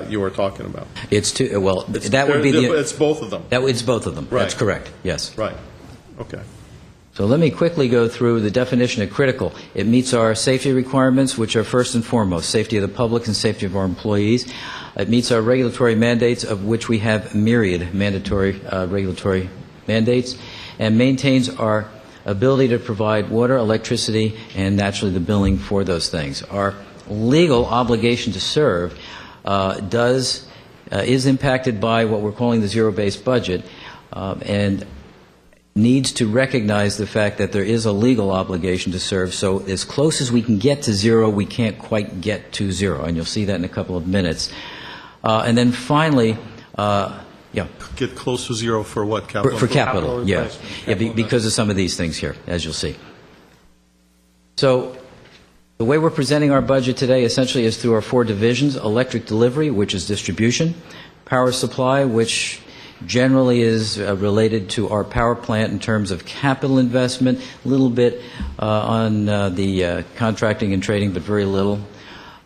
you were talking about. It's too, well, that would be the... It's both of them. It's both of them. Right. That's correct, yes. Right, okay. So let me quickly go through the definition of critical. It meets our safety requirements, which are first and foremost, safety of the public and safety of our employees. It meets our regulatory mandates, of which we have myriad mandatory regulatory mandates, and maintains our ability to provide water, electricity, and naturally the billing for those things. Our legal obligation to serve is impacted by what we're calling the zero-based budget, and needs to recognize the fact that there is a legal obligation to serve. So as close as we can get to zero, we can't quite get to zero, and you'll see that in a couple of minutes. And then finally, Get close to zero for what? Capital? for capital, yeah. Because of some of these things here, as you'll see. So the way we're presenting our budget today essentially is through our four divisions: electric delivery, which is distribution; power supply, which generally is related to our power plant in terms of capital investment, a little bit on the contracting and trading, but very little.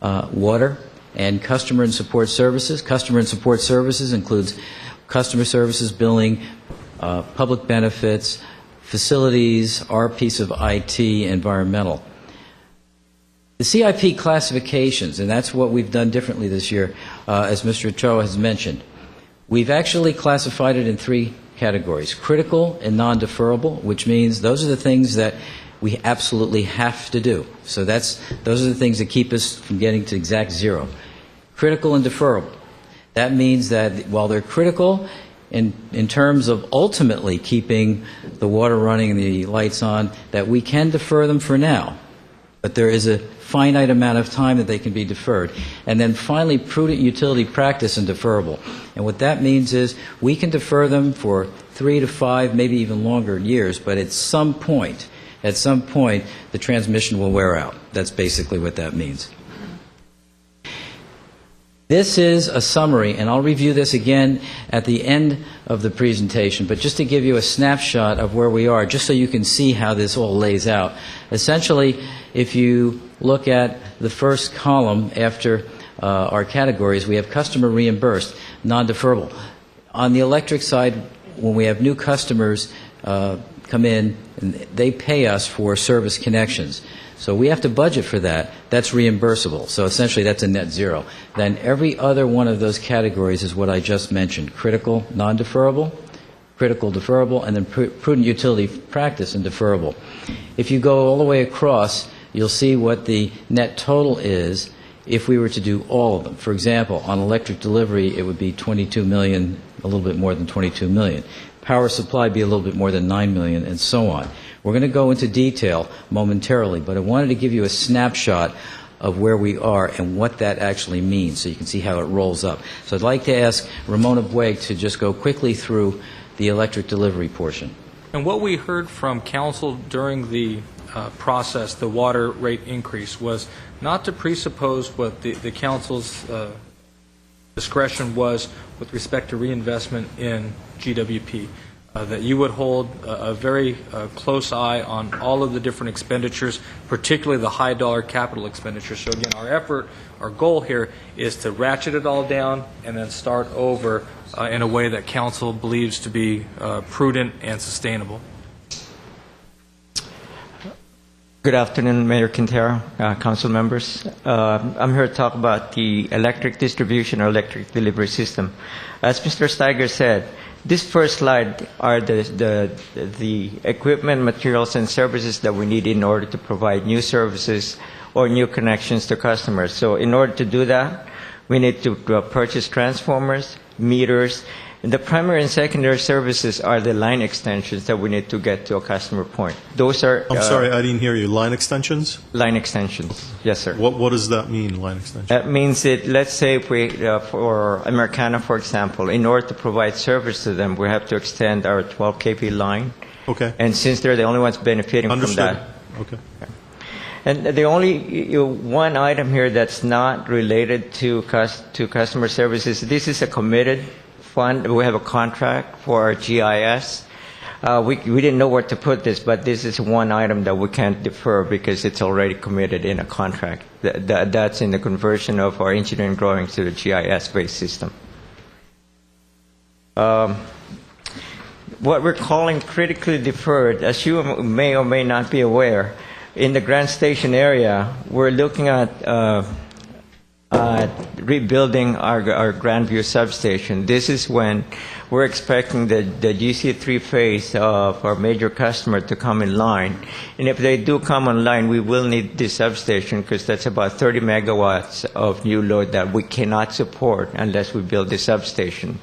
Water; and customer and support services. Customer and support services includes customer services, billing, public benefits, facilities, our piece of IT, environmental. The CIP classifications, and that's what we've done differently this year, as Mr. Ochoa has mentioned. We've actually classified it in three categories: critical and non-deferrable, which means those are the things that we absolutely have to do. So those are the things that keep us from getting to exact zero. Critical and deferrable. That means that while they're critical in terms of ultimately keeping the water running and the lights on, that we can defer them for now. But there is a finite amount of time that they can be deferred. And then finally, prudent utility practice and deferrable. And what that means is we can defer them for 3 to 5, maybe even longer years, but at some point, the transmission will wear out. That's basically what that means. This is a summary, and I'll review this again at the end of the presentation, but just to give you a snapshot of where we are, just so you can see how this all lays out. Essentially, if you look at the first column after our categories, we have customer reimbursed, non-deferrable. On the electric side, when we have new customers come in, and they pay us for service connections. So we have to budget for that. That's reimbursable. So essentially that's a net zero. Then every other one of those categories is what I just mentioned: critical, non-deferrable, critical, deferrable, and then prudent utility practice and deferrable. If you go all the way across, you'll see what the net total is if we were to do all of them. For example, on electric delivery, it would be $22 million, a little bit more than $22 million. Power supply be a little bit more than $9 million, and so on. We're going to go into detail momentarily, but I wanted to give you a snapshot of where we are and what that actually means, so you can see how it rolls up. So I'd like to ask Ramona Bueg to just go quickly through the electric delivery portion. And what we heard from council during the process, the water rate increase, was not to presuppose what the council's discretion was with respect to reinvestment in GWP. That you would hold a very close eye on all of the different expenditures, particularly the high-dollar capital expenditures. So again, our goal here is to ratchet it all down and then start over in a way that council believes to be prudent and sustainable. Good afternoon, Mayor Quintero, council members. I'm here to talk about the electric distribution or electric delivery system. As Mr. Steiger said, this first slide are the equipment, materials, and services that we need in order to provide new services or new connections to customers. So in order to do that, we need to purchase transformers, meters, And the primary and secondary services are the line extensions that we need to get to a customer point. Those are... I'm sorry, I didn't hear you. Line extensions? Line extensions, yes, sir. What does that mean, line extension? That means that, let's say, if we, for Americana, for example, in order to provide service to them, we have to extend our 12 kV line. Okay. And since they're the only ones benefiting from Understood. that. Okay. And the only one item here that's not related to customer services, this is a committed fund. We have a contract for our GIS. We didn't know where to put this, but this is one item that we can't defer because it's already committed in a contract. That's in the conversion of our engineering drawings to the GIS-based system. What we're calling critically deferred, as you may or may not be aware, in the Grand Station area, we're looking at rebuilding our Grandview substation. This is when we're expecting the GC3 phase of our major customer to come in line. And if they do come online, we will need this substation because that's about 30 megawatts of new load that we cannot support unless we build the substation.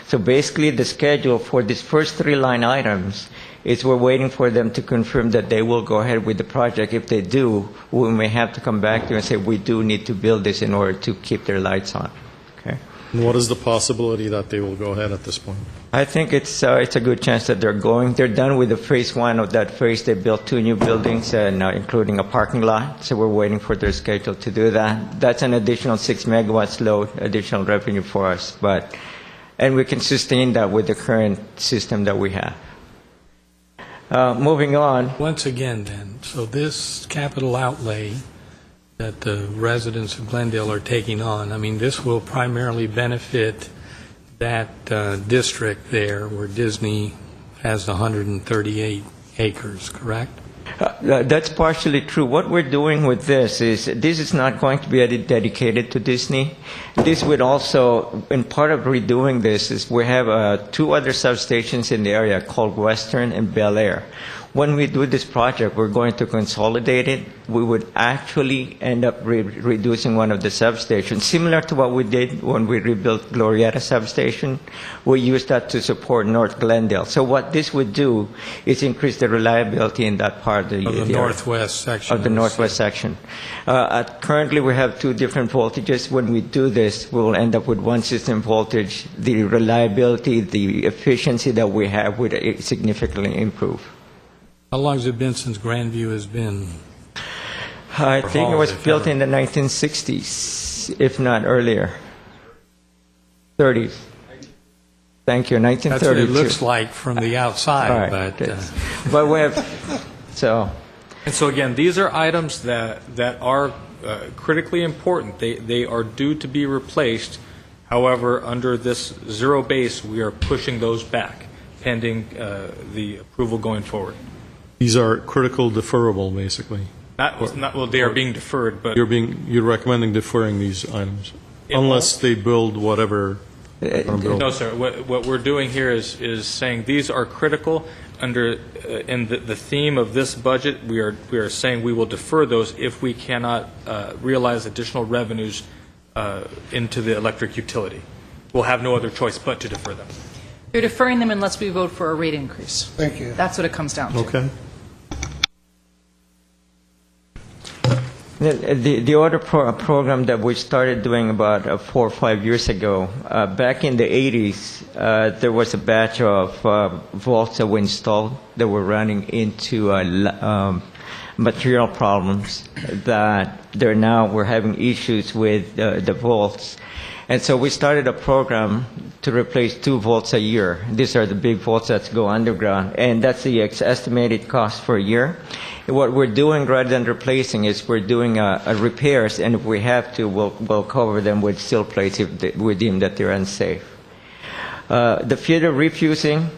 So basically the schedule for these first three line items is we're waiting for them to confirm that they will go ahead with the project. If they do, we may have to come back to you and say we do need to build this in order to keep their lights on. Okay. And what is the possibility that they will go ahead at this point? I think it's a good chance that they're going. They're done with the phase one of that phase. They built 2 new buildings, and including a parking lot. So we're waiting for their schedule to do that. That's an additional 6 megawatts load, additional revenue for us. And we can sustain that with the current system that we have. Moving on. Once again, then, so this capital outlay that the residents of Glendale are taking on, I mean, this will primarily benefit that district there where Disney has 138 acres, correct? That's partially true. What we're doing with this is not going to be dedicated to Disney. This would also, in part of redoing this, is we have 2 other substations in the area called Western and Bel Air. When we do this project, we're going to consolidate it. We would actually end up reducing one of the substations, similar to what we did when we rebuilt Glorieta substation. We used that to support North Glendale. So what this would do is increase the reliability in that part of the northwest section. Of the northwest section. Currently, we have 2 different voltages. When we do this, we will end up with one system voltage. The reliability, the efficiency that we have would significantly improve. How long has it been since Grandview has been? I think it was built in the 1960s, if not earlier. 30s. Thank you, 1932. That's what it looks like from the outside, right. but we have, so. And so again, these are items that are critically important. They are due to be replaced. However, under this zero base, we are pushing those back, pending the approval going forward. These are critical deferrable, basically. Well, they are being deferred, but You're recommending deferring these items, unless they build whatever. No, sir. What we're doing here is saying these are critical. Under in the theme of this budget, we are saying we will defer those if we cannot realize additional revenues into the electric utility. We'll have no other choice but to defer them. You're deferring them unless we vote for a rate increase. Thank you. That's what it comes down to. Okay. The other program that we started doing about 4 or 5 years ago, back in the 80s, there was a batch of vaults that were installed that were running into material problems that we're having issues with the vaults. And so we started a program to replace 2 vaults a year. These are the big vaults that go underground, and that's the estimated cost for a year. What we're doing rather than replacing is we're doing repairs, and if we have to, we'll cover them with steel plates if we deem that they're unsafe. The feeder refusing,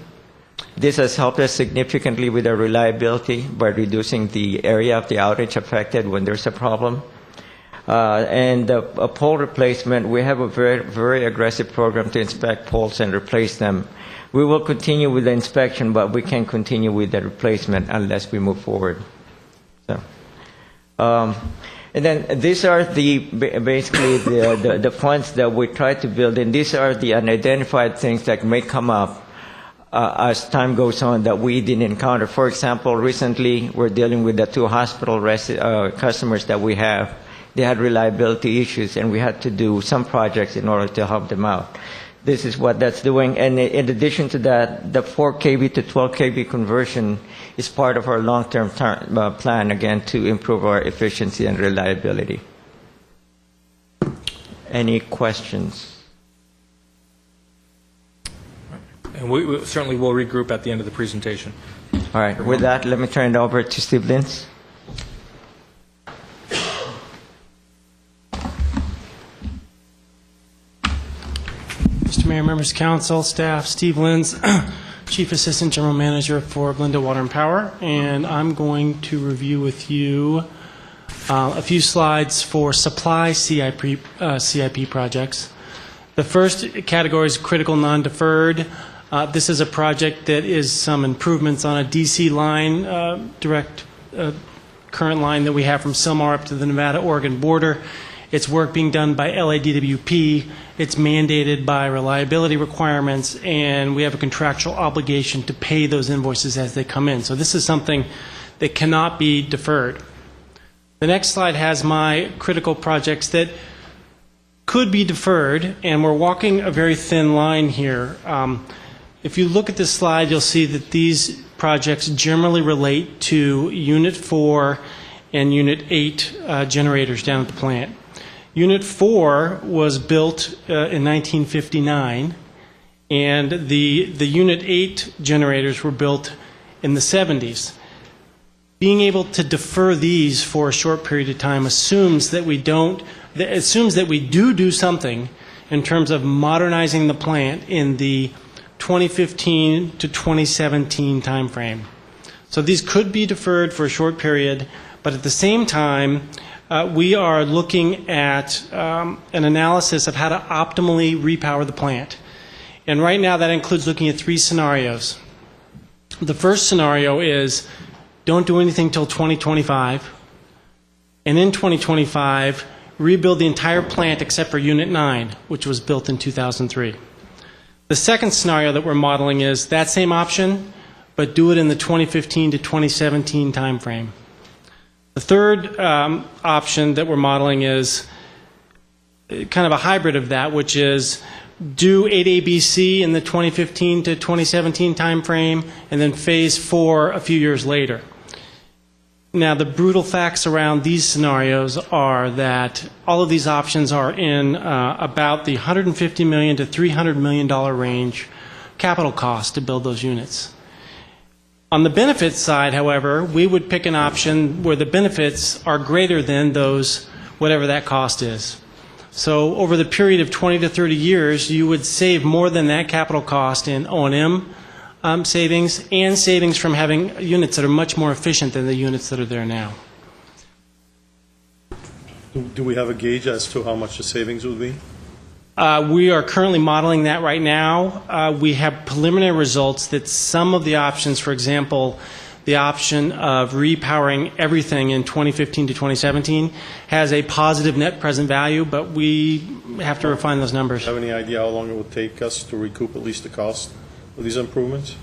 this has helped us significantly with our reliability by reducing the area of the outage affected when there's a problem. And a pole replacement, we have a very, very aggressive program to inspect poles and replace them. We will continue with the inspection, but we can't continue with the replacement unless we move forward. So, And then these are basically the funds that we try to build, and these are the unidentified things that may come up as time goes on that we didn't encounter. For example, recently we're dealing with the 2 hospital customers that we have. They had reliability issues, and we had to do some projects in order to help them out. This is what that's doing. And in addition to that, the 4 kV to 12 kV conversion is part of our long-term plan, again, to improve our efficiency and reliability. Any questions? And we certainly will regroup at the end of the presentation. All right. With that, let me turn it over to Steve Lintz. Mr. Mayor, members of council, staff, Steve Lintz, Chief Assistant General Manager for Glendale Water and Power, and I'm going to review with you a few slides for supply CIP projects. The first category is critical non-deferred. This is a project that is some improvements on a DC line, direct current line that we have from Sylmar up to the Nevada-Oregon border. It's work being done by LADWP. It's mandated by reliability requirements, and we have a contractual obligation to pay those invoices as they come in. So this is something that cannot be deferred. The next slide has my critical projects that could be deferred, and we're walking a very thin line here. If you look at this slide, you'll see that these projects generally relate to Unit 4 and Unit 8 generators down at the plant. Unit 4 was built in 1959, and the Unit 8 generators were built in the 70s. Being able to defer these for a short period of time assumes that we do something in terms of modernizing the plant in the 2015 to 2017 timeframe. So these could be deferred for a short period, but at the same time, we are looking at an analysis of how to optimally repower the plant. And right now that includes looking at 3 scenarios. The first scenario is don't do anything till 2025, and in 2025, rebuild the entire plant except for Unit 9, which was built in 2003. The second scenario that we're modeling is that same option, but do it in the 2015 to 2017 timeframe. The third option that we're modeling is kind of a hybrid of that, which is do 8ABC in the 2015 to 2017 timeframe, and then phase 4 a few years later. Now, the brutal facts around these scenarios are that all of these options are in about the $150 million to $300 million range capital cost to build those units. On the benefits side, however, we would pick an option where the benefits are greater than those, whatever that cost is. So over the period of 20 to 30 years, you would save more than that capital cost in O&M savings and savings from having units that are much more efficient than the units that are there now. Do we have a gauge as to how much the savings would be? We are currently modeling that right now. We have preliminary results that some of the options, for example, the option of repowering everything in 2015 to 2017 has a positive net present value, but we have to refine those numbers. Do you have any idea how long it would take us to recoup at least the cost of these improvements?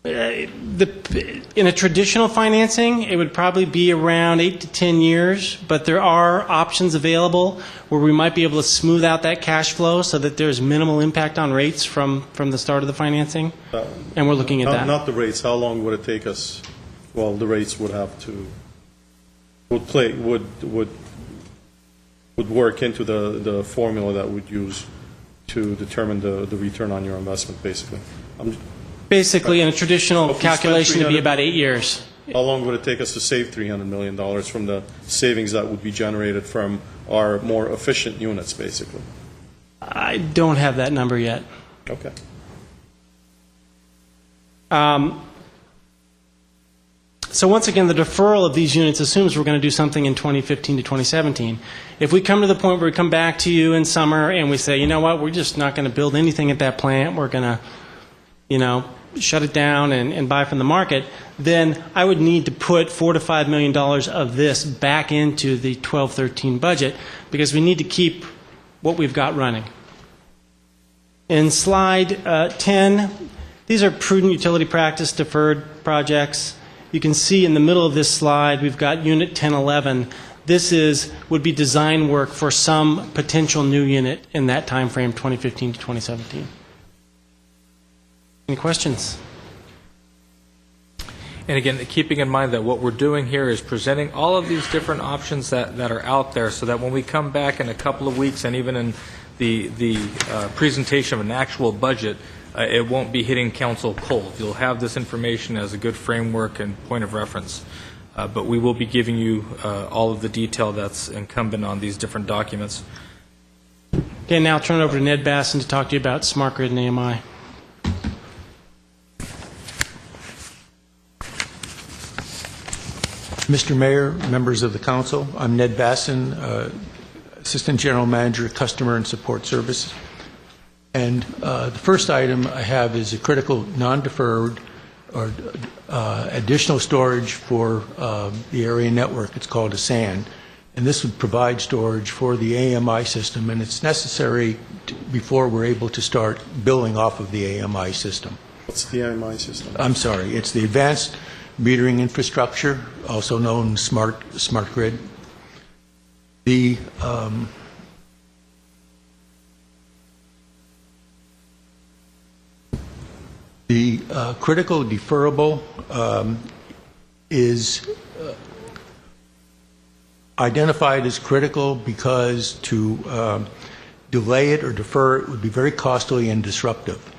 In a traditional financing, it would probably be around 8 to 10 years, but there are options available where we might be able to smooth out that cash flow so that there's minimal impact on rates from the start of the financing, and we're looking at that. Not the rates. How long would it take us? Well, the rates would have to would work into the formula that we'd use to determine the return on your investment, basically. Basically, in a traditional calculation, it would be about 8 years. How long would it take us to save $300 million from the savings that would be generated from our more efficient units, basically? I don't have that number yet. Okay. So once again, the deferral of these units assumes we're going to do something in 2015 to 2017. If we come to the point where we come back to you in summer and we say, you know what, we're just not going to build anything at that plant, we're going to, shut it down and buy from the market, then I would need to put $4 to $5 million of this back into the 12-13 budget because we need to keep what we've got running. In slide 10, these are prudent utility practice deferred projects. You can see in the middle of this slide we've got Unit 1011. This would be design work for some potential new unit in that time frame, 2015 to 2017. Any questions? And again, keeping in mind that what we're doing here is presenting all of these different options that are out there so that when we come back in a couple of weeks and even in the presentation of an actual budget, it won't be hitting council cold. You'll have this information as a good framework and point of reference. But we will be giving you all of the detail that's incumbent on these different documents. Okay, now I'll turn it over to Ned Basson to talk to you about Smart Grid and AMI. Mr. Mayor, members of the council, I'm Ned Basson, Assistant General Manager, Customer and Support Services. And the first item I have is a critical non-deferred or additional storage for the area network. It's called a SAN. And this would provide storage for the AMI system, and it's necessary before we're able to start billing off of the AMI system. What's the AMI system? I'm sorry, it's the Advanced Metering Infrastructure, also known as Smart Grid. The critical deferrable is identified as critical because to delay it or defer it would be very costly and disruptive.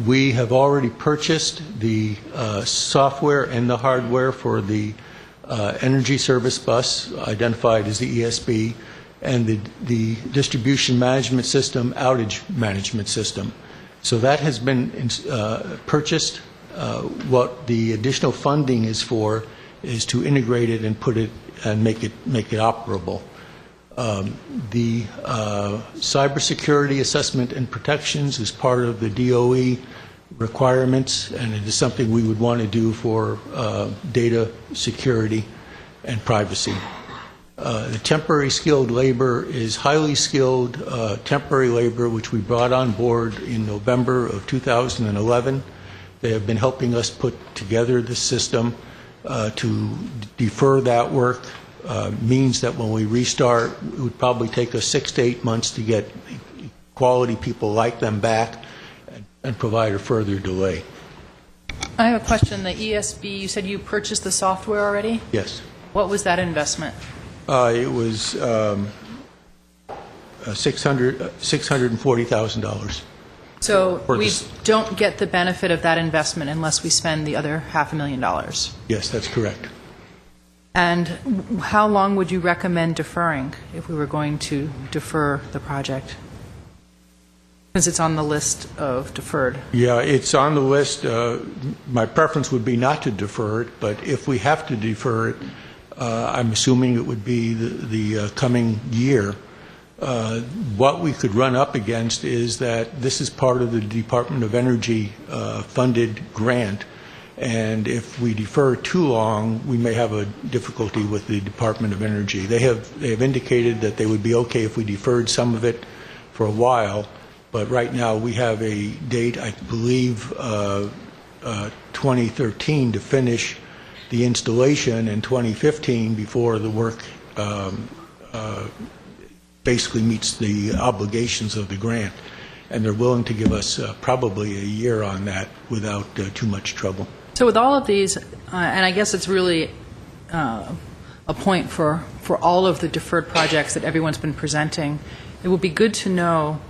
We have already purchased the software and the hardware for the energy service bus, identified as the ESB, and the distribution management system, outage management system. So that has been purchased. What the additional funding is for is to integrate it and put it and make it operable. The cybersecurity assessment and protections is part of the DOE requirements, and it is something we would want to do for data security and privacy. The temporary skilled labor is highly skilled temporary labor, which we brought on board in November of 2011. They have been helping us put together the system. To defer that work means that when we restart, it would probably take us 6 to 8 months to get quality people like them back and provide a further delay. I have a question. The ESB, you said you purchased the software already? Yes. What was that investment? It was $640,000. So we don't get the benefit of that investment unless we spend the other $500,000. Yes, that's correct. And how long would you recommend deferring if we were going to defer the project? Since it's on the list of deferred. Yeah, it's on the list. My preference would be not to defer it, but if we have to defer it, I'm assuming it would be the coming year. What we could run up against is that this is part of the Department of Energy funded grant, and if we defer too long, we may have a difficulty with the Department of Energy. They have indicated that they would be okay if we deferred some of it for a while, but right now we have a date, I believe, 2013 to finish the installation, in 2015 before the work basically meets the obligations of the grant, and they're willing to give us probably a year on that without too much trouble. So with all of these, and I guess it's really a point for all of the deferred projects that everyone's been presenting, it would be good to know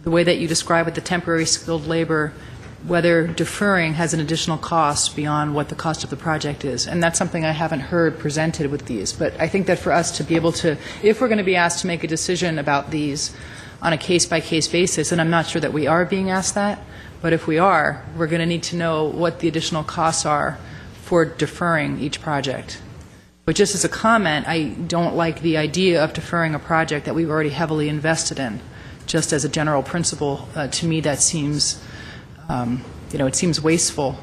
the way that you describe it, the temporary skilled labor, whether deferring has an additional cost beyond what the cost of the project is. And that's something I haven't heard presented with these. But I think that for us to be able to, if we're going to be asked to make a decision about these on a case-by-case basis, and I'm not sure that we are being asked that, but if we are, we're going to need to know what the additional costs are for deferring each project. But just as a comment, I don't like the idea of deferring a project that we've already heavily invested in. Just as a general principle, to me that seems it seems wasteful.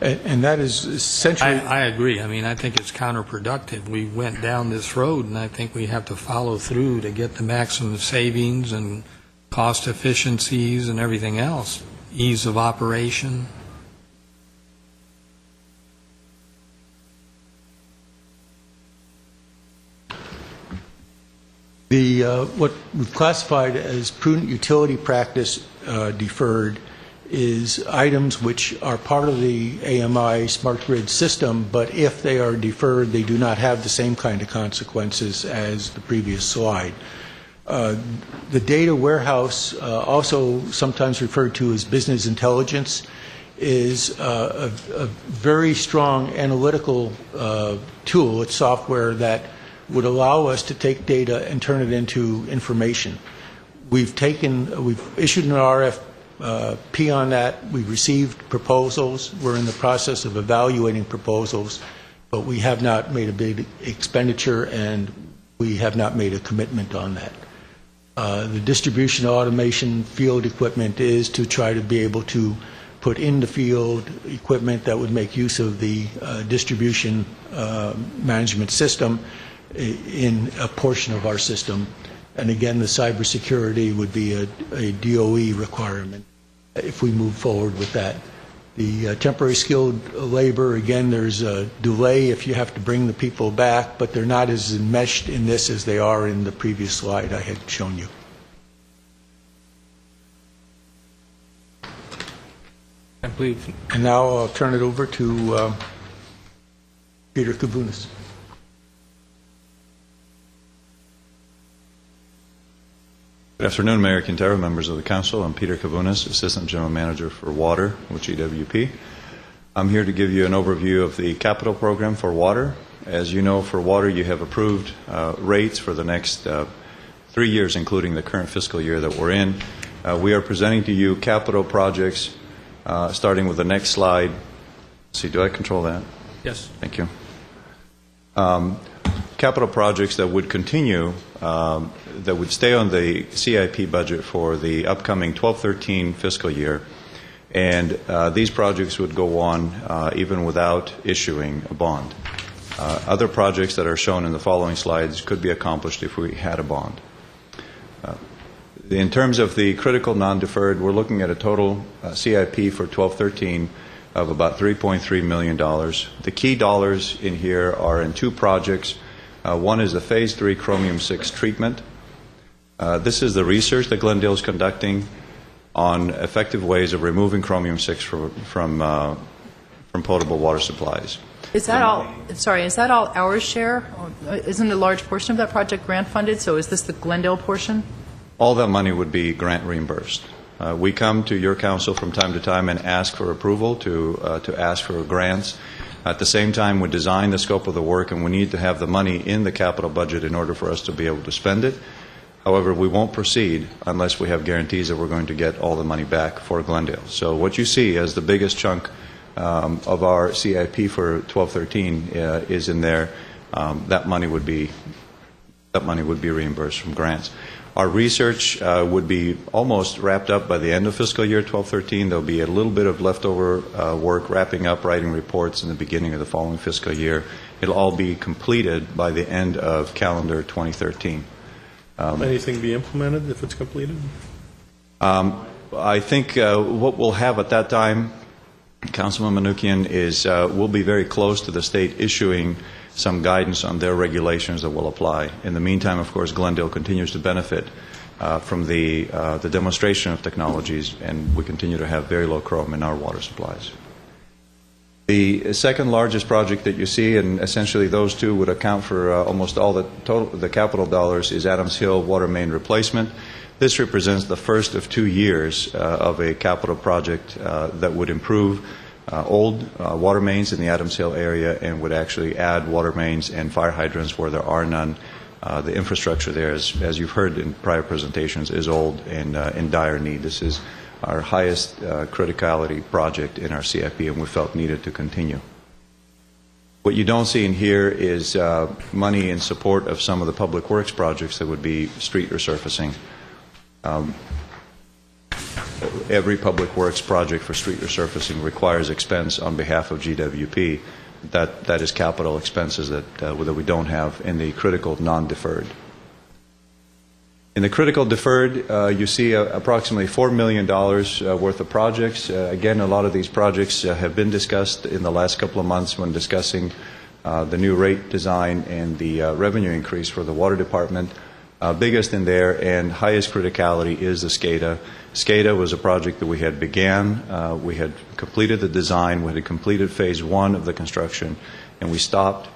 And that is essentially... I agree. I mean, I think it's counterproductive. We went down this road, and I think we have to follow through to get the maximum savings and cost efficiencies and everything else, ease of operation. What we've classified as prudent utility practice deferred is items which are part of the AMI smart grid system, but if they are deferred, they do not have the same kind of consequences as the previous slide. The data warehouse, also sometimes referred to as business intelligence, is a very strong analytical tool. It's software that would allow us to take data and turn it into information. We've issued an RFP on that. We've received proposals. We're in the process of evaluating proposals, but we have not made a big expenditure and we have not made a commitment on that. The distribution automation field equipment is to try to be able to put in the field equipment that would make use of the distribution management system in a portion of our system. And again, the cybersecurity would be a DOE requirement if we move forward with that. The temporary skilled labor, again, there's a delay if you have to bring the people back, but they're not as enmeshed in this as they are in the previous slide I had shown you. I believe. And now I'll turn it over to Peter Kavunas. Good afternoon, Mayor Quintero, members of the council. I'm Peter Kavunas, Assistant General Manager for Water with GWP. I'm here to give you an overview of the capital program for water. As you know, for water, you have approved rates for the next 3 years, including the current fiscal year that we're in. We are presenting to you capital projects, starting with the next slide. Let's see, do I control that? Yes. Thank you. Capital projects that would continue, that would stay on the CIP budget for the upcoming 12-13 fiscal year, and these projects would go on even without issuing a bond. Other projects that are shown in the following slides could be accomplished if we had a bond. In terms of the critical non-deferred, we're looking at a total CIP for 12-13 of about $3.3 million. The key dollars in here are in two projects. One is the Phase 3 chromium-6 treatment. This is the research that Glendale is conducting on effective ways of removing chromium-6 from potable water supplies. Is that all? Sorry, is that all our share? Isn't a large portion of that project grant funded? So is this the Glendale portion? All that money would be grant reimbursed. We come to your council from time to time and ask for approval to ask for grants. At the same time, we design the scope of the work, and we need to have the money in the capital budget in order for us to be able to spend it. However, we won't proceed unless we have guarantees that we're going to get all the money back for Glendale. So what you see as the biggest chunk of our CIP for 12-13 is in there. That money would be reimbursed from grants. Our research would be almost wrapped up by the end of fiscal year 12-13. There'll be a little bit of leftover work wrapping up, writing reports in the beginning of the following fiscal year. It'll all be completed by the end of calendar 2013. Anything be implemented if it's completed? I think what we'll have at that time, Councilman Manukian, is we'll be very close to the state issuing some guidance on their regulations that will apply. In the meantime, of course, Glendale continues to benefit from the demonstration of technologies, and we continue to have very low chrome in our water supplies. The second largest project that you see, and essentially those two would account for almost all the capital dollars, is Adams Hill water main replacement. This represents the first of 2 years of a capital project that would improve old water mains in the Adams Hill area and would actually add water mains and fire hydrants where there are none. The infrastructure there, as you've heard in prior presentations, is old and in dire need. This is our highest criticality project in our CIP, and we felt needed to continue. What you don't see in here is money in support of some of the public works projects that would be street resurfacing. every public works project for street resurfacing requires expense on behalf of GWP. That is capital expenses that we don't have in the critical non-deferred. In the critical deferred, you see approximately $4 million worth of projects. Again, a lot of these projects have been discussed in the last couple of months when discussing the new rate design and the revenue increase for the water department. Biggest in there and highest criticality is the SCADA. SCADA was a project that we had began. We had completed the design. We had completed phase 1 of the construction, and we stopped.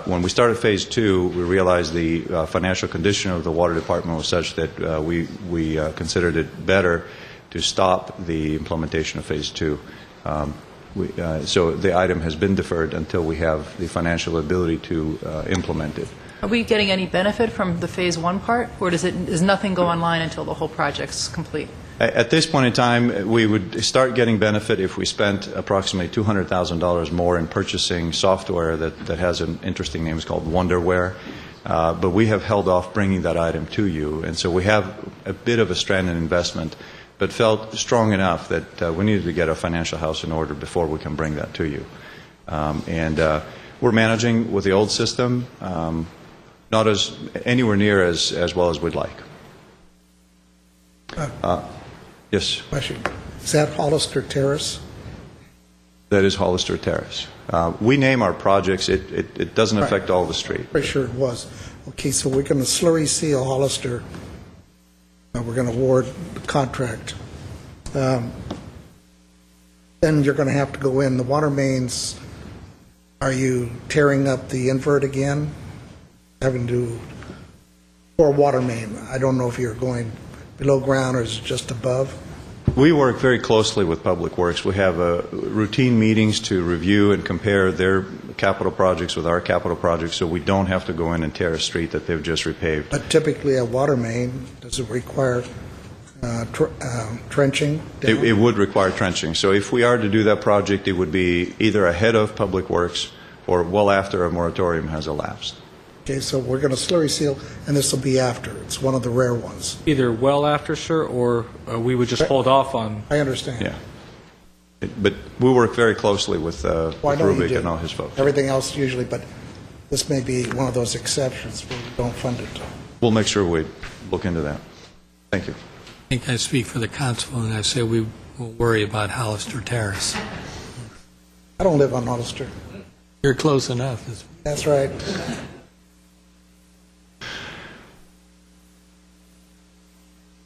When we started phase 2, we realized the financial condition of the water department was such that we considered it better to stop the implementation of phase 2. So the item has been deferred until we have the financial ability to implement it. Are we getting any benefit from the phase 1 part, or does nothing go online until the whole project's complete? At this point in time, we would start getting benefit if we spent approximately $200,000 more in purchasing software that has an interesting name. It's called Wonderware. But we have held off bringing that item to you. And so we have a bit of a stranded investment, but felt strong enough that we needed to get our financial house in order before we can bring that to you. We're managing with the old system, not anywhere near as well as we'd like. Yes. Question. Is that Hollister Terrace? That is Hollister Terrace. We name our projects. It doesn't affect all the street. Pretty sure it was. Okay, so we're going to slurry seal Hollister. We're going to award the contract. Then you're going to have to go in. The water mains, are you tearing up the invert again? Having to, or water main? I don't know if you're going below ground or is it just above? We work very closely with Public Works. We have routine meetings to review and compare their capital projects with our capital projects so we don't have to go in and tear a street that they've just repaved. But typically a water main, does it require trenching? It would require trenching. So if we are to do that project, it would be either ahead of Public Works or well after a moratorium has elapsed. Okay, so we're going to slurry seal, and this will be after. It's one of the rare ones. Either well after, sir, or we would just hold off on. I understand. Yeah. But we work very closely with Rubik and all his folks. Everything else usually, but this may be one of those exceptions where we don't fund it. We'll make sure we look into that. Thank you. I think I speak for the council, and I say we will worry about Hollister Terrace. I don't live on Hollister. You're close enough. That's right.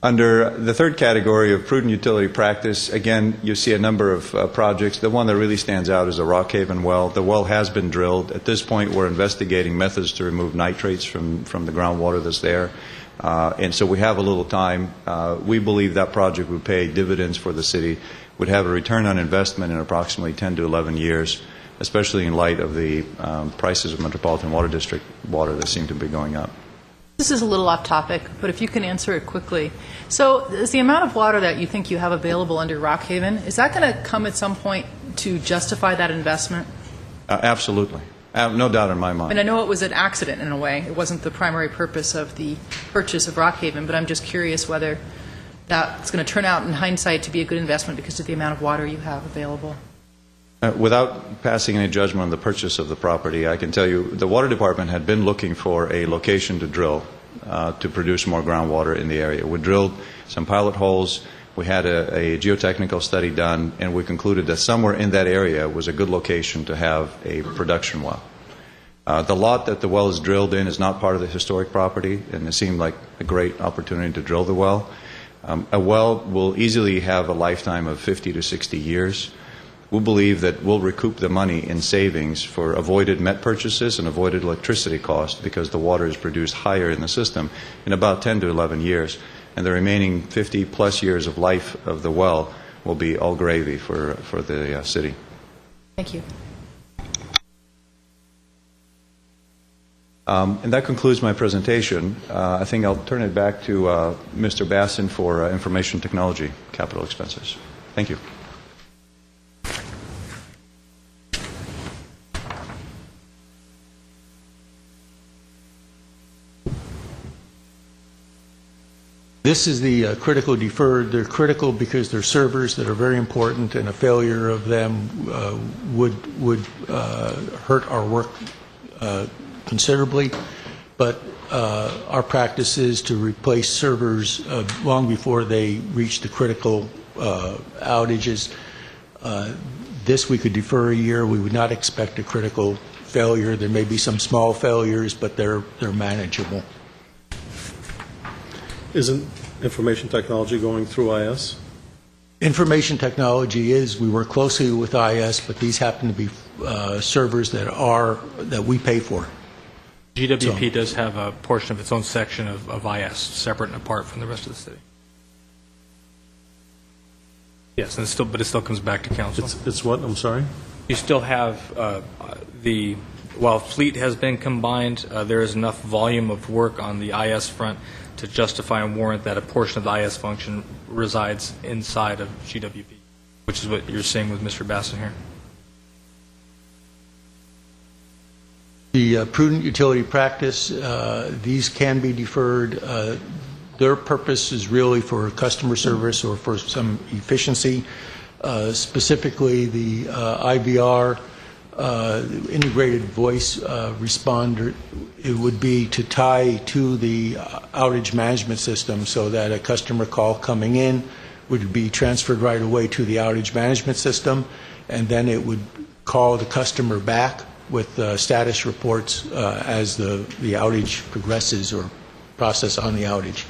Under the third category of prudent utility practice, again, you see a number of projects. The one that really stands out is the Rockhaven well. The well has been drilled. At this point, we're investigating methods to remove nitrates from the groundwater that's there. And so we have a little time. We believe that project would pay dividends for the city, would have a return on investment in approximately 10 to 11 years, especially in light of the prices of Metropolitan Water District water that seem to be going up. This is a little off topic, but if you can answer it quickly. So is the amount of water that you think you have available under Rockhaven, is that going to come at some point to justify that investment? Absolutely. No doubt in my mind. And I know it was an accident in a way. It wasn't the primary purpose of the purchase of Rockhaven, but I'm just curious whether that's going to turn out in hindsight to be a good investment because of the amount of water you have available. Without passing any judgment on the purchase of the property, I can tell you the water department had been looking for a location to drill to produce more groundwater in the area. We drilled some pilot holes. We had a geotechnical study done, and we concluded that somewhere in that area was a good location to have a production well. The lot that the well is drilled in is not part of the historic property, and it seemed like a great opportunity to drill the well. A well will easily have a lifetime of 50 to 60 years. We believe that we'll recoup the money in savings for avoided met purchases and avoided electricity costs because the water is produced higher in the system in about 10 to 11 years. And the remaining 50-plus years of life of the well will be all gravy for the city. Thank you. And that concludes my presentation. I think I'll turn it back to Mr. Bassin for information technology capital expenses. Thank you. This is the critical deferred. They're critical because they're servers that are very important, and a failure of them would hurt our work considerably. But our practice is to replace servers long before they reach the critical outages. This we could defer a year. We would not expect a critical failure. There may be some small failures, but they're manageable. Isn't information technology going through IS? Information technology is, we work closely with IS, but these happen to be servers that we pay for. GWP does have a portion of its own section of IS, separate and apart from the rest of the city. Yes, and but it still comes back to council. It's what? I'm sorry? You still have while fleet has been combined, there is enough volume of work on the IS front to justify and warrant that a portion of the IS function resides inside of GWP, which is what you're saying with Mr. Basson here. The prudent utility practice, these can be deferred. Their purpose is really for customer service or for some efficiency. Specifically, the IVR, integrated voice responder, it would be to tie to the outage management system so that a customer call coming in would be transferred right away to the outage management system, and then it would call the customer back with status reports as the outage progresses or process on the outage.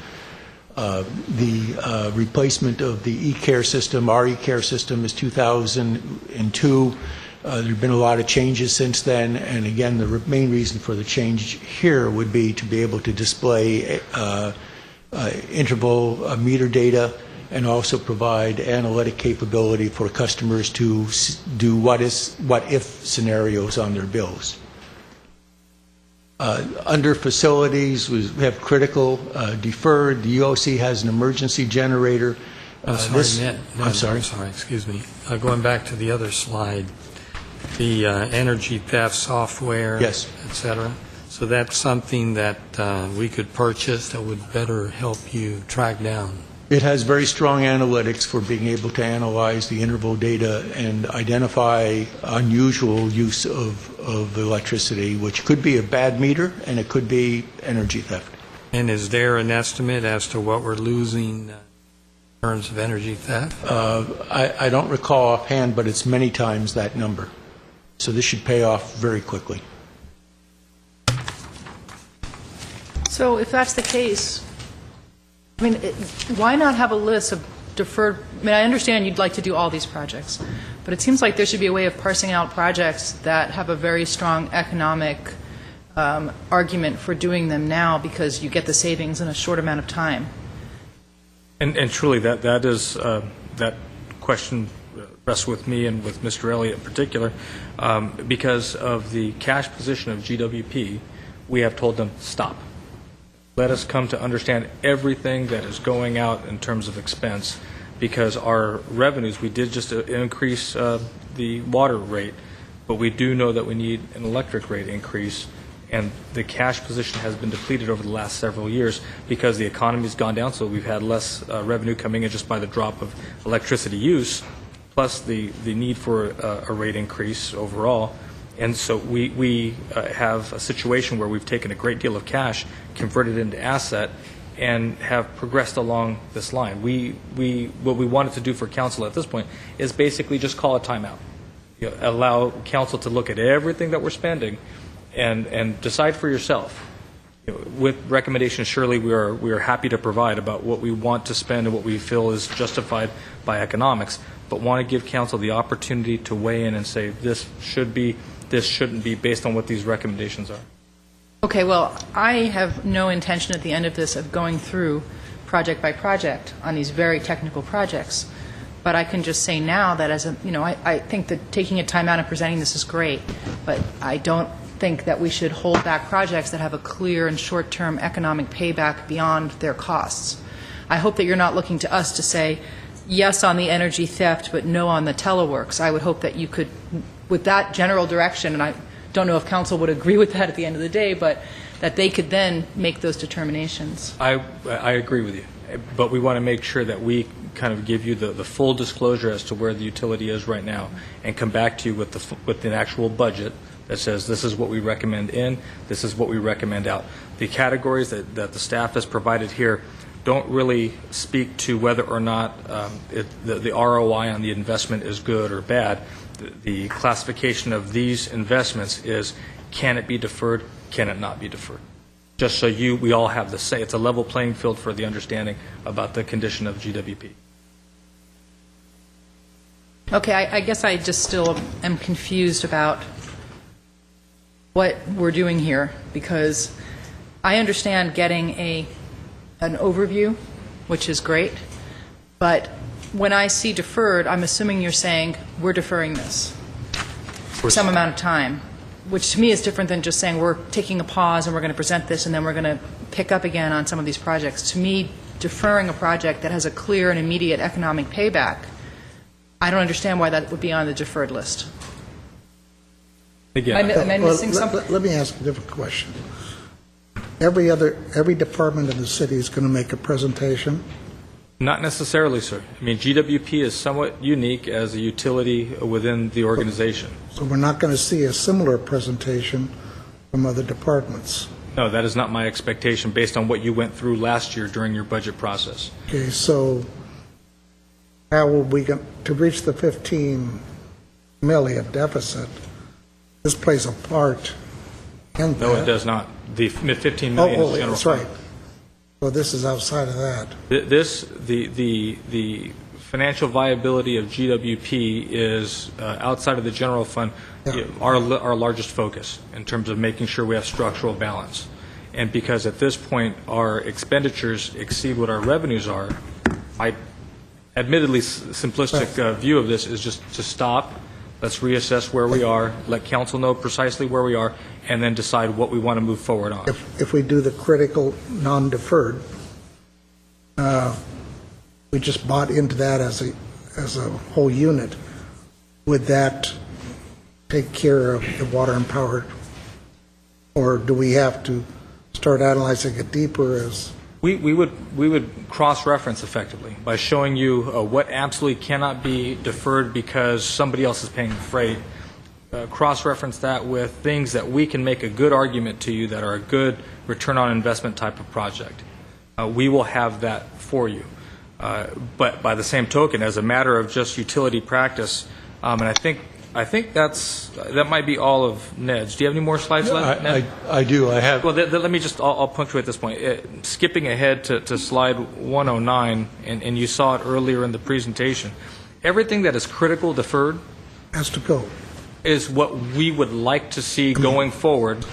The replacement of the e-care system, our e-care system is 2002. There have been a lot of changes since then, and again, the main reason for the change here would be to be able to display interval meter data and also provide analytic capability for customers to do what if scenarios on their bills. Under facilities, we have critical deferred. The UOC has an emergency generator. I'm sorry, excuse me. Going back to the other slide, the energy theft software, yes, et cetera. So that's something that we could purchase that would better help you track down. It has very strong analytics for being able to analyze the interval data and identify unusual use of electricity, which could be a bad meter and it could be energy theft. And is there an estimate as to what we're losing in terms of energy theft? I don't recall offhand, but it's many times that number. So this should pay off very quickly. So if that's the case, I mean, why not have a list of deferred? I mean, I understand you'd like to do all these projects, but it seems like there should be a way of parsing out projects that have a very strong economic argument for doing them now because you get the savings in a short amount of time. And truly, that is that question rests with me and with Mr. Elliott in particular, because of the cash position of GWP. We have told them stop. Let us come to understand everything that is going out in terms of expense, because our revenues, we did just increase the water rate, but we do know that we need an electric rate increase, and the cash position has been depleted over the last several years because the economy has gone down, so we've had less revenue coming in just by the drop of electricity use, plus the need for a rate increase overall. And so we have a situation where we've taken a great deal of cash, converted it into asset, and have progressed along this line. What we wanted to do for council at this point is basically just call a timeout. Allow council to look at everything that we're spending and decide for yourself. With recommendations, surely we are happy to provide about what we want to spend and what we feel is justified by economics, but want to give council the opportunity to weigh in and say this should be, this shouldn't be, based on what these recommendations are. Okay, well, I have no intention at the end of this of going through project by project on these very technical projects. But I can just say now that I think that taking a time out and presenting this is great, but I don't think that we should hold back projects that have a clear and short-term economic payback beyond their costs. I hope that you're not looking to us to say yes on the energy theft, but no on the teleworks. I would hope that you could, with that general direction, and I don't know if council would agree with that at the end of the day, but that they could then make those determinations. I agree with you. but we want to make sure that we kind of give you the full disclosure as to where the utility is right now, and come back to you with an actual budget that says this is what we recommend in, this is what we recommend out. The categories that the staff has provided here don't really speak to whether or not the ROI on the investment is good or bad. The classification of these investments is, can it be deferred, can it not be deferred? Just so we all have the say. It's a level playing field for the understanding about the condition of GWP. Okay, I guess I just still am confused about what we're doing here, because I understand getting an overview, which is great, but when I see deferred, I'm assuming you're saying we're deferring this for some amount of time, which to me is different than just saying we're taking a pause and we're going to present this and then we're going to pick up again on some of these projects. To me, deferring a project that has a clear and immediate economic payback, I don't understand why that would be on the deferred list. Again, am I missing something? Let me ask a different question. Every department in the city is going to make a presentation? Not necessarily, sir. I mean, GWP is somewhat unique as a utility within the organization. So we're not going to see a similar presentation from other departments? No, that is not my expectation based on what you went through last year during your budget process. Okay, so how will we get to reach the 15 million deficit? This plays a part in that. No, it does not. The 15 million is general that's fund. right. So this is outside of that. The financial viability of GWP is outside of the general fund, our largest focus in terms of making sure we have structural balance. And because at this point our expenditures exceed what our revenues are, my admittedly simplistic view of this is just to stop, let's reassess where we are, let council know precisely where we are, and then decide what we want to move forward on. If we do the critical non-deferred, we just bought into that as a whole unit, would that take care of the water and power? Or do we have to start analyzing it deeper as... We would cross-reference effectively by showing you what absolutely cannot be deferred because somebody else is paying the freight. Cross-reference that with things that we can make a good argument to you that are a good return on investment type of project. We will have that for you. But by the same token, as a matter of just utility practice, and I think that might be all of Ned's. Do you have any more slides left, Ned? I do. I have. Well, let me just, I'll punctuate this point. Skipping ahead to slide 109, and you saw it earlier in the presentation, everything that is critical deferred has to go. Is what we would like to see going forward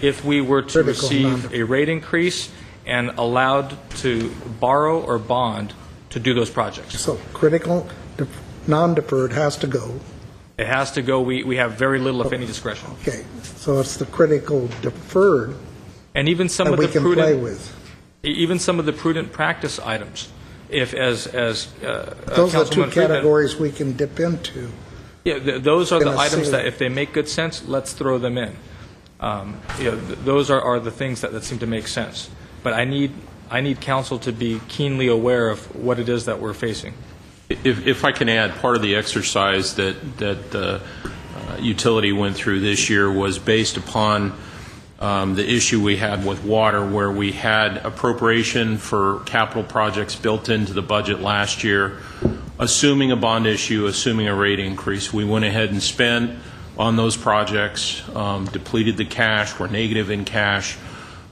if we were to receive a rate increase and allowed to borrow or bond to do those projects. So critical non-deferred has to go. It has to go. We have very little, if any, discretion. Okay, so it's the critical deferred and even some of we the can prudent, play with. Even some of the prudent practice items. If those are the two categories we can dip into. Yeah, those are the items that if they make good sense, let's throw them in. Those are the things that seem to make sense. But I need council to be keenly aware of what it is that we're facing. If I can add, part of the exercise that the utility went through this year was based upon the issue we had with water, where we had appropriation for capital projects built into the budget last year, assuming a bond issue, assuming a rate increase. We went ahead and spent on those projects, depleted the cash, we're negative in cash.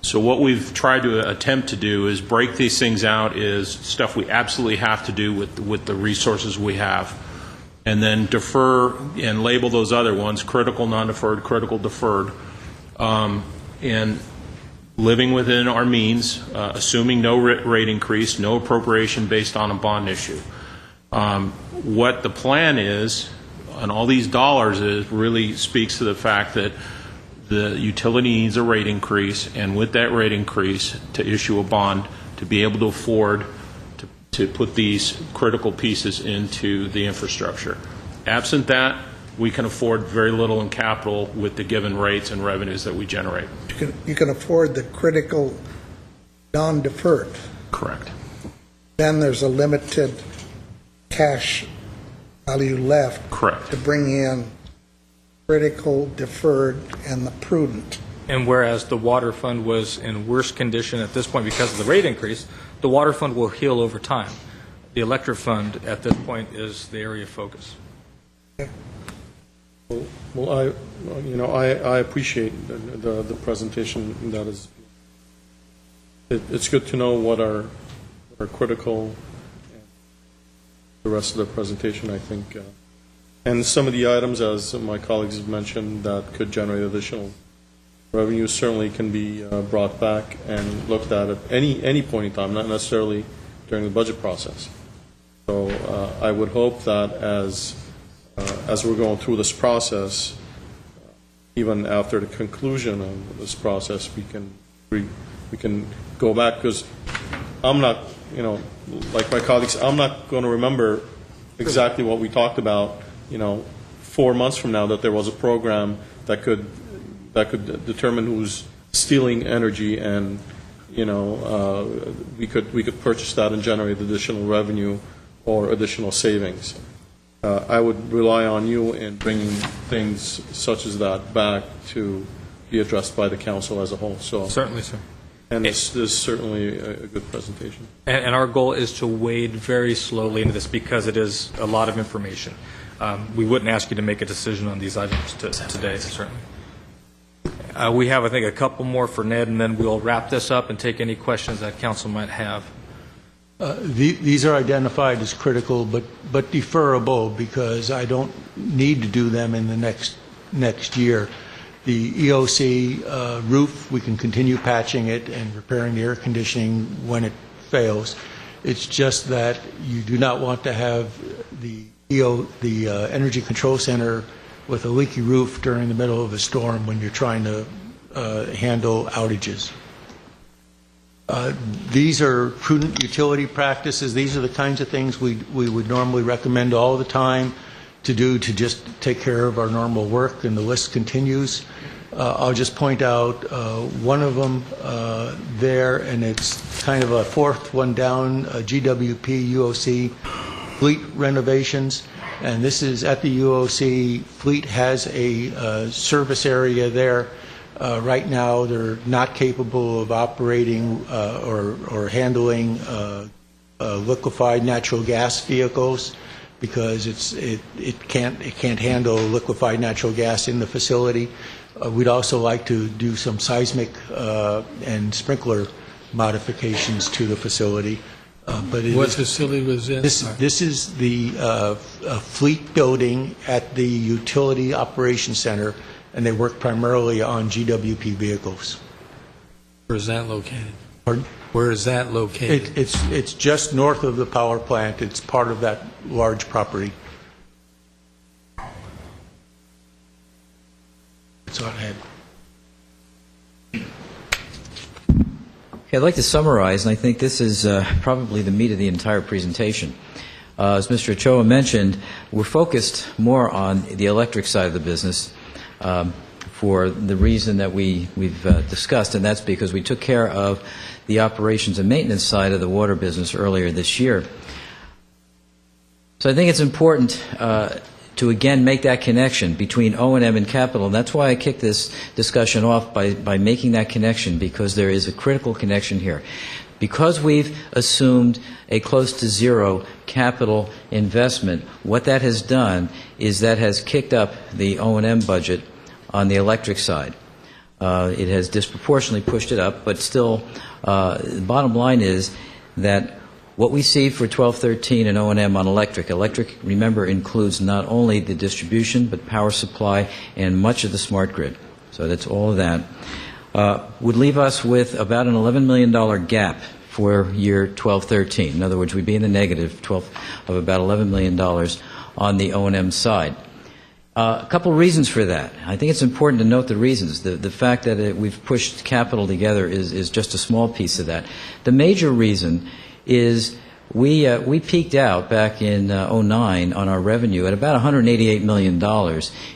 So what we've tried to attempt to do is break these things out is stuff we absolutely have to do with the resources we have, and then defer and label those other ones critical non-deferred, critical deferred, and living within our means, assuming no rate increase, no appropriation based on a bond issue. What the plan is on all these dollars is really speaks to the fact that the utility needs a rate increase, and with that rate increase to issue a bond to be able to afford to put these critical pieces into the infrastructure. Absent that, we can afford very little in capital with the given rates and revenues that we generate. You can afford the critical non-deferred. Correct. then there's a limited cash value left. Correct. To bring in critical, deferred, and the prudent. And whereas the water fund was in worse condition at this point because of the rate increase, the water fund will heal over time. The electric fund at this point is the area of focus. Well, I appreciate the presentation. That is, it's good to know what are critical. The rest of the presentation, I think, and some of the items, as my colleagues have mentioned, that could generate additional revenue certainly can be brought back and looked at any point in time, not necessarily during the budget process. So I would hope that as we're going through this process, even after the conclusion of this process, we can go back, because I'm not, like my colleagues, I'm not going to remember exactly what we talked about, 4 months from now, that there was a program that could determine who's stealing energy, and we could purchase that and generate additional revenue or additional savings. I would rely on you in bringing things such as that back to be addressed by the council as a whole. So certainly, sir. And this is certainly a good presentation. And our goal is to wade very slowly into this because it is a lot of information. We wouldn't ask you to make a decision on these items today, certainly. We have, I think, a couple more for Ned, and then we'll wrap this up and take any questions that council might have. These are identified as critical, but deferrable, because I don't need to do them in the next year. The EOC roof, we can continue patching it and repairing the air conditioning when it fails. It's just that you do not want to have the Energy Control Center with a leaky roof during the middle of a storm when you're trying to handle outages. These are prudent utility practices. These are the kinds of things we would normally recommend all the time to do to just take care of our normal work, and the list continues. I'll just point out one of them there, and it's kind of a fourth one down, GWP UOC fleet renovations. And this is at the UOC. Fleet has a service area there. Right now, they're not capable of operating or handling liquefied natural gas vehicles, because it can't handle liquefied natural gas in the facility. We'd also like to do some seismic and sprinkler modifications to the facility. What facility was this? This is the fleet building at the Utility Operations Center, and they work primarily on GWP vehicles. Where is that located? Pardon? Where is that located? It's just north of the power plant. It's part of that large property. That's all I had. Okay, I'd like to summarize, and I think this is probably the meat of the entire presentation. As Mr. Ochoa mentioned, we're focused more on the electric side of the business for the reason that we've discussed, and that's because we took care of the operations and maintenance side of the water business earlier this year. So I think it's important to again make that connection between O&M and capital, and that's why I kicked this discussion off by making that connection, because there is a critical connection here. Because we've assumed a close to zero capital investment, what that has done is that has kicked up the O&M budget on the electric side. It has disproportionately pushed it up, but still, the bottom line is that what we see for 12-13 and O&M on electric, remember, includes not only the distribution, but power supply and much of the smart grid. So that's all of that. Would leave us with about an $11 million gap for year 12-13. In other words, we'd be in the negative of about $11 million on the O&M side. A couple of reasons for that. I think it's important to note the reasons. The fact that we've pushed capital together is just a small piece of that. The major reason is we peaked out back in '09 on our revenue at about $188 million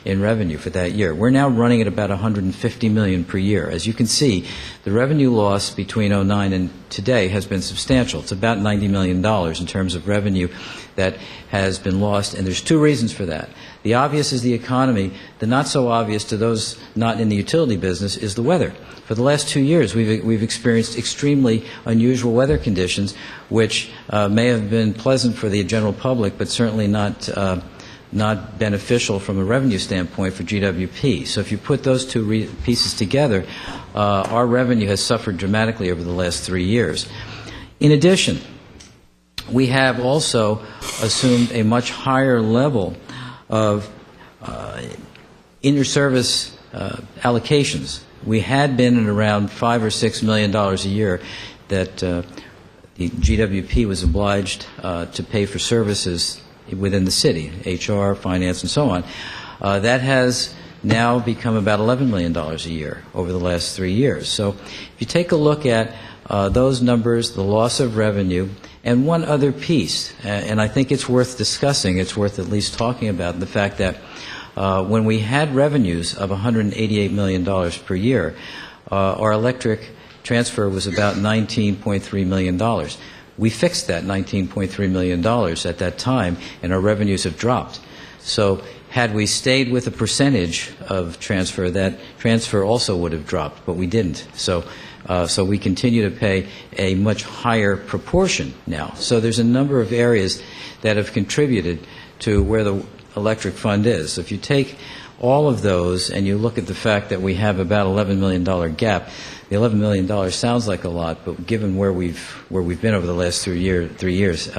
in revenue for that year. We're now running at about $150 million per year. As you can see, the revenue loss between '09 and today has been substantial. It's about $90 million in terms of revenue that has been lost, and there's two reasons for that. The obvious is the economy. The not so obvious to those not in the utility business is the weather. For the last 2 years, we've experienced extremely unusual weather conditions, which may have been pleasant for the general public, but certainly not beneficial from a revenue standpoint for GWP. So if you put those two pieces together, our revenue has suffered dramatically over the last 3 years. In addition, we have also assumed a much higher level of inter-service allocations. We had been at around $5 or $6 million a year that the GWP was obliged to pay for services within the city, HR, finance, and so on. That has now become about $11 million a year over the last 3 years. So if you take a look at those numbers, the loss of revenue, and one other piece, and I think it's worth discussing, it's worth at least talking about, the fact that when we had revenues of $188 million per year, our electric transfer was about $19.3 million. We fixed that $19.3 million at that time, and our revenues have dropped. So had we stayed with a percentage of transfer, that transfer also would have dropped, but we didn't. So we continue to pay a much higher proportion now. So there's a number of areas that have contributed to where the electric fund is. So if you take all of those and you look at the fact that we have about $11 million gap, the $11 million sounds like a lot, but given where we've been over the last 3 years,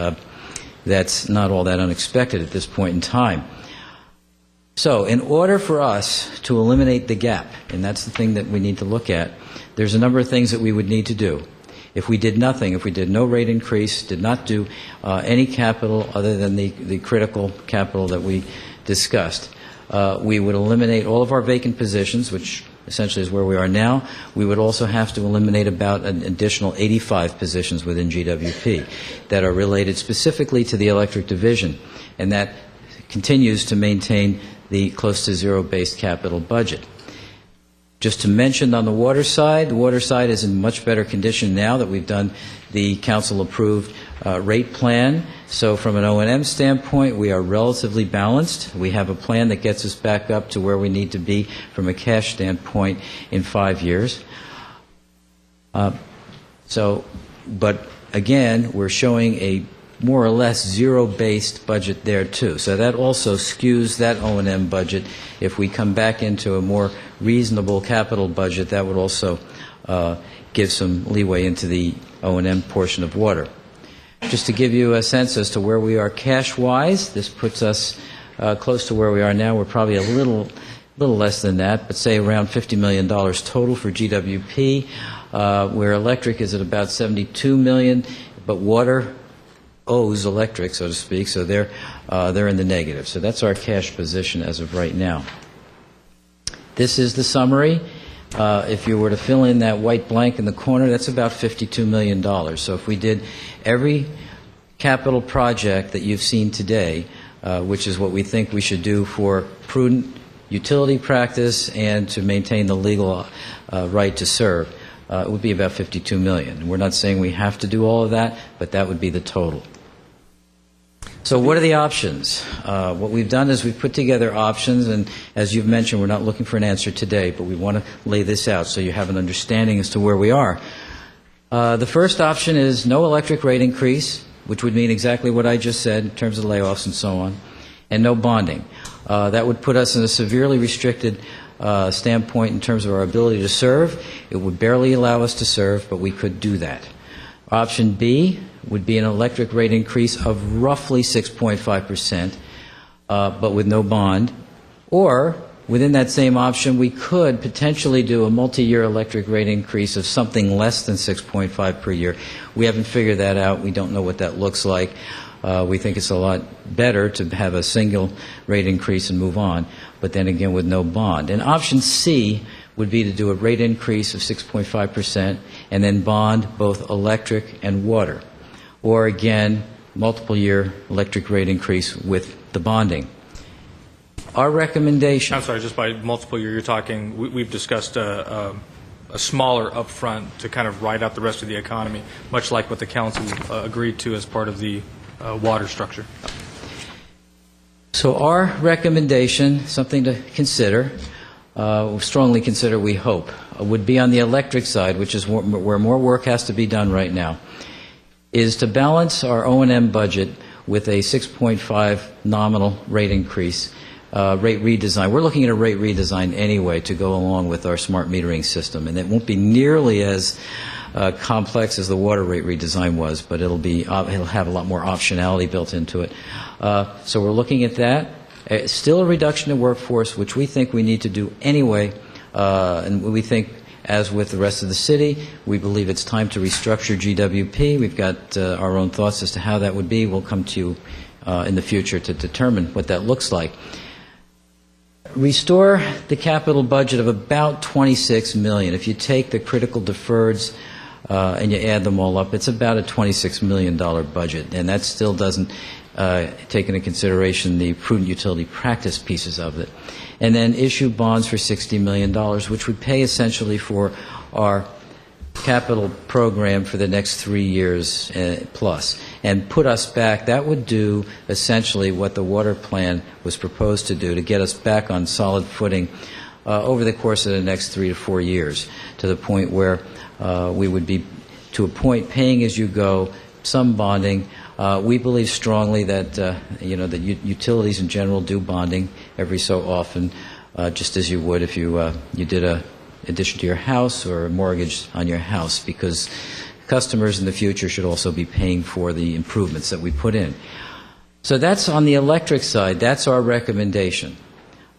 that's not all that unexpected at this point in time. So in order for us to eliminate the gap, and that's the thing that we need to look at, there's a number of things that we would need to do. If we did nothing, if we did no rate increase, did not do any capital other than the critical capital that we discussed, we would eliminate all of our vacant positions, which essentially is where we are now. We would also have to eliminate about an additional 85 positions within GWP that are related specifically to the electric division, and that continues to maintain the close to zero-based capital budget. Just to mention on the water side is in much better condition now that we've done the council-approved rate plan. So from an O&M standpoint, we are relatively balanced. We have a plan that gets us back up to where we need to be from a cash standpoint in 5 years. But again, we're showing a more or less zero-based budget there too. So that also skews that O&M budget. If we come back into a more reasonable capital budget, that would also give some leeway into the O&M portion of water. Just to give you a sense as to where we are cash-wise, this puts us close to where we are now. We're probably a little less than that, but say around $50 million total for GWP, where electric is at about $72 million, but water owes electric, so to speak, so they're in the negative. So that's our cash position as of right now. This is the summary. If you were to fill in that white blank in the corner, that's about $52 million. So if we did every capital project that you've seen today, which is what we think we should do for prudent utility practice and to maintain the legal right to serve, it would be about $52 million. We're not saying we have to do all of that, but that would be the total. So what are the options? What we've done is we've put together options, and as you've mentioned, we're not looking for an answer today, but we want to lay this out so you have an understanding as to where we are. The first option is no electric rate increase, which would mean exactly what I just said in terms of layoffs and so on, and no bonding. That would put us in a severely restricted standpoint in terms of our ability to serve. It would barely allow us to serve, but we could do that. Option B would be an electric rate increase of roughly 6.5%, but with no bond. Or, within that same option, we could potentially do a multi-year electric rate increase of something less than 6.5 per year. We haven't figured that out. We don't know what that looks like. We think it's a lot better to have a single rate increase and move on, but then again with no bond. And option C would be to do a rate increase of 6.5% and then bond both electric and water. or again, multiple-year electric rate increase with the bonding. Our recommendation... I'm sorry, just by multiple year, you're talking, we've discussed a smaller upfront to kind of ride out the rest of the economy, much like what the council agreed to as part of the water structure. So our recommendation, something to consider, strongly consider, we hope, would be on the electric side, which is where more work has to be done right now, is to balance our O&M budget with a 6.5 nominal rate increase, rate redesign. We're looking at a rate redesign anyway to go along with our smart metering system, and it won't be nearly as complex as the water rate redesign was, but it'll have a lot more optionality built into it. So we're looking at that. Still a reduction in workforce, which we think we need to do anyway, and we think, as with the rest of the city, we believe it's time to restructure GWP. We've got our own thoughts as to how that would be. We'll come to you in the future to determine what that looks like. Restore the capital budget of about $26 million. If you take the critical deferreds and you add them all up, it's about a $26 million budget, and that still doesn't take into consideration the prudent utility practice pieces of it. And then issue bonds for $60 million, which would pay essentially for our capital program for the next 3 years plus, and put us back. That would do essentially what the water plan was proposed to do, to get us back on solid footing over the course of the next 3 to 4 years, to the point where we would be, to a point, paying as you go, some bonding. We believe strongly that the utilities in general do bonding every so often, just as you would if you did a addition to your house or a mortgage on your house, because customers in the future should also be paying for the improvements that we put in. So that's on the electric side. That's our recommendation.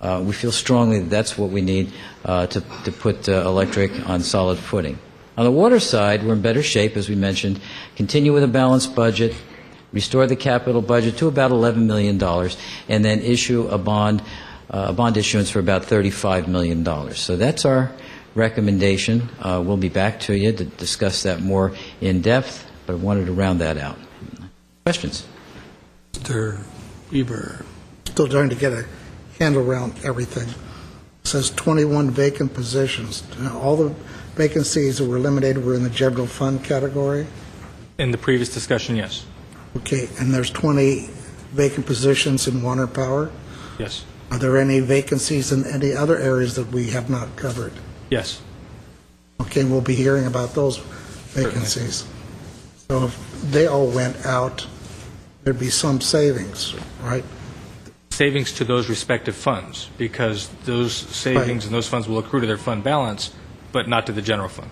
We feel strongly that that's what we need to put electric on solid footing. On the water side, we're in better shape, as we mentioned. Continue with a balanced budget, restore the capital budget to about $11 million, and then issue a bond issuance for about $35 million. So that's our recommendation. We'll be back to you to discuss that more in depth, but I wanted to round that out. Questions? Mr. Weaver. Still trying to get a handle around everything. It says 21 vacant positions. Now, all the vacancies that were eliminated were in the general fund category? In the previous discussion, yes. Okay, and there's 20 vacant positions in water and power? Yes. Are there any vacancies in any other areas that we have not covered? Yes. Okay, we'll be hearing about those vacancies. So if they all went out, there'd be some savings, right? Savings to those respective funds, because those savings and those funds will accrue to their fund balance, but not to the general fund.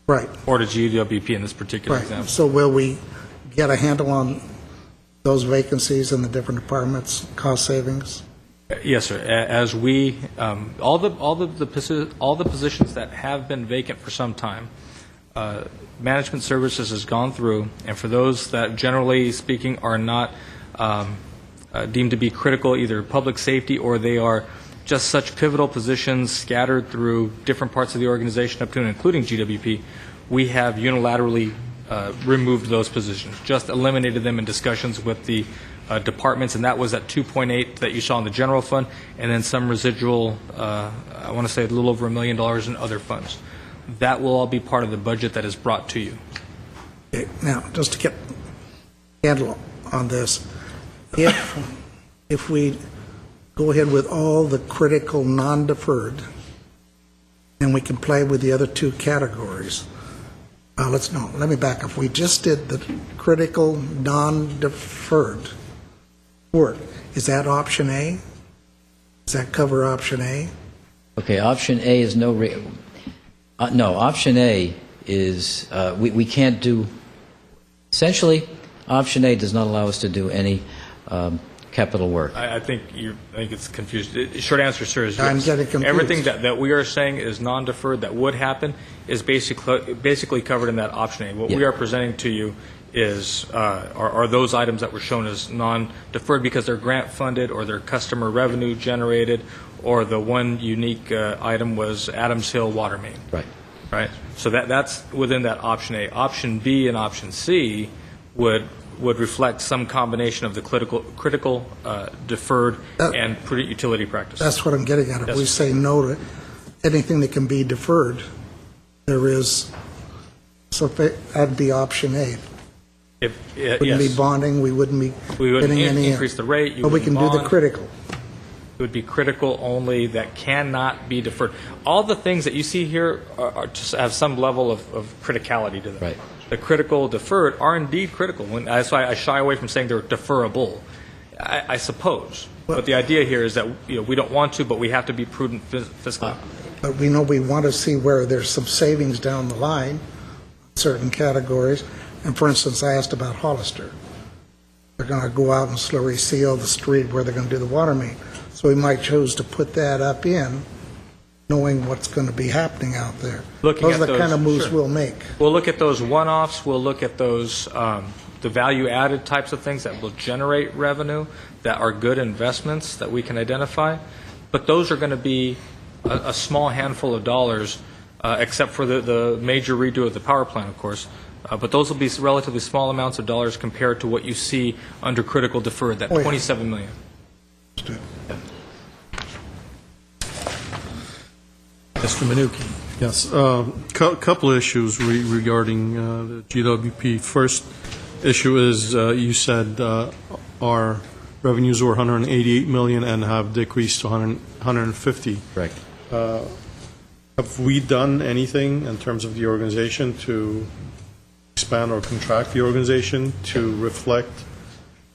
Right. Or to GWP in this particular example. So will we get a handle on those vacancies in the different departments, cost savings? Yes, sir. As we, all the positions that have been vacant for some time, management services has gone through, and for those that generally speaking are not deemed to be critical, either public safety or they are just such pivotal positions scattered through different parts of the organization up to and including GWP, we have unilaterally removed those positions, just eliminated them in discussions with the departments, and that was at 2.8 that you saw in the general fund, and then some residual, I want to say a little over $1 million in other funds. That will all be part of the budget that is brought to you. Okay, now, just to get a handle on this, if we go ahead with all the critical non-deferred, and we can play with the other two categories. Let me back up. If we just did the critical non-deferred work, is that option A? Does that cover option A? Okay, option A is no, option A is, we can't do, essentially, option A does not allow us to do any capital work. I think it's confused. The short answer, sir, is yes. I'm getting confused. Everything that we are saying is non-deferred that would happen is basically covered in that option A. What we are presenting to you is are those items that were shown as non-deferred because they're grant funded or they're customer revenue generated, or the one unique item was Adams Hill water main. Right. Right. So that's within that option A. Option B and option C would reflect some combination of the critical deferred, and prudent utility practices. That's what I'm getting at. If Yes. we say no to anything that can be deferred, there is, so that'd be option A. Wouldn't be bonding, we wouldn't be We would getting any. increase the rate. You But we wouldn't can do the bond. critical. It would be critical only that cannot be deferred. All the things that you see here are just have some level of criticality to them. Right. The critical deferred are indeed critical. That's why I shy away from saying they're deferrable, I suppose. But the idea here is that we don't want to, but we have to be prudent fiscally. But we know we want to see where there's some savings down the line, certain categories. And for instance, I asked about Hollister. They're going to go out and slurry seal the street where they're going to do the water main. So we might choose to put that up in, knowing what's going to be happening out there. Looking those at are the kind of moves sure. we'll make. We'll look at those one-offs. We'll look at those the value-added types of things that will generate revenue, that are good investments that we can identify. But those are going to be a small handful of dollars, except for the major redo of the power plant, of course. But those will be relatively small amounts of dollars compared to what you see under critical deferred, that $27 million. Mr. Mnuchin. Yes, couple of issues regarding the GWP. First issue is you said our revenues were 188 million and have decreased to 150. Correct. Have we done anything in terms of the organization to expand or contract the organization to reflect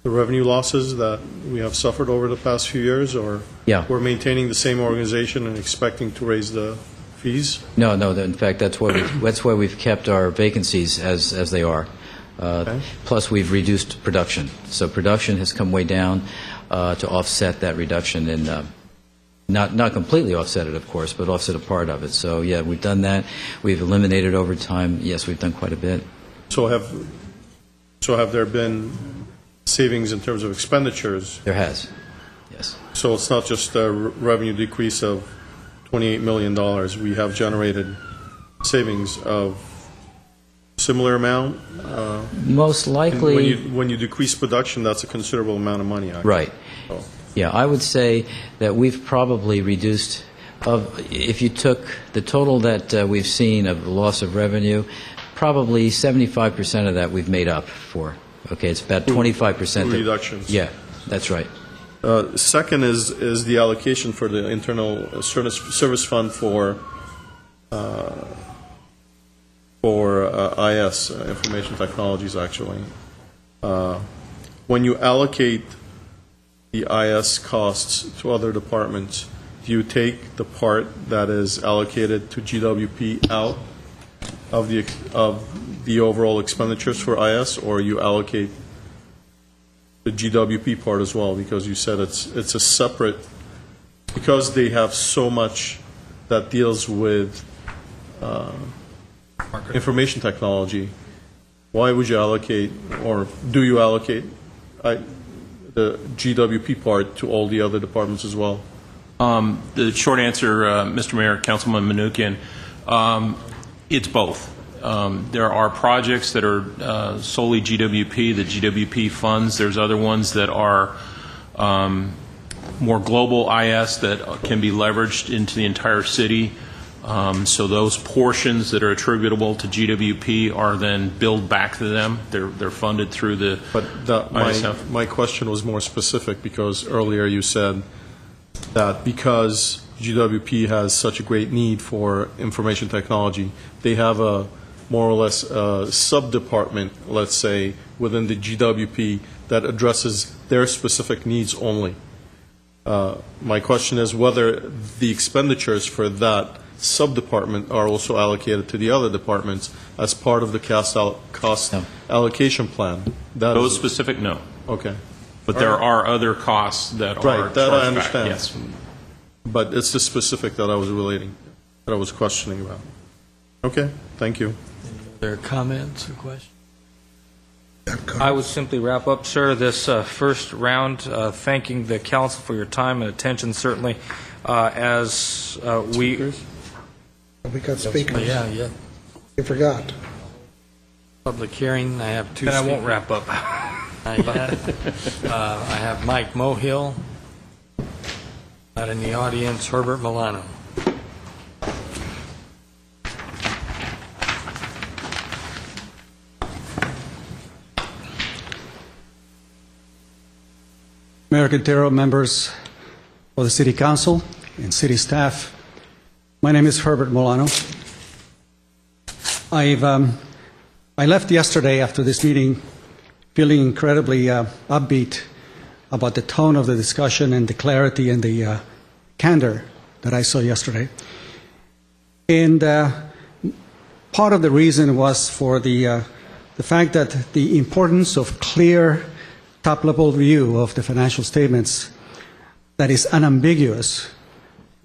the revenue losses that we have suffered over the past few years, or Yeah. we're maintaining the same organization and expecting to raise the fees? No. In fact, that's why we've kept our vacancies as they are. Plus, we've reduced production. So production has come way down to offset that reduction in. Not completely offset it, of course, but offset a part of it. So, yeah, we've done that. We've eliminated overtime. Yes, we've done quite a bit. So have there been savings in terms of expenditures? There has, yes. So it's not just a revenue decrease of $28 million. We have generated savings of similar amount? Most likely. When you decrease production, that's a considerable amount of money, actually. Right. So. Yeah, I would say that we've probably reduced, if you took the total that we've seen of loss of revenue, probably 75% of that we've made up for. Okay, it's about 25%. Reductions. Yeah, that's right. Second is the allocation for the internal service fund for IS, Information Technologies, actually. When you allocate the IS costs to other departments, do you take the part that is allocated to GWP out of the overall expenditures for IS, or you allocate the GWP part as well? Because you said it's a separate, because they have so much that deals with information technology. Why would you allocate, or do you allocate the GWP part to all the other departments as well? The short answer, Mr. Mayor, Councilman Mnuchin, it's both. There are projects that are solely GWP, the GWP funds. There's other ones that are more global IS that can be leveraged into the entire city. So those portions that are attributable to GWP are then billed back to them. They're funded through the ISF. My question was more specific because earlier you said that because GWP has such a great need for information technology, they have a more or less sub-department, let's say, within the GWP that addresses their specific needs only. My question is whether the expenditures for that sub-department are also allocated to the other departments as part of the cost allocation plan. Those specific, no. Okay. But there are other costs that are right, that I charged understand. back, yes. But it's the specific that I was questioning about. Okay, thank you. Any other comments or questions? I would simply wrap up, sir, this first round, thanking the council for your time and attention, certainly, as we... We got speakers. Yeah. You forgot. Public hearing, I have two Then I won't speakers. wrap up. Not yet. I have Mike Mohill. Out in the audience, Herbert Milano. Mayor Quintero, members of the City Council and City staff, my name is Herbert Milano. I left yesterday after this meeting feeling incredibly upbeat about the tone of the discussion and the clarity and the candor that I saw yesterday. And part of the reason was for the fact that the importance of clear top-level view of the financial statements that is unambiguous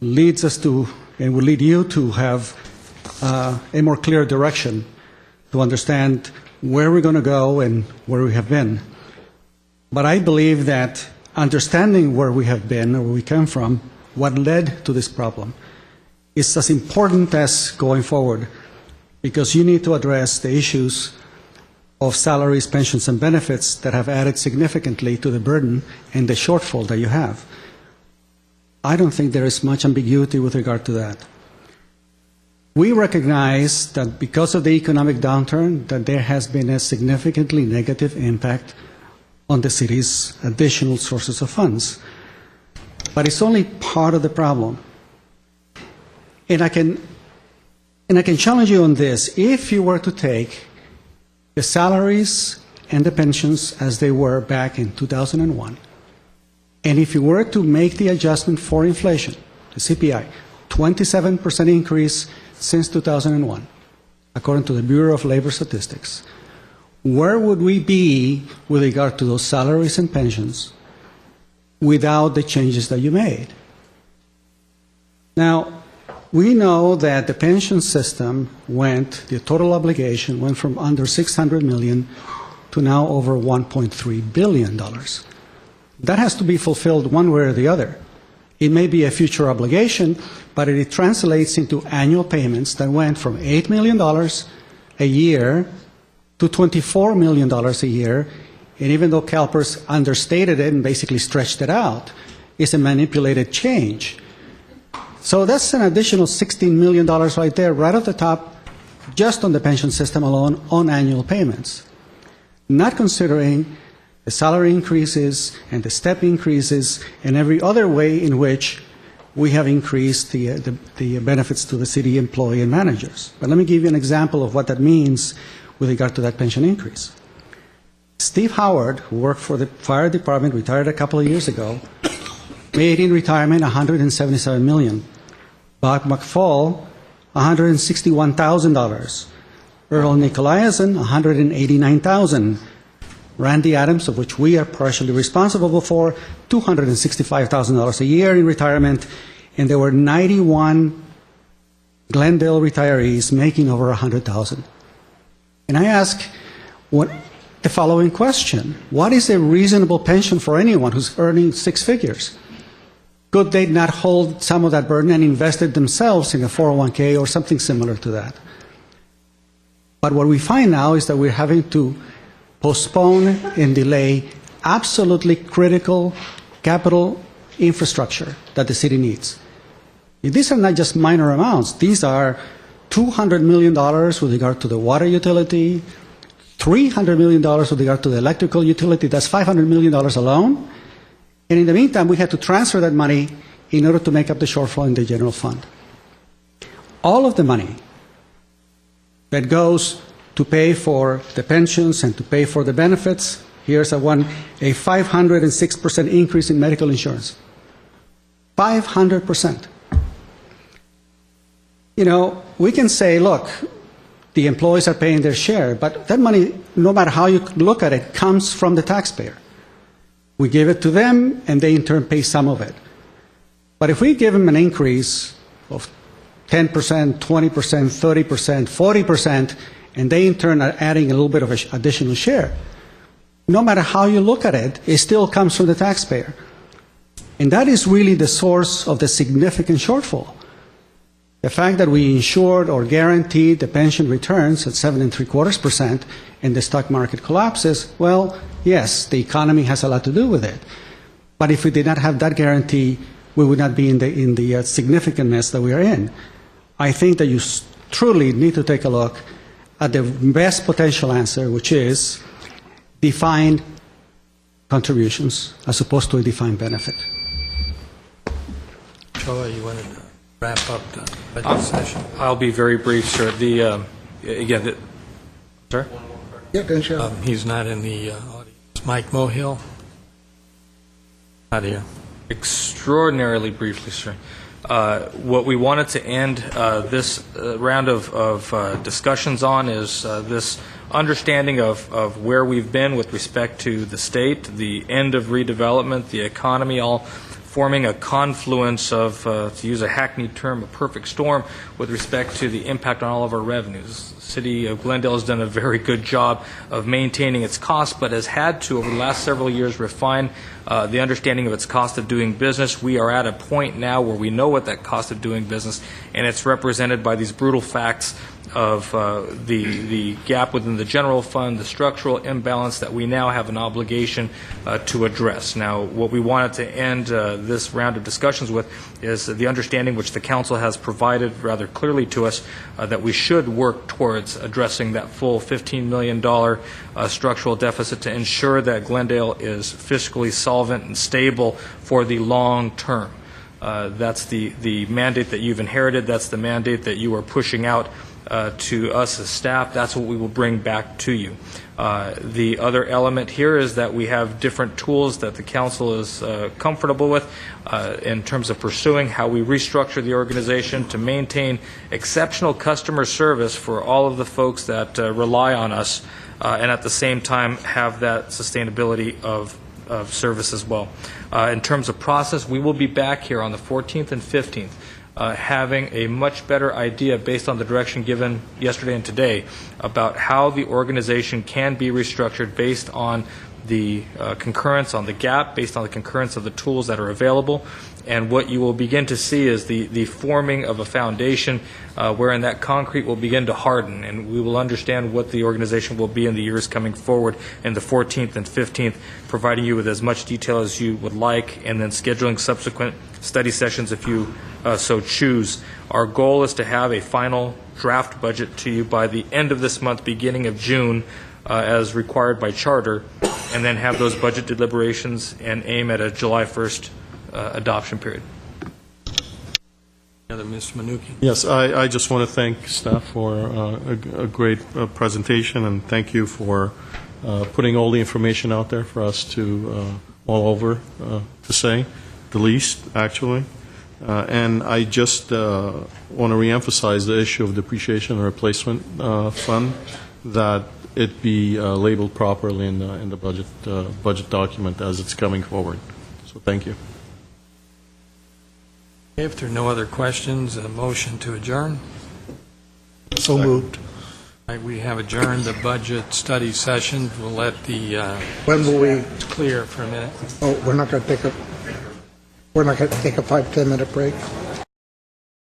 leads us to, and will lead you to have a more clear direction to understand where we're going to go and where we have been. But I believe that understanding where we have been or where we come from, what led to this problem, is as important as going forward, because you need to address the issues of salaries, pensions, and benefits that have added significantly to the burden and the shortfall that you have. I don't think there is much ambiguity with regard to that. We recognize that because of the economic downturn, that there has been a significantly negative impact on the city's additional sources of funds. But it's only part of the problem. And I can challenge you on this. If you were to take the salaries and the pensions as they were back in 2001, and if you were to make the adjustment for inflation, the CPI, 27% increase since 2001, according to the Bureau of Labor Statistics, where would we be with regard to those salaries and pensions without the changes that you made? Now, we know that the pension system the total obligation went from under $600 million to now over $1.3 billion. That has to be fulfilled one way or the other. It may be a future obligation, but it translates into annual payments that went from $8 million a year to $24 million a year. And even though CalPERS understated it and basically stretched it out, it's a manipulated change. So that's an additional $16 million right there, right off the top, just on the pension system alone, on annual payments. Not considering the salary increases and the step increases and every other way in which we have increased the benefits to the city employee and managers. But let me give you an example of what that means with regard to that pension increase. Steve Howard, who worked for the fire department, retired a couple of years ago, made in retirement $177 million. Bob McFall, $161,000. Earl Nicolaisen, $189,000. Randy Adams, of which we are partially responsible for, $265,000 a year in retirement, and there were 91 Glendale retirees making over $100,000. And I ask the following question: what is a reasonable pension for anyone who's earning six figures? Could they not hold some of that burden and invest it themselves in a 401k or something similar to that? But what we find now is that we're having to postpone and delay absolutely critical capital infrastructure that the city needs. These are not just minor amounts. These are $200 million with regard to the water utility, $300 million with regard to the electrical utility. That's $500 million alone. And in the meantime, we had to transfer that money in order to make up the shortfall in the general fund. All of the money that goes to pay for the pensions and to pay for the benefits, here's a 506% increase in medical insurance. 500%. You know, we can say, look, the employees are paying their share, but that money, no matter how you look at it, comes from the taxpayer. We give it to them, and they in turn pay some of it. But if we give them an increase of 10%, 20%, 30%, 40%, and they in turn are adding a little bit of an additional share, no matter how you look at it, it still comes from the taxpayer. And that is really the source of the significant shortfall. The fact that we insured or guaranteed the pension returns at 7.75% and the stock market collapses, well, yes, the economy has a lot to do with it. But if we did not have that guarantee, we would not be in the significant mess that we are in. I think that you truly need to take a look at the best potential answer, which is defined contributions as opposed to a defined benefit. Joe, you wanted to wrap up the budget session? I'll be very brief, sir. Sir? Yeah, don't you? He's not in the audience. Mike Mohill? Not here. Extraordinarily briefly, sir. What we wanted to end this round of discussions on is this understanding of where we've been with respect to the state, the end of redevelopment, the economy, all forming a confluence of, to use a hackneyed term, a perfect storm with respect to the impact on all of our revenues. The city of Glendale has done a very good job of maintaining its costs, but has had to, over the last several years, refine the understanding of its cost of doing business. We are at a point now where we know what that cost of doing business, and it's represented by these brutal facts of the gap within the general fund, the structural imbalance that we now have an obligation to address. Now, what we wanted to end this round of discussions with is the understanding which the council has provided rather clearly to us that we should work towards addressing that full $15 million structural deficit to ensure that Glendale is fiscally solvent and stable for the long term. That's the mandate that you've inherited. That's the mandate that you are pushing out to us as staff. That's what we will bring back to you. The other element here is that we have different tools that the council is comfortable with in terms of pursuing how we restructure the organization to maintain exceptional customer service for all of the folks that rely on us and at the same time have that sustainability of service as well. In terms of process, we will be back here on the 14th and 15th having a much better idea based on the direction given yesterday and today about how the organization can be restructured based on the concurrence on the gap, based on the concurrence of the tools that are available. And what you will begin to see is the forming of a foundation wherein that concrete will begin to harden, and we will understand what the organization will be in the years coming forward in the 14th and 15th, providing you with as much detail as you would like, and then scheduling subsequent study sessions if you so choose. Our goal is to have a final draft budget to you by the end of this month, beginning of June, as required by charter, and then have those budget deliberations and aim at a July 1st adoption period. Mr. Mnuchin. Yes, I just want to thank staff for a great presentation, and thank you for putting all the information out there for us to all over to say, the least, actually. And I just want to reemphasize the issue of depreciation and replacement fund, that it be labeled properly in the budget document as it's coming forward. So thank you. If there are no other questions, a motion to adjourn. So moved. Right, we have adjourned the budget study session. We'll let the When will we? clear for a minute. Oh, we're not going to take a 5-10 minute break.